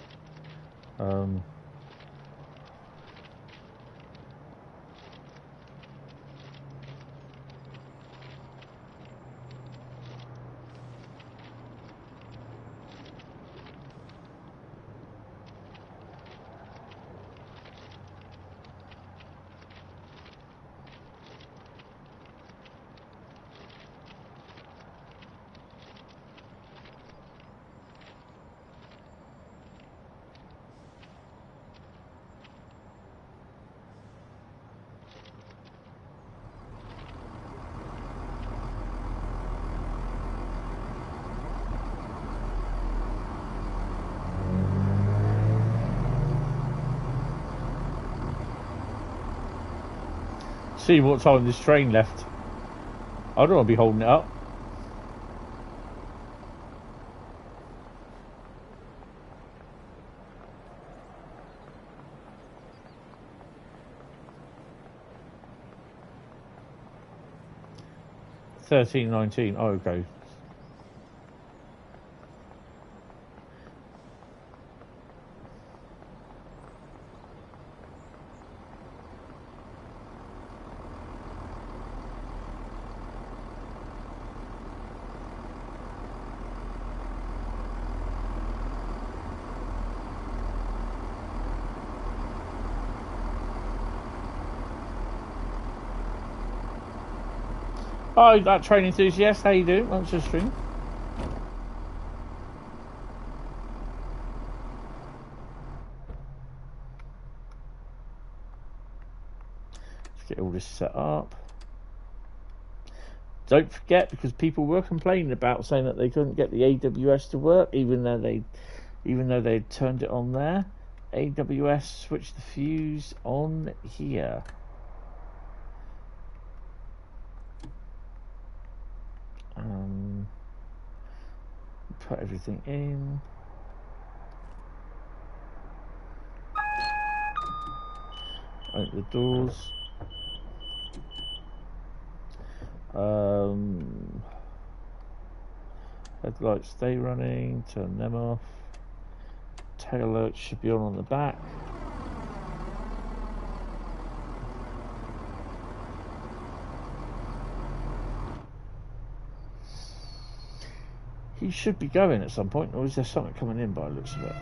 'See what time this train left. I don't want to be holding it up. $13.19. Oh, okay. Hi, that train enthusiast. How you doing? Welcome to the stream. Let's get all this set up. Don't forget, because people were complaining about saying that they couldn't get the AWS to work, even though they'd turned it on there. AWS switched the fuse on here. Put everything in. Open the doors. Headlights stay running. Turn them off. Tail lights should be on the back. He should be going at some point, or is there something coming in by the looks of it?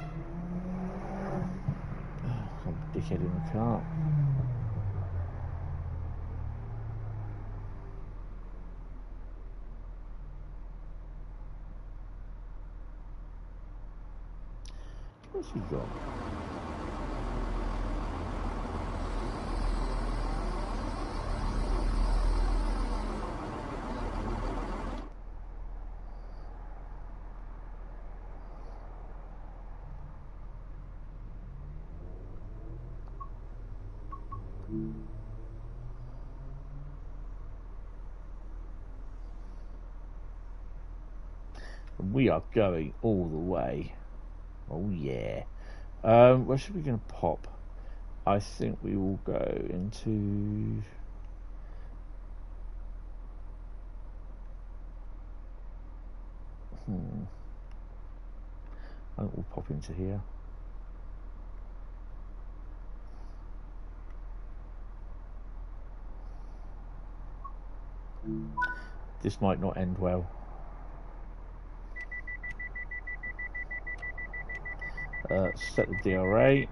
Oh, some dickhead in the car. What's he got? We are going all the way. Oh yeah. Where should we going to pop? I think we will go into... I think we'll pop into here. This might not end well. Set the DRA.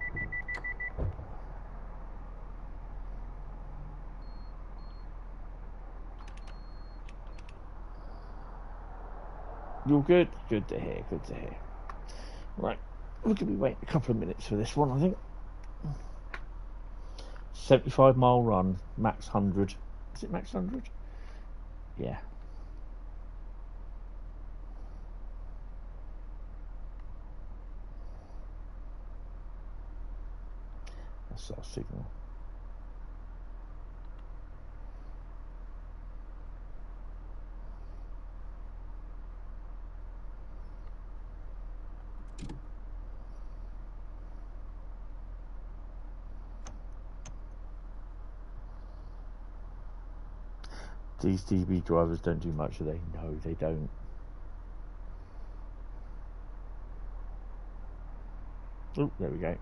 You're good? Good to hear, good to hear. Right, we're going to be waiting a couple of minutes for this one, I think. 75-mile run, max 100. Is it max 100? Yeah. That's our signal. These DB drivers don't do much, do they? No, they don't. Oh, there we go.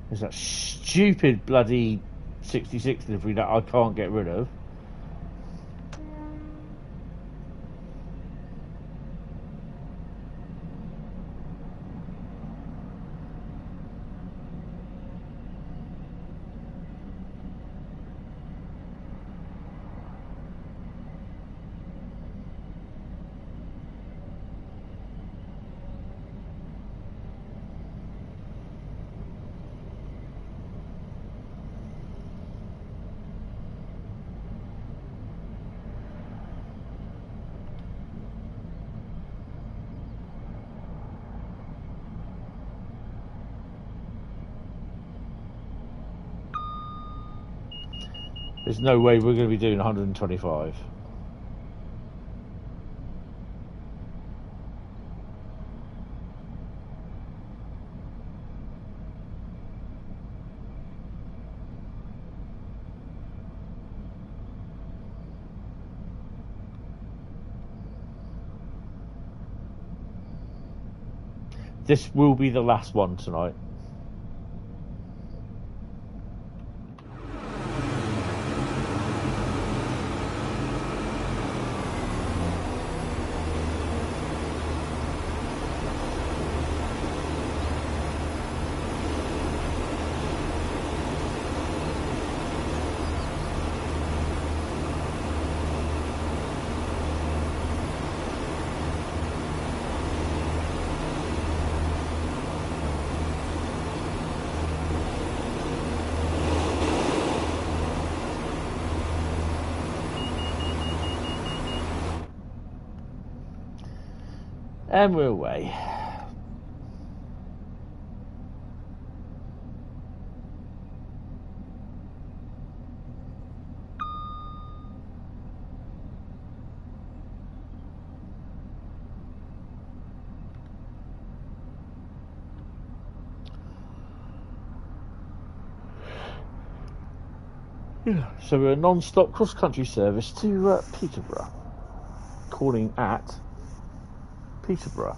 There's that stupid bloody 66 livery that I can't get rid of. There's no way we're going to be doing 125. This will be the last one tonight. And we're away. Yeah, so we're a non-stop cross-country service to Peterborough, calling at Peterborough.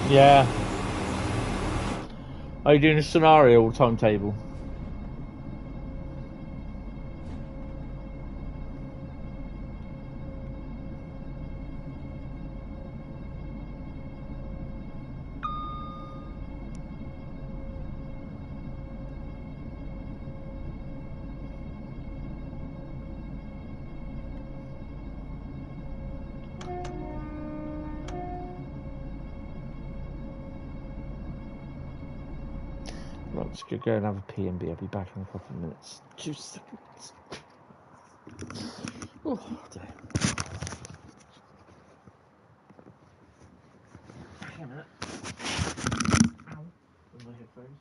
Yeah. Are you doing a scenario or timetable? Let's go and have a P&B. I'll be back in a couple of minutes. 2 seconds. Oh, dear. Hang on a minute. Ow. With my headphones.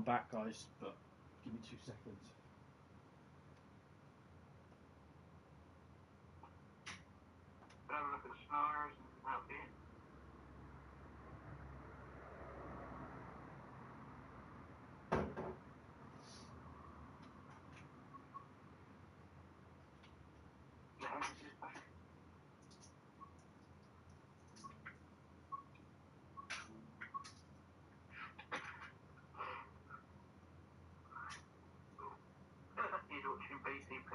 I'm back, guys, but give me 2 seconds. Have a look at the scenarios and that'll be it. The Hentis is back. He's watching BCP.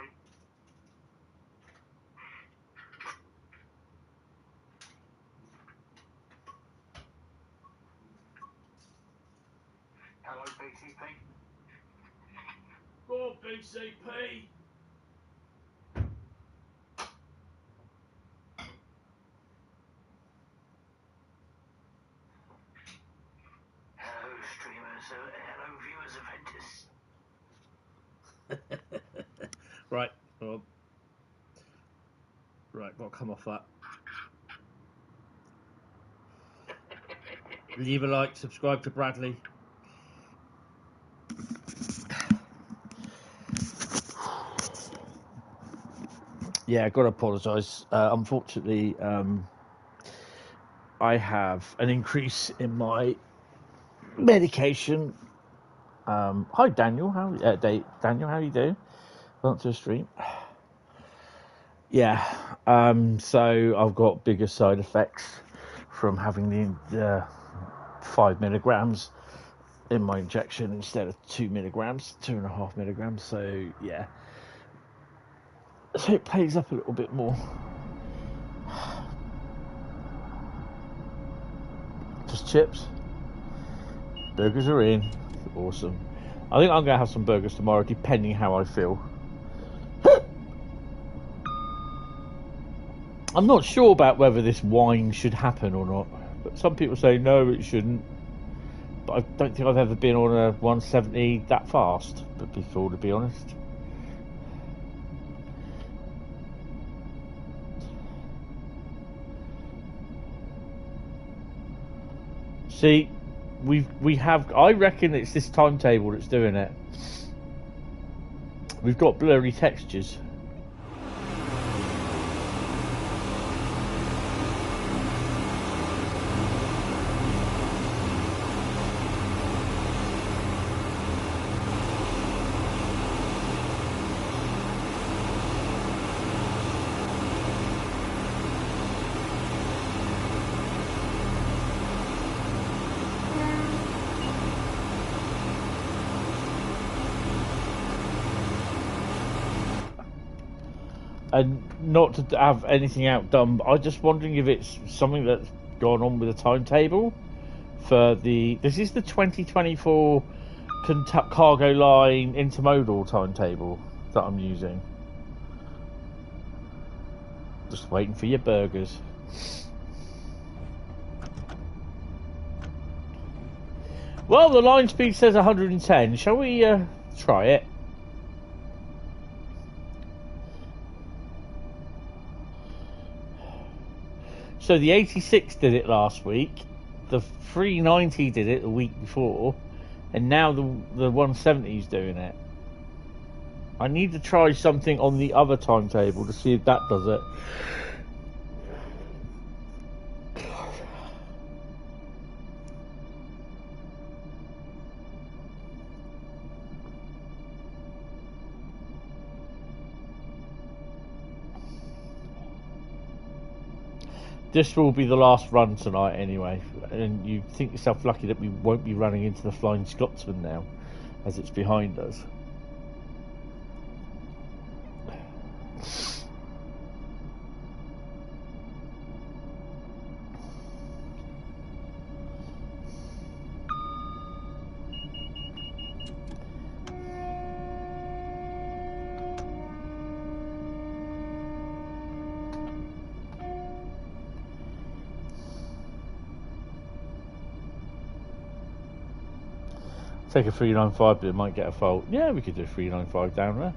Hello, BCP. Oh, BCP! Hello, streamers. Hello, viewers of Hentis. Right, well, right, got to come off that. Leave a like, subscribe to Bradley. Yeah, I got to apologise. Unfortunately, I have an increase in my medication. Hi, Daniel. Daniel, how you doing? Welcome to the stream. Yeah, so I've got bigger side effects from having the 5 milligrams in my injection instead of 2 milligrams, 2.5 milligrams. So yeah, so it pays up a little bit more. Just chips. Burgers are in. Awesome. I think I'm gonna have some burgers tomorrow, depending how I feel. I'm not sure about whether this wine should happen or not, but some people say no, it shouldn't. But I don't think I've ever been on a 170 that fast, but before, to be honest. See, we have. I reckon it's this timetable that's doing it. We've got blurry textures. And not to have anything outdone, but I'm just wondering if it's something that's gone on with the timetable for this is the 2024 cargo line intermodal timetable that I'm using. Just waiting for your burgers. Well, the line speed says 110. Shall we try it? So the 86 did it last week, the 390 did it the week before, and now the 170 is doing it. I need to try something on the other timetable to see if that does it. This will be the last run tonight anyway, and you think yourself lucky that we won't be running into the Flying Scotsman now, as it's behind us. Take a 395, but it might get a fault. Yeah, we could do 395 down there.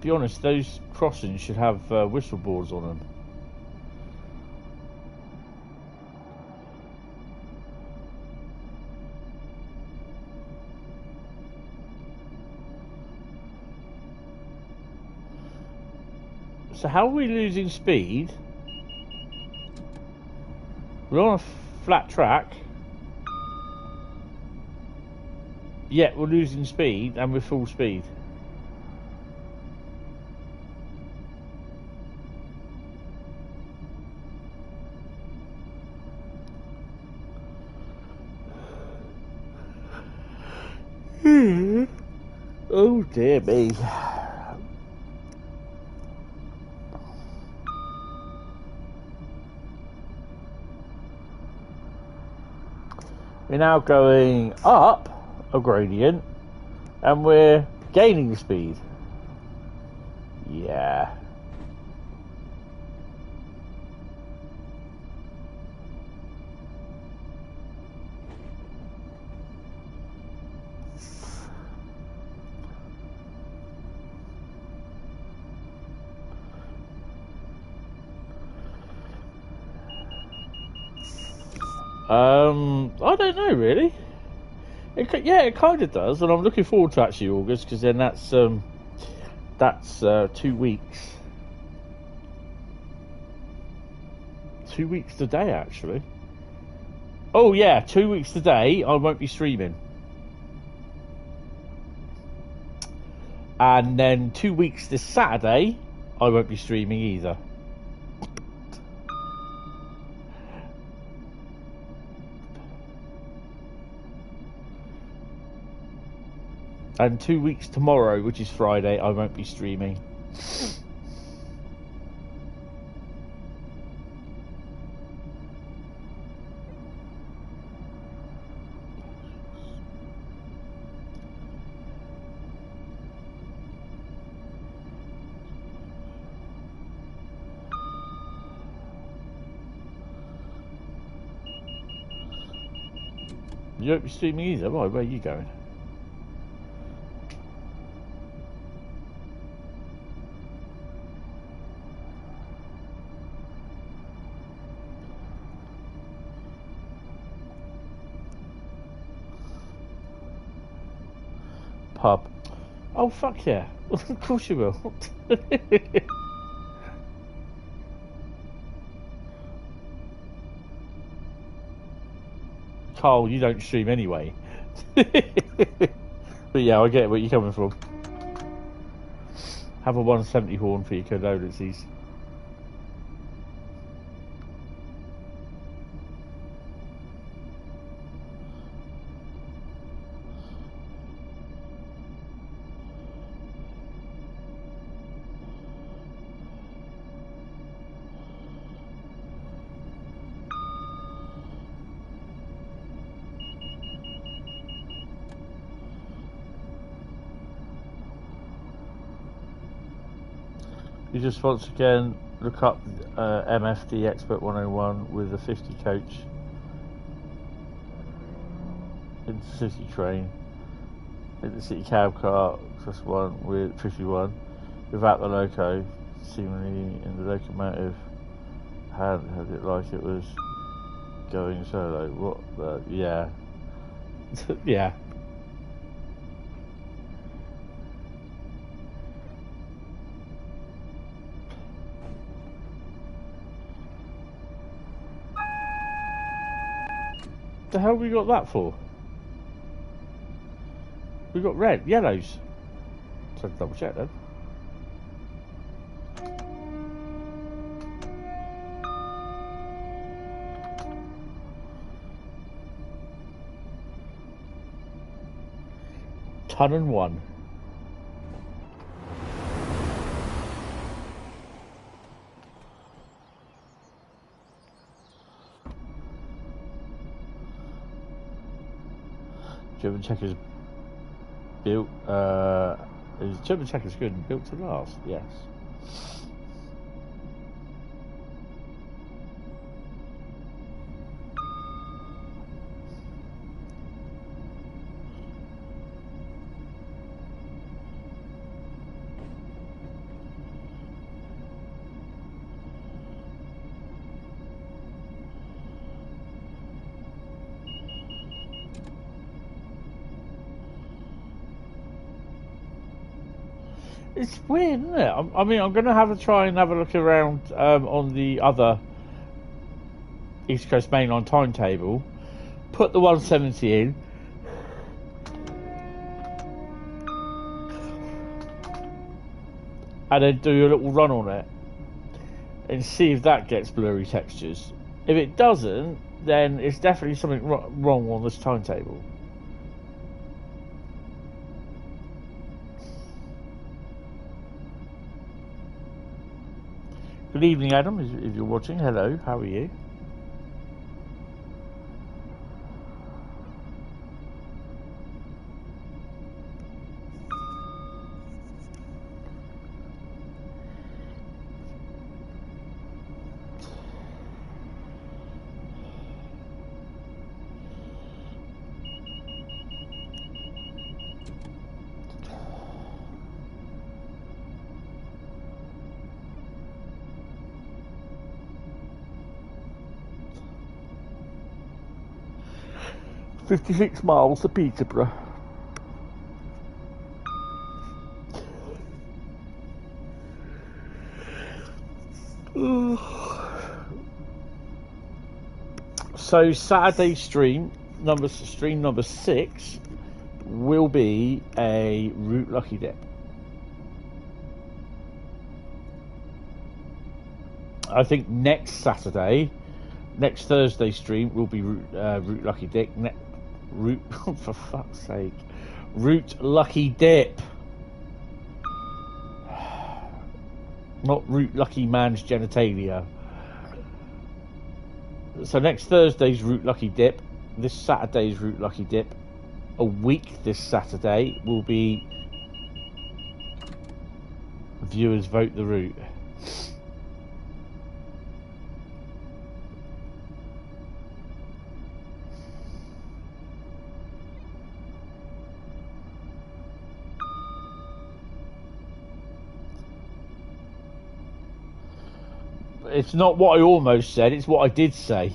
be honest, those crossings should have whistle boards on them. So how are we losing speed? We're on a flat track. Yet we're losing speed and we're full speed. Oh dear me. We're now going up a gradient and we're gaining speed. Yeah. I don't know really. It kind of does, and I'm looking forward to actually August because then that's 2 weeks. 2 weeks today actually. Oh yeah, 2 weeks today I won't be streaming, and then 2 weeks this Saturday I won't be streaming either. And 2 weeks tomorrow, which is Friday, I won't be streaming. You won't be streaming either? Why? Where are you going? Pub. Oh fuck yeah. Of course you will. Carl, you don't stream anyway. But yeah, I get where you're coming from. Have a 170 horn for your condolences. You just once again look up MFD Expert 101 with a 50 coach intercity train, intercity cab car +1 with 51 without the loco, seemingly in the locomotive had it like it was going solo. What the yeah. Yeah. The hell we got that for? We got red, yellows. So double check then. Ton and 1. German Checkers built, is German Checkers good and built to last? Yes. It's weird, isn't it? I mean, I'm going to have a try and have a look around on the other East Coast Mainline timetable. Put the 170 in. And then do a little run on it. And see if that gets blurry textures. If it doesn't, then it's definitely something wrong on this timetable. Good evening, Adam, if you're watching. Hello, how are you? "56 miles to Peterborough." So Saturday stream number 6 will be a Route Lucky Dip. I think next Thursday stream will be Route Lucky Dip. Route for fuck's sake, Route Lucky Dip, not Route Lucky Man's genitalia. So next Thursday's Route Lucky Dip, this Saturday's Route Lucky Dip, a week this Saturday will be Viewers Vote the Route. It's not what I almost said, it's what I did say.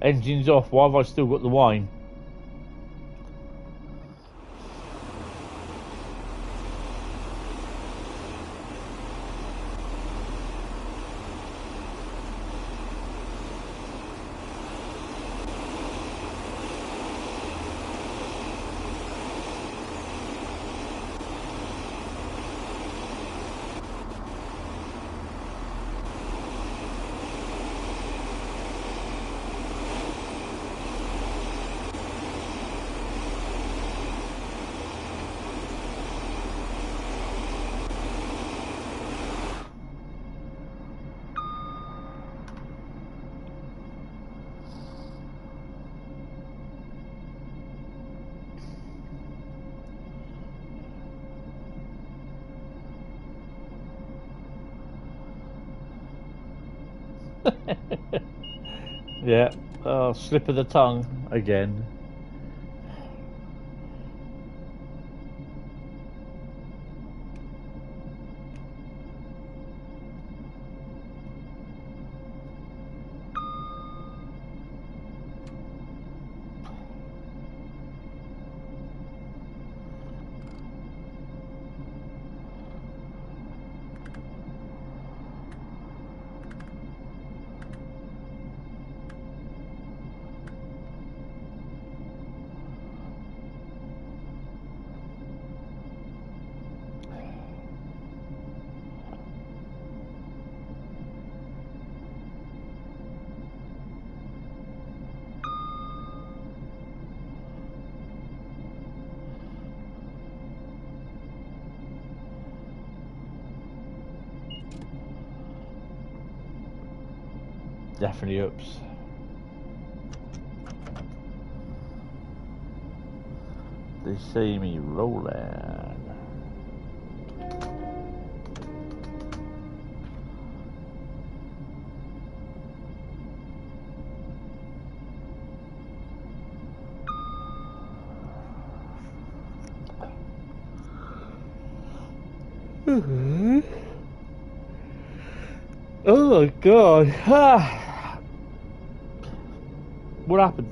Engine's off, why have I still got the wine? Yeah, slip of the tongue again. Definitely ups. They see me rolling. Oh my god. What happened?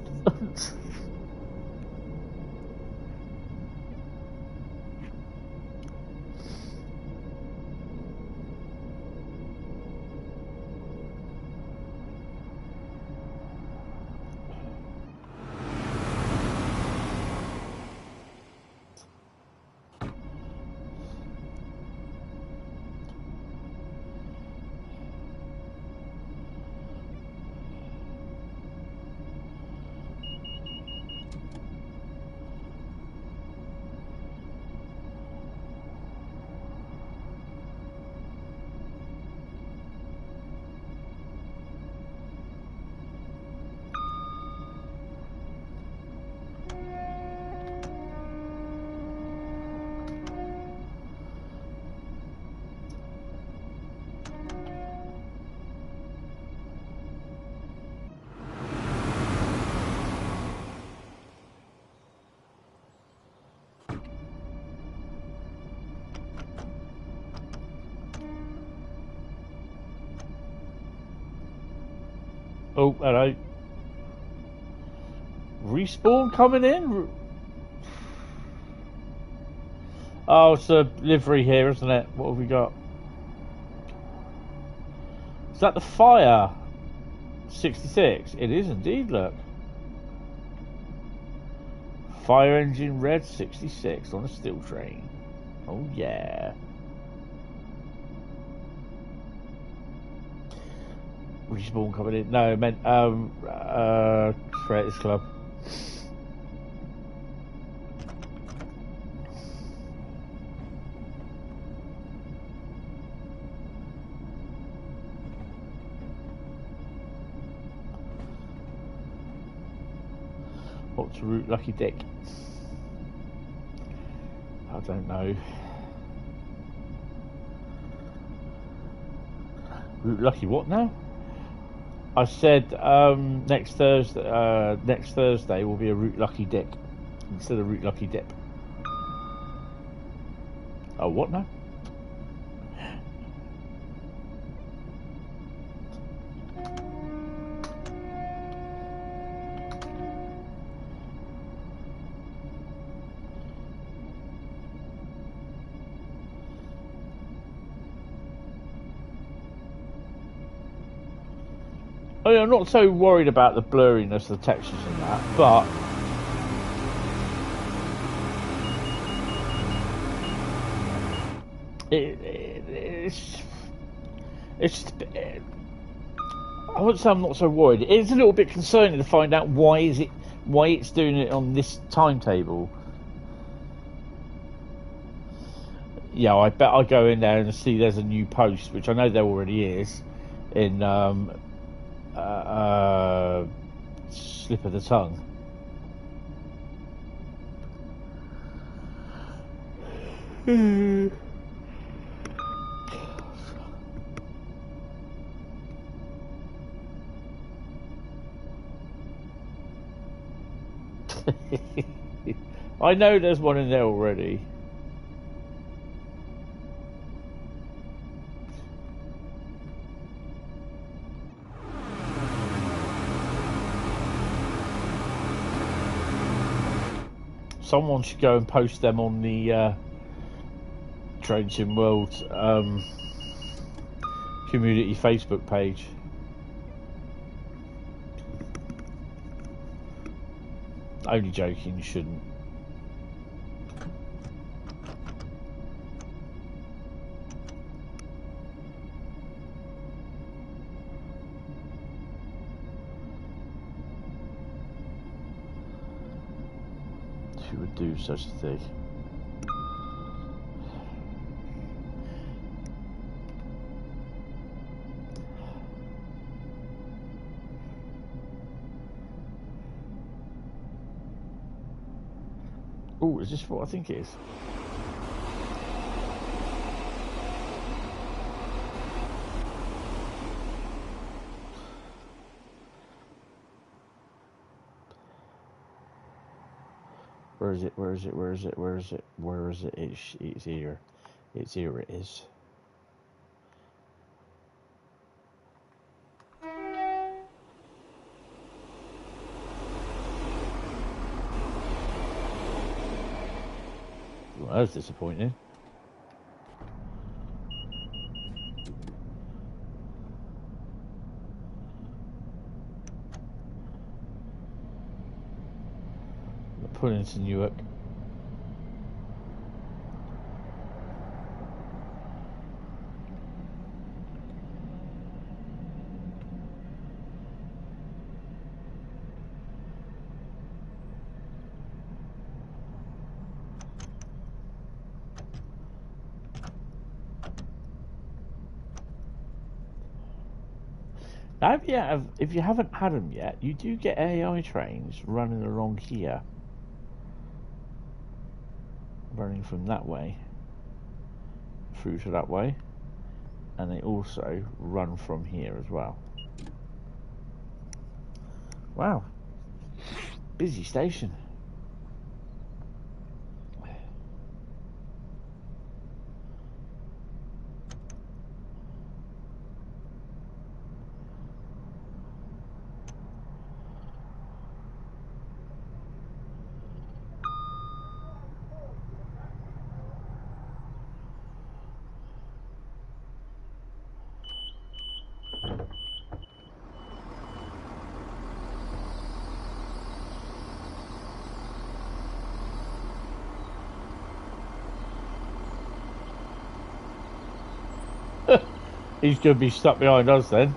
Oh, hello. Respawn coming in? Oh, it's a livery here, isn't it? What have we got? Is that the Fire 66? It is indeed, look. Fire engine red 66 on a steel train. Oh, yeah. Respawn coming in. No, I meant Creators Club. What's Route Lucky Dick? I don't know. Route Lucky what now? I said next Thursday will be a Route Lucky Dick instead of Route Lucky Dip. Oh, what now? I mean, I'm not so worried about the blurriness of the textures and that, but it's I wouldn't say I'm not so worried. It's a little bit concerning to find out why it's doing it on this timetable. Yeah, I bet I go in there and see there's a new post, which I know there already is, in slip of the tongue. I know there's one in there already. Someone should go and post them on the Train Sim World community Facebook page. Only joking, you shouldn't. Who would do such a thing? Oh, is this what I think it is? Where is it? Where is it? Where is it? Where is it? Where is it? It's here. It's here. It is. Well, that was disappointing. Put into Newark. Now, if you haven't had them yet, you do get AI trains running along here. Running from that way through to that way, and they also run from here as well. Wow, busy station. He's going to be stuck behind us then.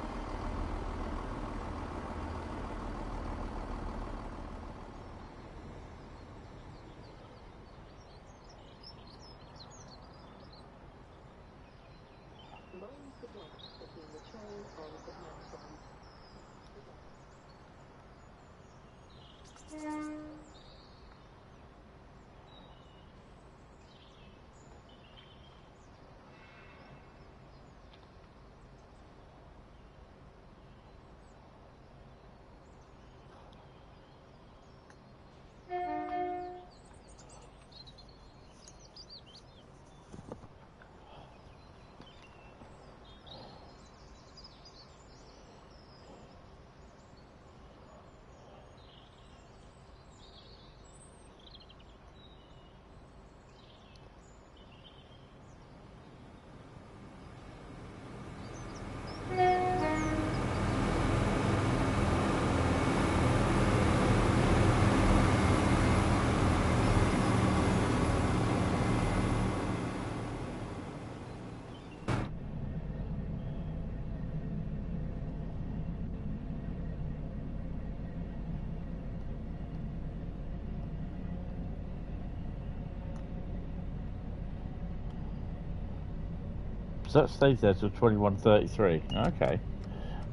So that stays there till 21:33. Okay.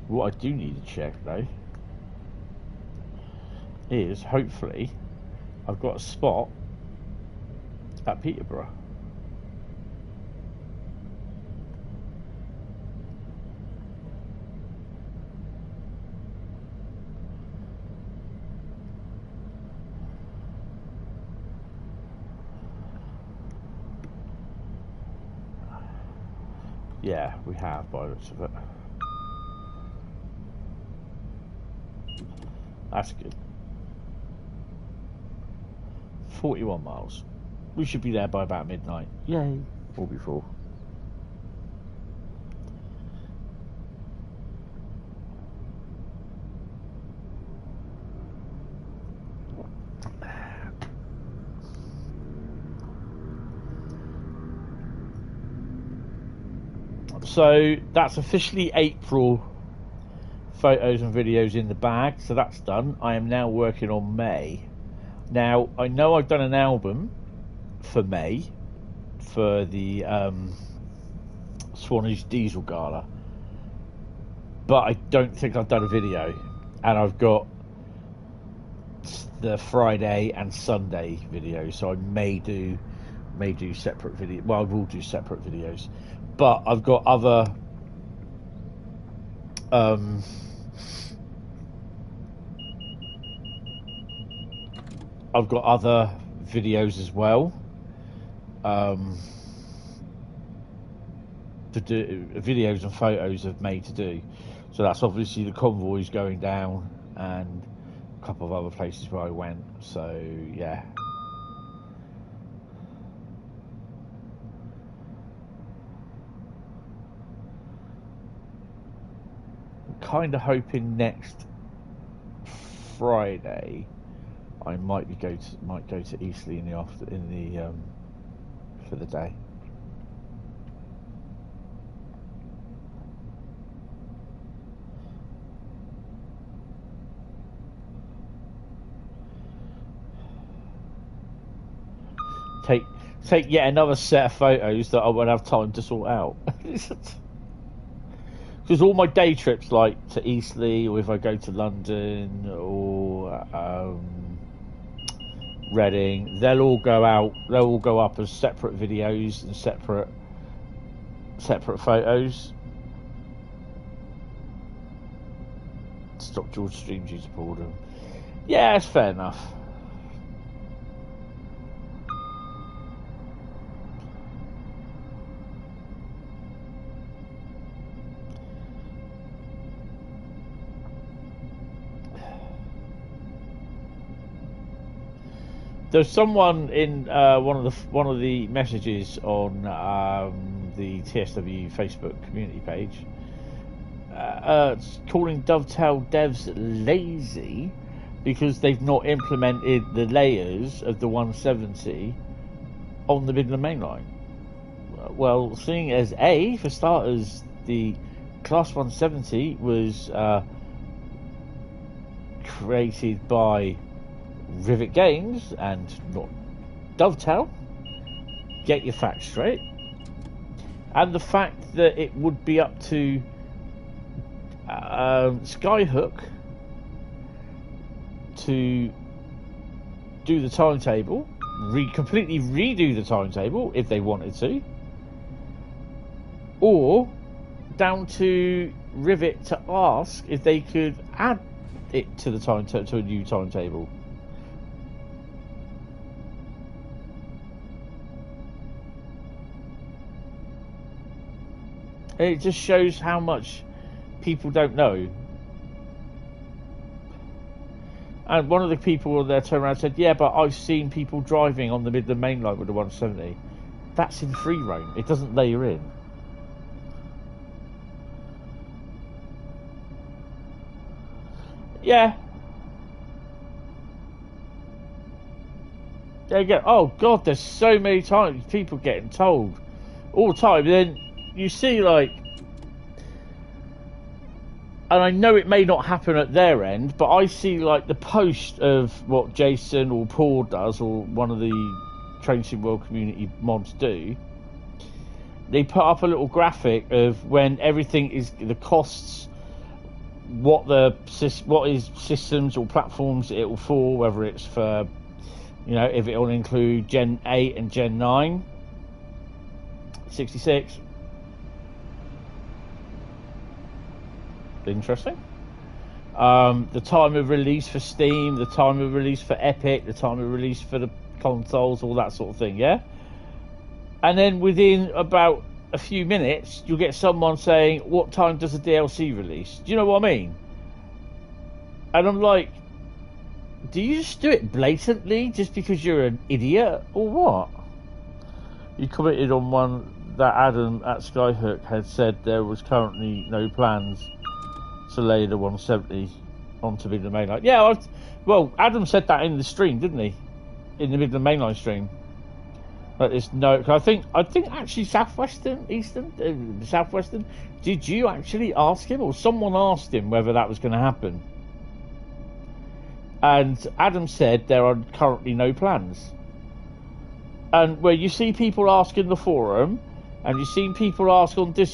What I do need to check though is hopefully I've got a spot at Peterborough. Yeah, we have by the looks of it. That's good. 41 miles. We should be there by about midnight. Yay. Or before. So that's officially April photos and videos in the bag, so that's done. I am now working on May. Now I know I've done an album for May for the Swanage Diesel Gala, but I don't think I've done a video, and I've got the Friday and Sunday videos, so I may do separate video. Well, I will do separate videos, but I've got other videos as well. to do videos and photos of made to do. So that's obviously the convoys going down and a couple of other places where I went. So yeah. Kind of hoping next Friday I might go to Eastleigh for the day. Take yet another set of photos that I won't have time to sort out. Because all my day trips, like to Eastleigh, or if I go to London or Reading, they'll all go up as separate videos and separate photos. Stop George Streams used to pull them. Yeah, it's fair enough. There's someone in one of the messages on the TSW Facebook community page calling Dovetail devs lazy because they've not implemented the layers of the 170 on the Midland Mainline. Well, seeing as for starters, the Class 170 was created by Rivet Games and not Dovetail. Get your facts straight. And the fact that it would be up to Skyhook to do the timetable, completely redo the timetable if they wanted to, or down to Rivet to ask if they could add it to a new timetable. It just shows how much people don't know. And one of the people there turned around and said, yeah, but I've seen people driving on the Midland Mainline with the 170. That's in free roam. It doesn't layer in. Yeah. There you go. Oh, God, there's so many times people getting told all the time. Then you see, like, and I know it may not happen at their end, but I see, like, the post of what Jason or Paul does, or one of the Train Sim World community mods do. They put up a little graphic of when everything is, the costs, what is systems or platforms it will for, whether it's for, you know, if it will include Gen 8 and Gen 9, 66. Interesting. The time of release for Steam, the time of release for Epic, the time of release for the consoles, all that sort of thing, yeah? And then within about a few minutes, you'll get someone saying, what time does the DLC release? Do you know what I mean? And I'm like, do you just do it blatantly just because you're an idiot, or what? You commented on one that Adam at Skyhook had said there was currently no plans to lay the 170 onto Midland Mainline. Yeah, well, Adam said that in the stream, didn't he? In the Midland Mainline stream. But there's no. I think actually Southwestern. Did you actually ask him, or someone asked him whether that was going to happen? And Adam said there are currently no plans. And where you see people ask in the forum, and you've seen people ask on the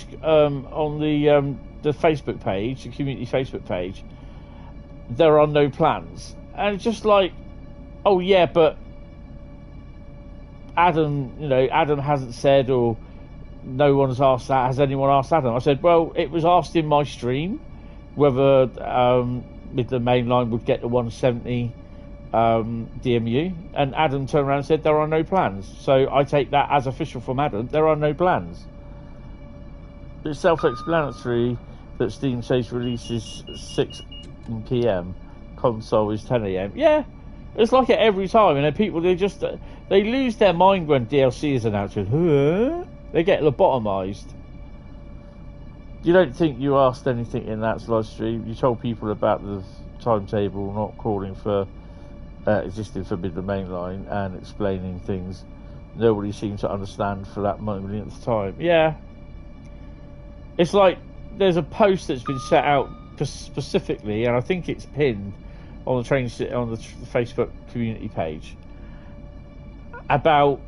Facebook page, the community Facebook page, there are no plans. And it's just like, oh yeah, but Adam hasn't said, or no one's asked that. Has anyone asked Adam? I said, well, it was asked in my stream whether Midland Mainline would get the 170 DMU, and Adam turned around and said there are no plans. So I take that as official from Adam. There are no plans. It's self-explanatory that Steam says releases 6 PM, console is 10 AM. Yeah, it's like it every time, and then people they lose their mind when DLC is announced. Huh? They get lobotomized. You don't think you asked anything in that live stream? You told people about the timetable not calling for existing for Midland Mainline and explaining things nobody seemed to understand for that moment at the time. Yeah, it's like there's a post that's been set out specifically, and I think it's pinned on the Facebook community page about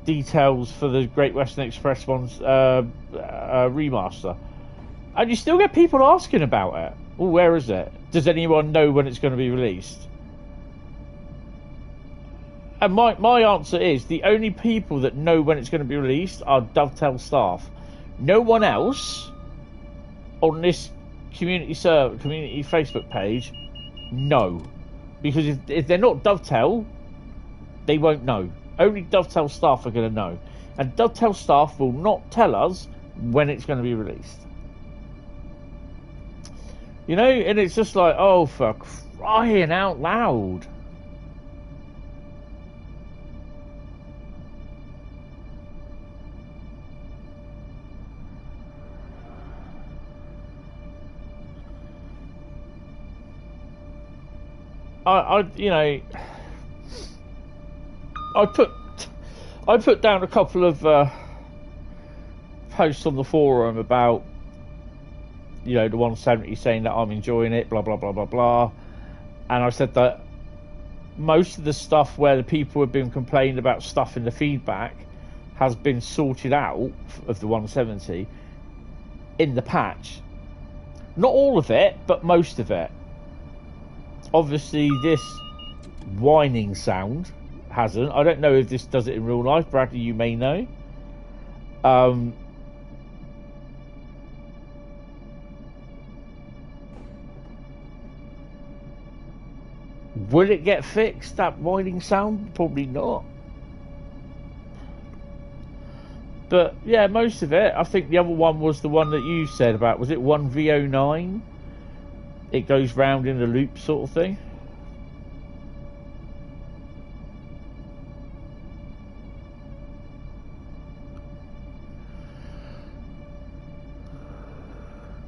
details for the Great Western Express one's remaster, and you still get people asking about it. Oh, where is it? Does anyone know when it's going to be released? And my answer is the only people that know when it's going to be released are Dovetail staff. No one else on this community Facebook page know, because if they're not Dovetail, they won't know. Only Dovetail staff are going to know, and Dovetail staff will not tell us when it's going to be released. You know, and it's just like, oh, for crying out loud. I put down a couple of posts on the forum about, you know, the 170 saying that I'm enjoying it, blah blah blah blah blah, and I said that most of the stuff where the people have been complaining about stuff in the feedback has been sorted out of the 170 in the patch. Not all of it, but most of it. Obviously, this whining sound hasn't. I don't know if this does it in real life. Bradley, you may know. Will it get fixed, that whining sound? Probably not. But yeah, most of it. I think the other one was the one that you said about. Was it 1V09? It goes round in a loop sort of thing.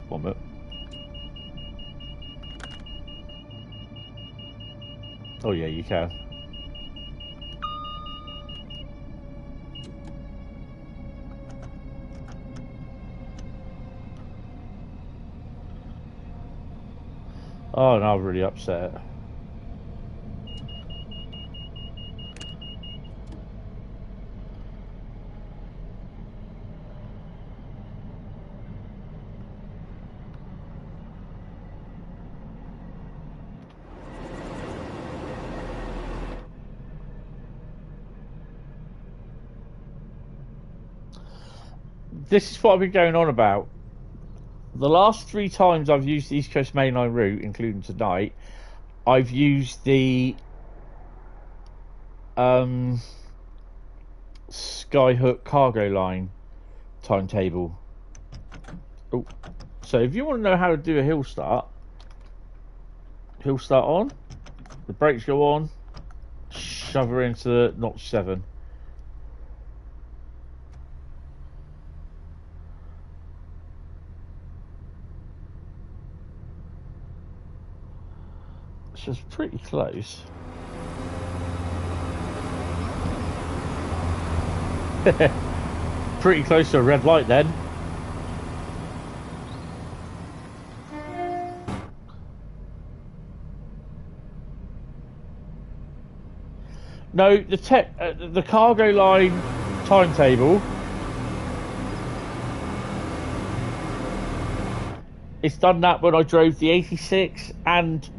One minute. Oh yeah, you can. Oh, no, I'm really upset. This is what I've been going on about. The last 3 times I've used the East Coast Mainline route, including tonight, I've used the Skyhook cargo line timetable. Oh, so if you want to know how to do a hill start on, the brakes go on, shove her into notch 7. It's pretty close. Pretty close to a red light then. No, the cargo line timetable. It's done that when I drove the 86 and the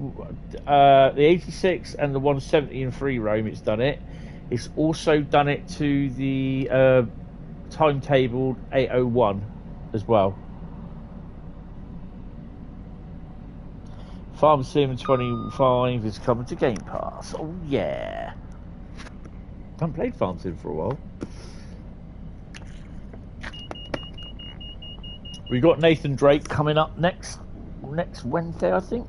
170 in free roam. It's done it. It's also done it to the timetable 801 as well. Farm Sim 25 is coming to Game Pass. Oh yeah. I haven't played Farm Sim for a while. We got Nathan Drake coming up next Wednesday, I think.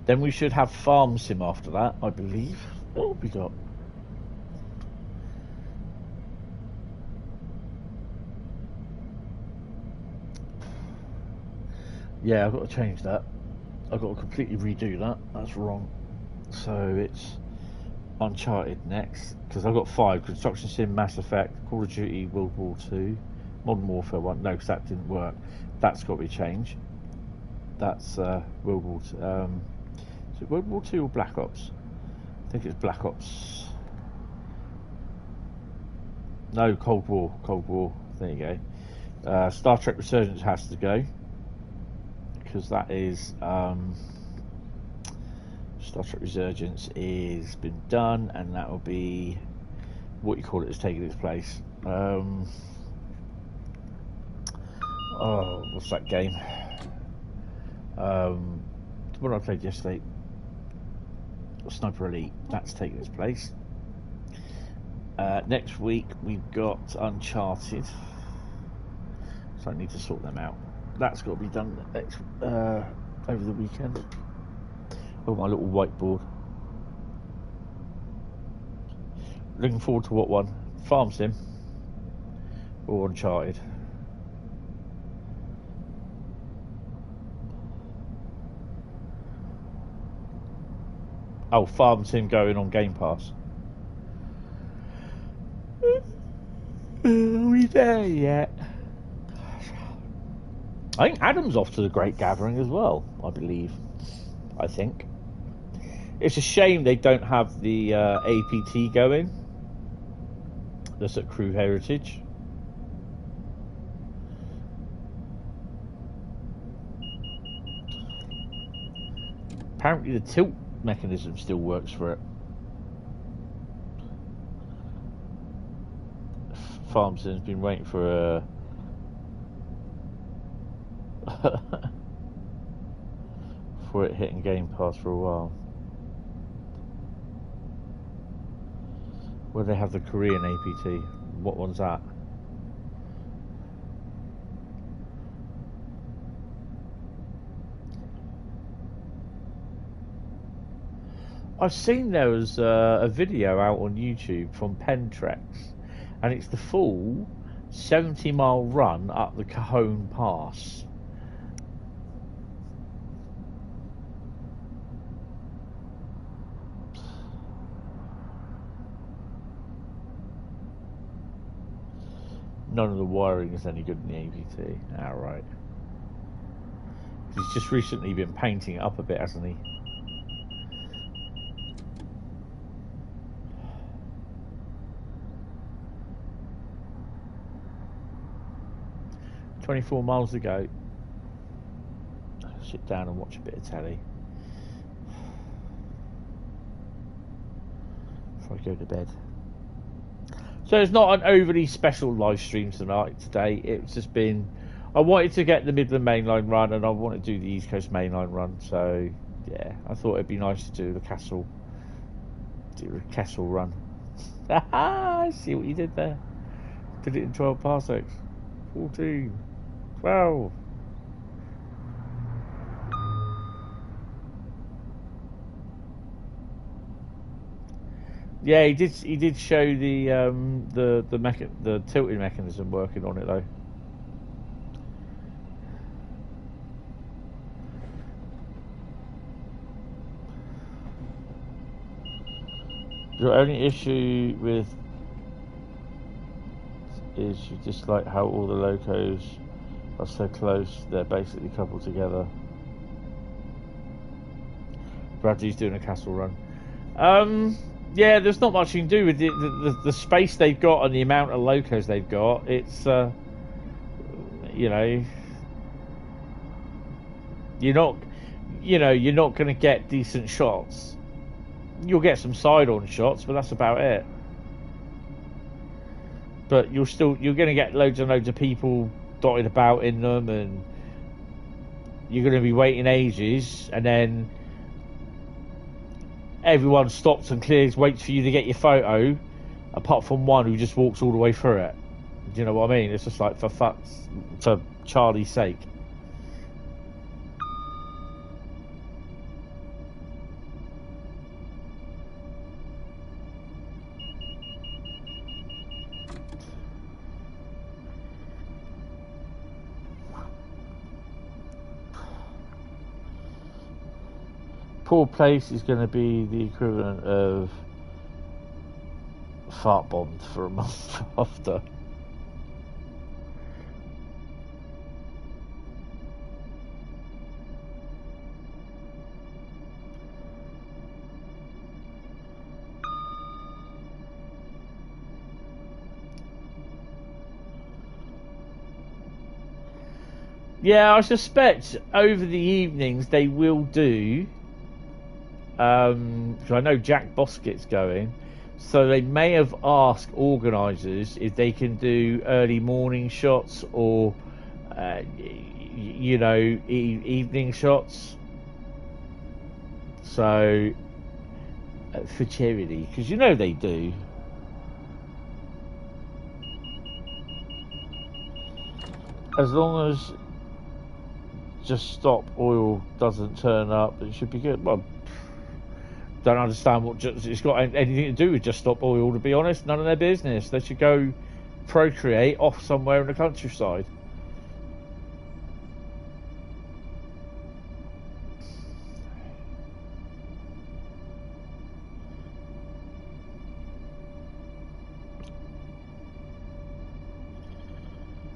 Then we should have Farm Sim after that, I believe. What have we got? Yeah, I've got to change that. I've got to completely redo that. That's wrong. So it's Uncharted next, because I've got 5: Construction Sim, Mass Effect, Call of Duty, World War 2, Modern Warfare 1. No, because that didn't work. That's got to be changed. That's World War 2. Is it World War 2 or Black Ops? I think it's Black Ops. No, Cold War. Cold War. There you go. Star Trek Resurgence has to go, because that is Star Trek Resurgence is been done, and that will be what you call it is taking its place. Oh, what's that game? The one I played yesterday, Sniper Elite. That's taking its place. Next week we've got Uncharted, so I need to sort them out. That's got to be done next over the weekend. Oh, my little whiteboard. Looking forward to what one? Farm Sim or Uncharted? Oh, Farm Sim going on Game Pass. Are we there yet? I think Adam's off to the Great Gathering as well, I believe. I think. It's a shame they don't have the APT going. That's at Crewe Heritage. Apparently the tilt mechanism still works for it. Farmson's been waiting for for it hitting Game Pass for a while. Where they have the Korean APT. What one's that? I've seen there was a video out on YouTube from Pentrex, and it's the full 70-mile run up the Cajon Pass. None of the wiring is any good in the APT. Alright. He's just recently been painting it up a bit, hasn't he? "24 miles to go." Sit down and watch a bit of telly before I go to bed. So it's not an overly special live stream today. It's just been, I wanted to get the Midland Mainline run, and I want to do the East Coast Mainline run. So yeah, I thought it'd be nice to do the Kassell run. I see what you did there. Did it in 12 parsecs. 14. 12. Yeah, he did show the tilting mechanism working on it though. Your only issue with is you dislike how all the locos are so close, they're basically coupled together. Bradley's doing a Kassell run. Yeah, there's not much you can do with it. The space they've got and the amount of locos they've got. It's you know, you're not going to get decent shots. You'll get some side-on shots, but that's about it. But you're going to get loads and loads of people dotted about in them, and you're going to be waiting ages, and then everyone stops and clears, waits for you to get your photo, apart from one who just walks all the way through it. Do you know what I mean? It's just like for Charlie's sake. Poor place is going to be the equivalent of fart bombed for a month after. Yeah, I suspect over the evenings they will do. Because I know Jack Boskett's going, so they may have asked organisers if they can do early morning shots or, you know, evening shots. So for charity, because you know they do. As long as Just Stop Oil doesn't turn up, it should be good. Well, don't understand what it's got anything to do with Just Stop Oil, to be honest. None of their business. They should go procreate off somewhere in the countryside.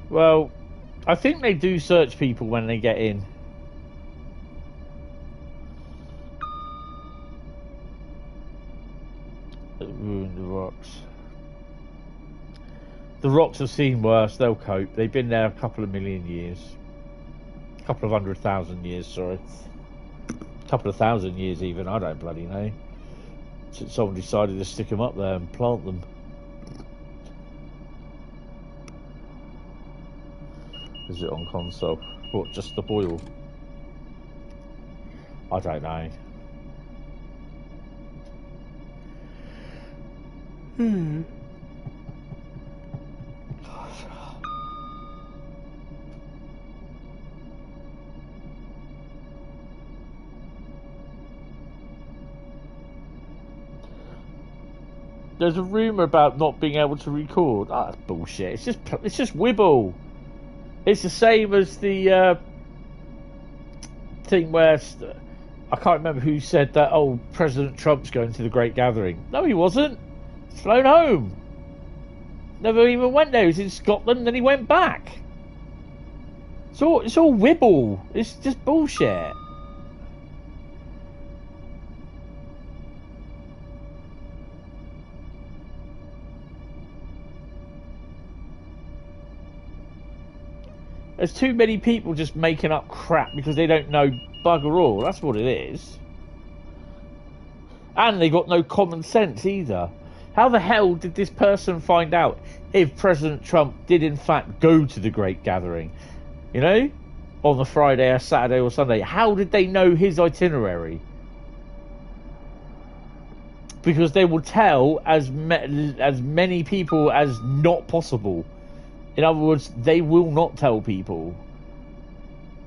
Well, I think they do search people when they get in. Ruin the rocks. The rocks have seen worse. They'll cope. They've been there a couple of million years. A couple of 100,000 years, sorry. A couple of thousand years even. I don't bloody know. Since someone decided to stick them up there and plant them. Is it on console? What, Just Stop Oil? I don't know. There's a rumour about not being able to record. Ah, that's bullshit. It's just wibble. It's the same as the thing where I can't remember who said that. Oh, President Trump's going to the Great Gathering. No, he wasn't. He's flown home. Never even went there. He was in Scotland, and then he went back. It's all wibble. It's just bullshit. There's too many people just making up crap because they don't know bugger all. That's what it is. And they got no common sense either. How the hell did this person find out if President Trump did in fact go to the Great Gathering? You know? On the Friday or Saturday or Sunday. How did they know his itinerary? Because they will tell as many people as not possible. In other words, they will not tell people.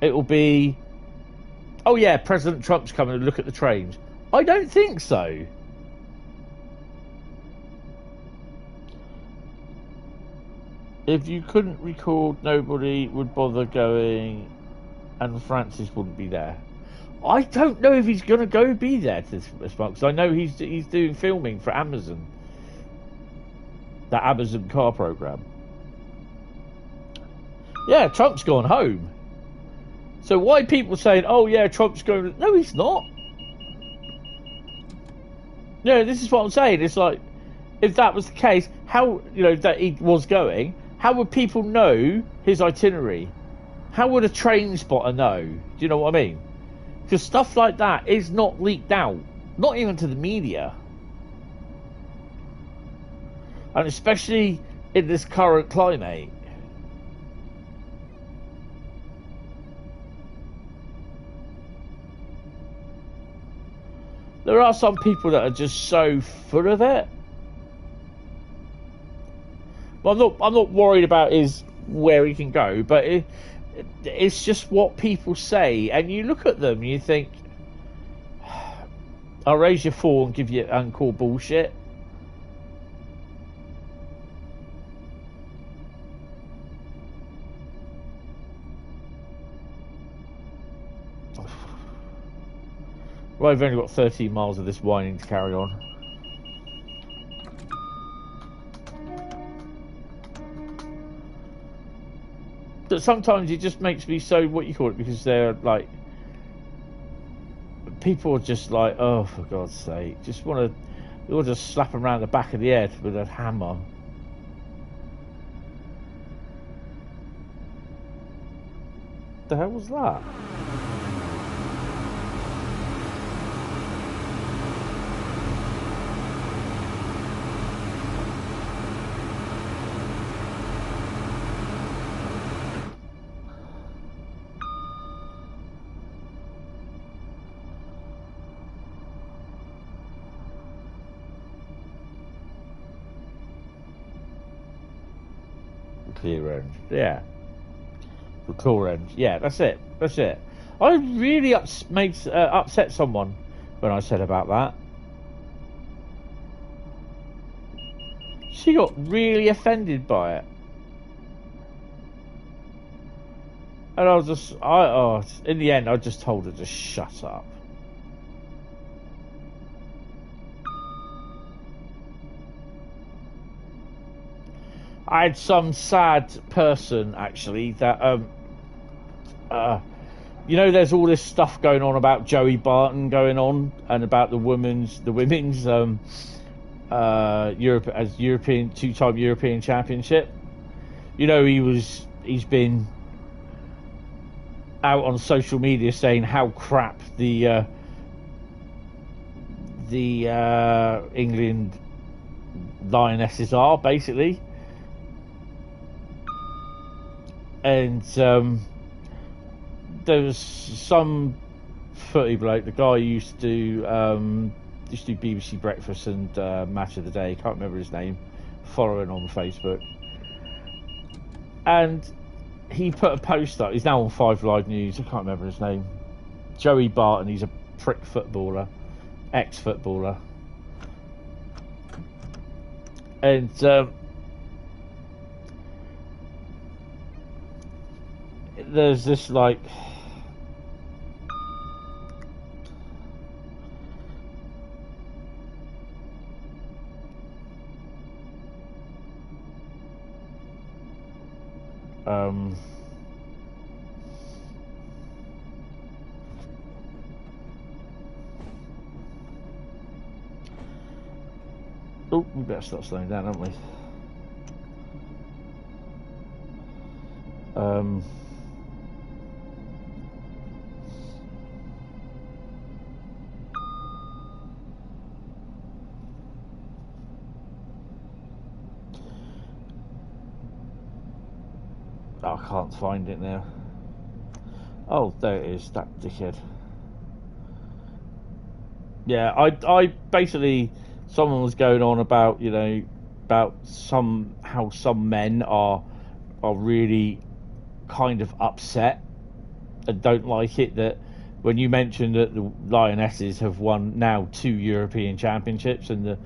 It will be, oh yeah, President Trump's coming to look at the trains. I don't think so. If you couldn't record, nobody would bother going, and Francis wouldn't be there. I don't know if he's going to go be there this month, because I know he's doing filming for Amazon. That Amazon car program. Yeah, Trump's gone home. So why people saying, oh yeah, Trump's going... No, he's not. No, this is what I'm saying. It's like, if that was the case, how, you know, that he was going, how would people know his itinerary? How would a train spotter know? Do you know what I mean? Because stuff like that is not leaked out. Not even to the media. And especially in this current climate. There are some people that are just so full of it. I'm not worried about where he can go, but it's just what people say, and you look at them, and you think, I'll raise your four and give you and call bullshit. Well, I've only got 13 miles of this winding to carry on. But sometimes it just makes me so, what you call it, because they're like, people are just like, oh, for God's sake, you'll just slap them around the back of the head with a hammer. The hell was that? Clear end, yeah. The core end, yeah. That's it. I really upset someone when I said about that. She got really offended by it, and I was just, in the end, I just told her to shut up. I had some sad person actually that you know, there's all this stuff going on about Joey Barton going on, and about the women's European two-time European Championship. You know, he's been out on social media saying how crap the England Lionesses are, basically. And there was some footy bloke, the guy who used to do BBC Breakfast and Match of the Day, can't remember his name, following on Facebook. And he put a post up, he's now on 5 Live News, I can't remember his name. Joey Barton, he's a prick footballer, ex-footballer. And there's this like oh, we better start slowing down, haven't we? I can't find it now. Oh, there it is, that dickhead. Yeah, I basically, someone was going on about, you know, about how some men are really kind of upset and don't like it that when you mentioned that the Lionesses have won now 2 European Championships and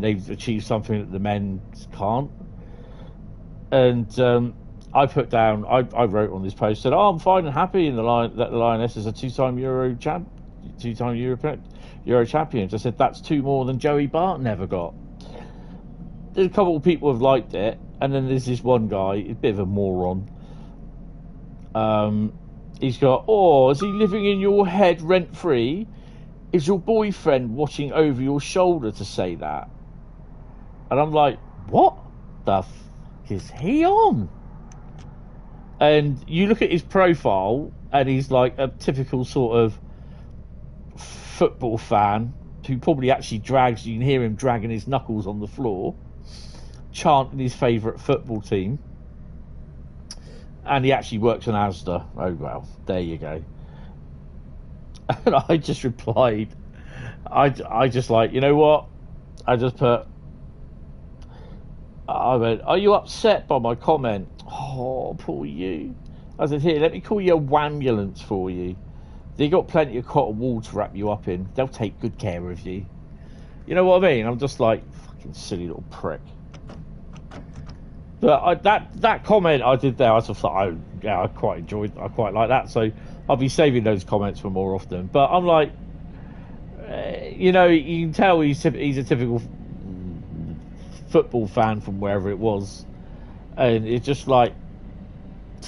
they've achieved something that the men can't. And I put down, I wrote on this post, said, I'm fine and happy that the Lionesses are 2-time Euro champions. I said, that's 2 more than Joey Barton ever got. There's a couple of people have liked it, and then there's this one guy, a bit of a moron. He's got, is he living in your head rent-free? Is your boyfriend watching over your shoulder to say that? And I'm like, what the f*** is he on? And you look at his profile, and he's like a typical sort of football fan who probably actually drags, you can hear him dragging his knuckles on the floor, chanting his favourite football team. And he actually works on Asda. Oh, well, there you go. And I just replied, I just like, you know what? I just put, I went, are you upset by my comment? Oh, poor you. I said, here, let me call you a wambulance for you. They got plenty of cotton wool to wrap you up in. They'll take good care of you. You know what I mean? I'm just like, fucking silly little prick. But that comment I did there, I just thought, I quite like that. So I'll be saving those comments for more often. But I'm like, you know, you can tell he's a typical football fan from wherever it was, and it's just like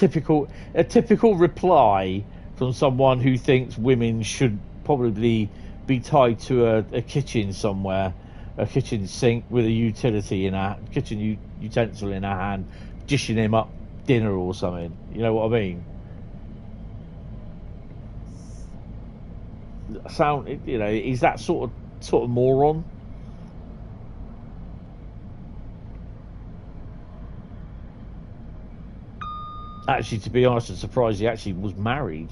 a typical reply from someone who thinks women should probably be tied to a kitchen somewhere, a kitchen sink with a utility in a kitchen utensil in her hand, dishing him up dinner or something. You know what I mean? You know, he's that sort of moron. Actually, to be honest, I'm surprised he actually was married.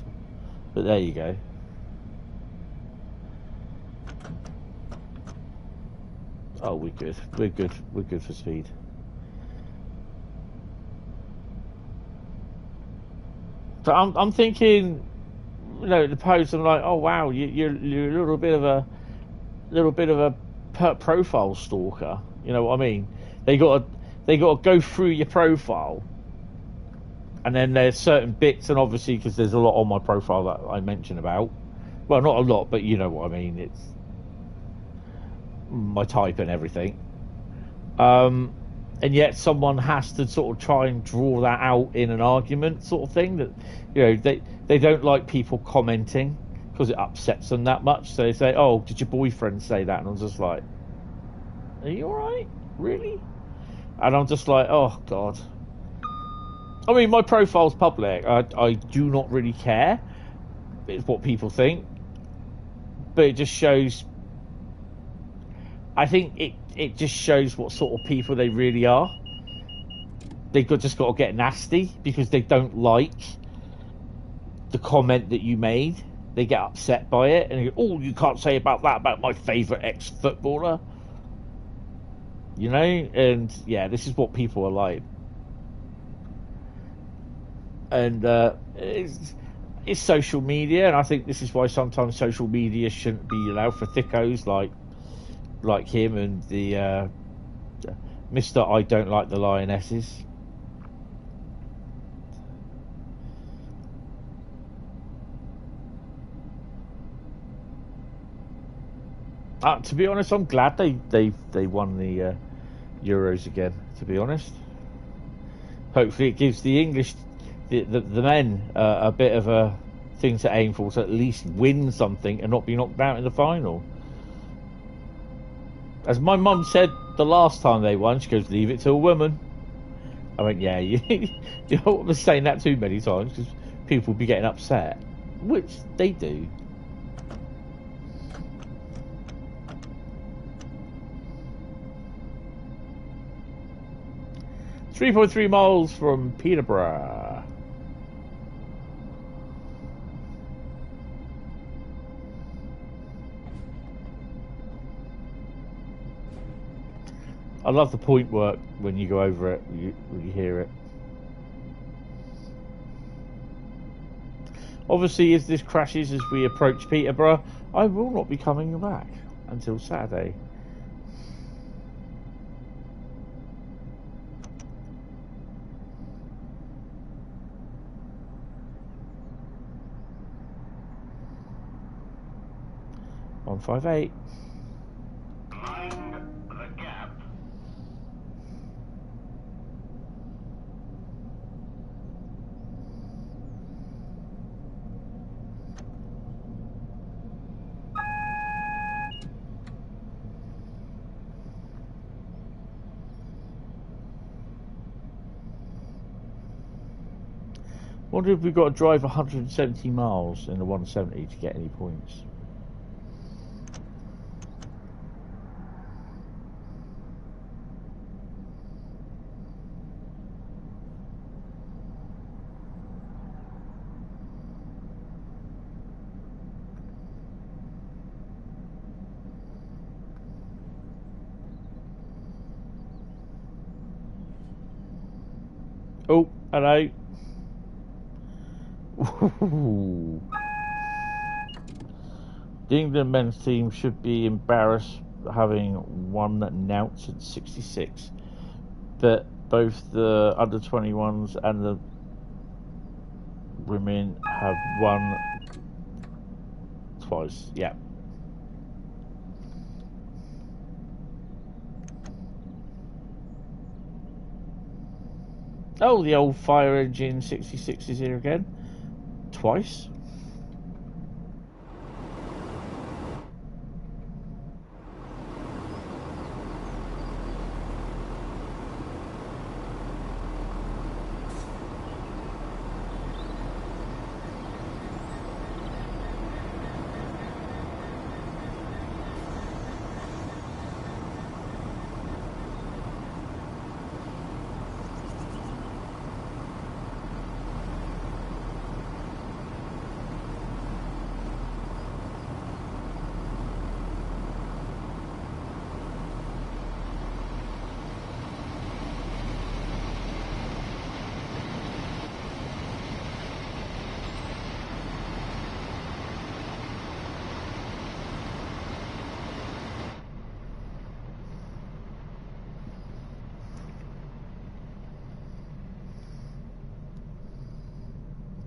But there you go. Oh, we're good. We're good. We're good for speed. But I'm thinking, you know, the post. I'm like, oh wow, you're a little bit of a profile stalker. You know what I mean? They got to go through your profile. And then there's certain bits, and obviously because there's a lot on my profile that I mention about. Well, not a lot, but you know what I mean. It's my type and everything. And yet someone has to sort of try and draw that out in an argument sort of thing. That, you know, they don't like people commenting because it upsets them that much. So they say, oh, did your boyfriend say that? And I'm just like, are you alright? Really? And I'm just like, oh, God. I mean, my profile's public. I do not really care. It's what people think. But it just shows... I think it just shows what sort of people they really are. They've just got to get nasty because they don't like the comment that you made. They get upset by it. And they go, oh, you can't say about that about my favourite ex-footballer. You know? And, yeah, this is what people are like. And it's social media, and I think this is why sometimes social media shouldn't be allowed for thickos like him and the Mr. I don't like the Lionesses. To be honest, I'm glad they won the Euros again. To be honest, hopefully it gives the English. The men a bit of a thing to aim for, to at least win something and not be knocked out in the final. As my mum said the last time they won, she goes, leave it to a woman. I went, yeah, you don't want to be saying that too many times because people will be getting upset, which they do. .3 miles from Peterborough. I love the point work when you go over it, when you hear it. Obviously, as this crashes as we approach Peterborough, I will not be coming back until Saturday. .158. Wonder if we've got to drive 170 miles in the 170 to get any points. Oh, hello. The England men's team should be embarrassed having won Nouts at 66, but both the under 21s and the women have won twice. Yeah. Oh, the old fire engine 66 is here again. Twice.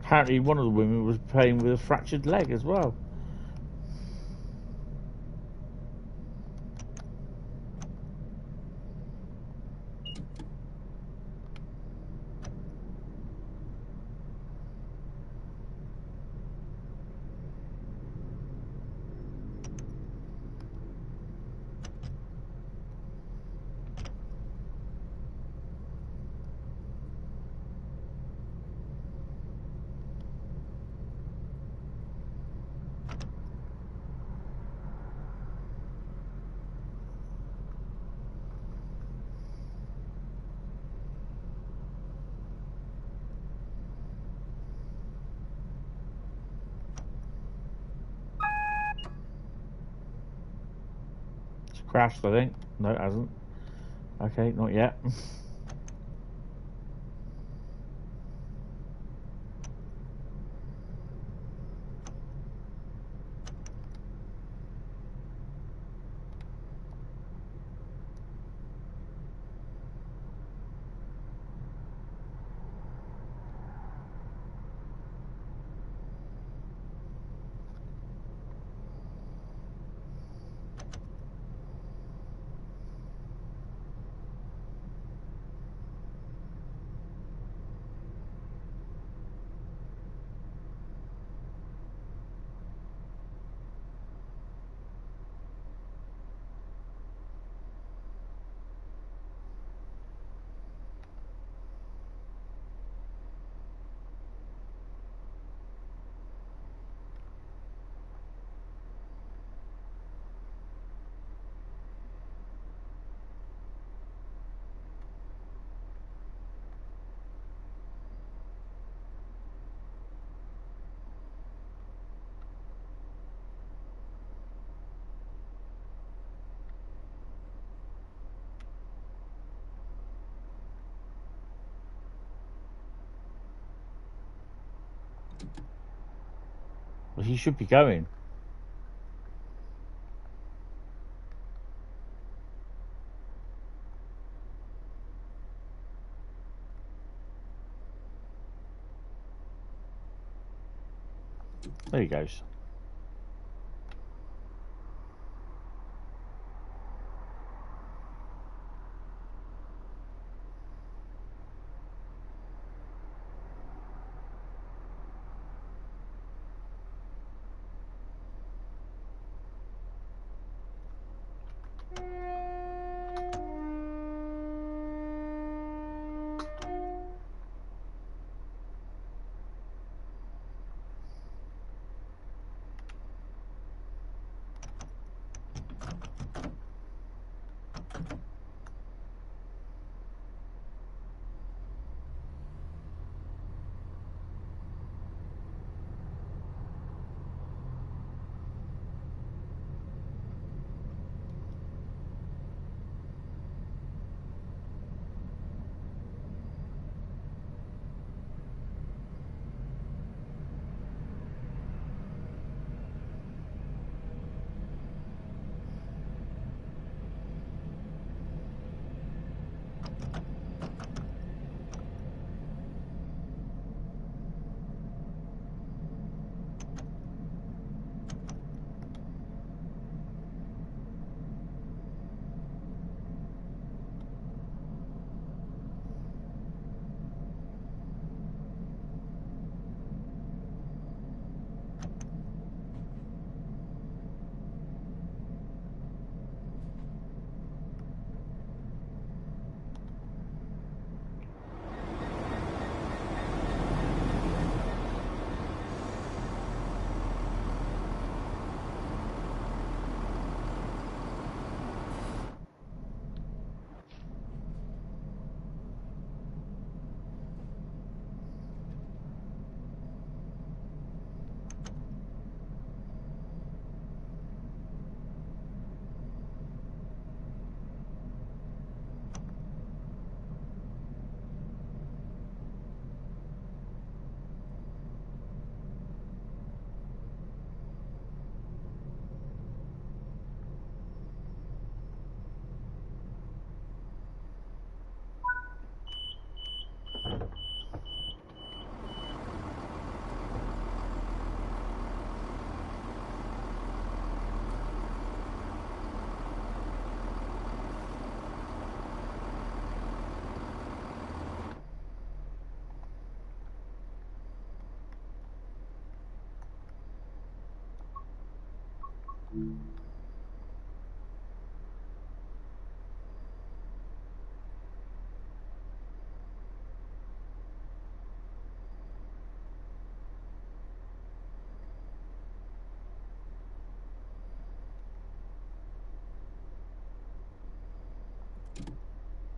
Apparently one of the women was playing with a fractured leg as well. Crashed, I think. No, it hasn't. Okay, not yet. Well, he should be going. There he goes.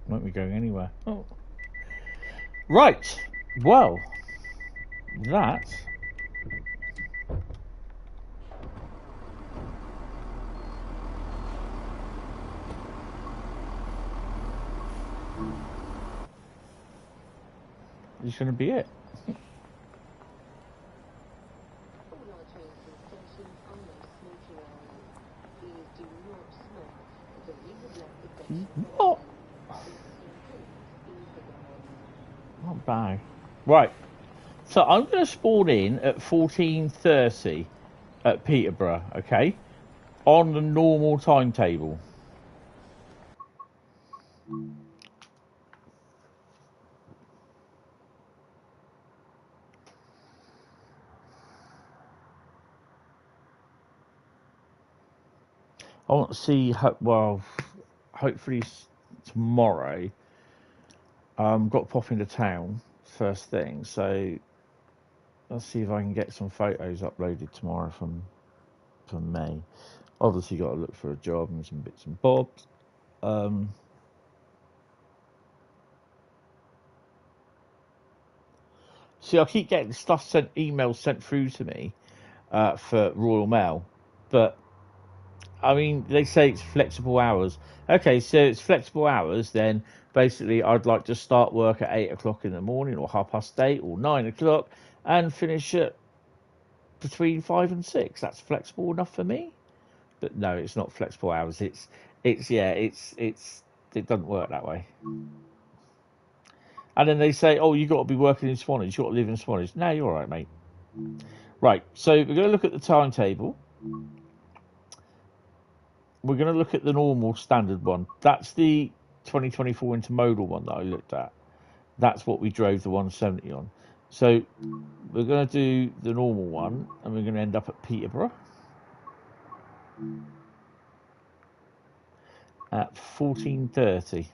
Won't be going anywhere. Oh. Right. Well, that is going to be it. What? Not bad. Right. So I'm going to spawn in at 14:30 at Peterborough, okay? On the normal timetable. I want to see, well, hopefully tomorrow. Got to pop into town first thing, so let's see if I can get some photos uploaded tomorrow from me. Obviously, got to look for a job and some bits and bobs. See, I keep getting stuff emails sent through to me for Royal Mail, but I mean, they say it's flexible hours. Okay, so it's flexible hours, then basically I'd like to start work at 8 o'clock in the morning or 8:30 or 9 o'clock and finish at between 5 and 6. That's flexible enough for me. But no, it's not flexible hours. It doesn't work that way. And then they say, oh, you got to be working in Swanage. You got to live in Swanage. No, you're all right, mate. Right, so we're going to look at the timetable. We're going to look at the normal standard one. That's the 2024 intermodal one that I looked at. That's what we drove the 170 on. So we're going to do the normal one, and we're going to end up at Peterborough at 14:30.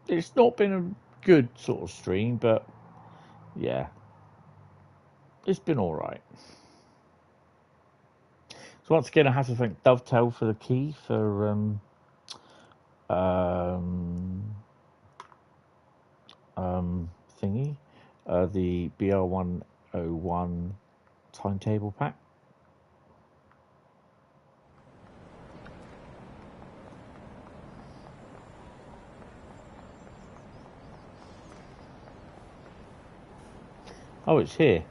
It's not been a good sort of stream, but yeah, it's been all right. So once again, I have to thank Dovetail for the key for thingy, the BR101 timetable pack. Oh, it's here.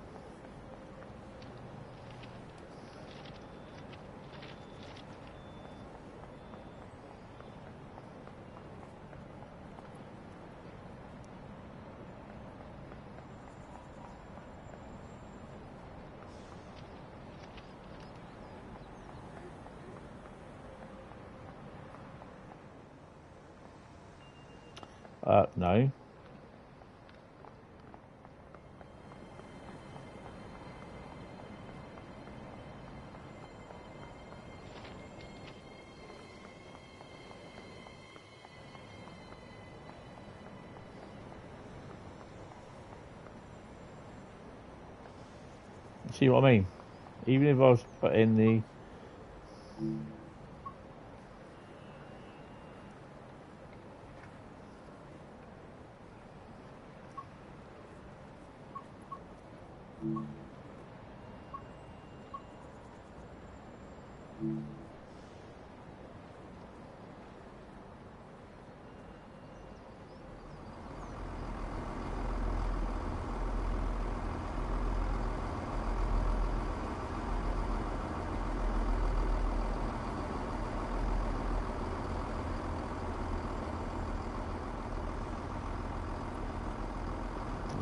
No. See what I mean? Even if I was put in the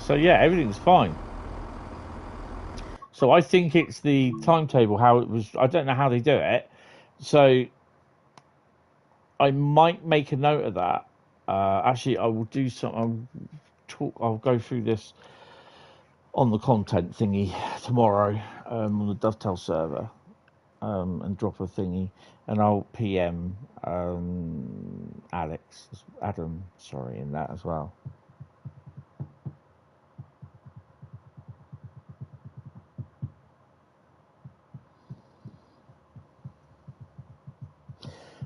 so yeah, everything's fine. So I think it's the timetable, how it was. I don't know how they do it. So I might make a note of that Actually, I will do some. I'll go through this on the content thingy tomorrow on the Dovetail server, and drop a thingy, and I'll PM Adam, sorry, in that as well.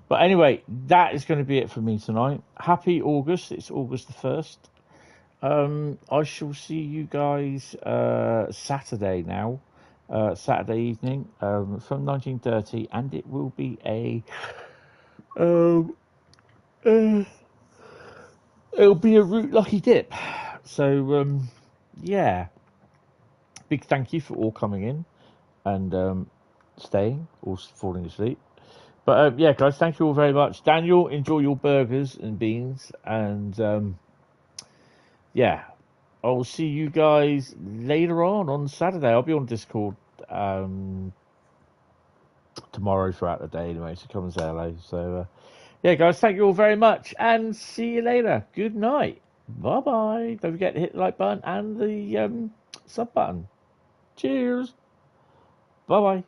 But anyway, that is going to be it for me tonight. Happy August. It's August the 1st. I shall see you guys Saturday now. Saturday evening from 19:30, and it will be it'll be a Route Lucky Dip. So yeah, big thank you for all coming in and staying or falling asleep. But yeah, guys, thank you all very much. Daniel, enjoy your burgers and beans, and yeah, I'll see you guys later on Saturday. I'll be on Discord tomorrow throughout the day anyway, so come and say hello. So yeah, guys, thank you all very much, and see you later. Good night. Bye bye. Don't forget to hit the like button and the sub button. Cheers. Bye bye.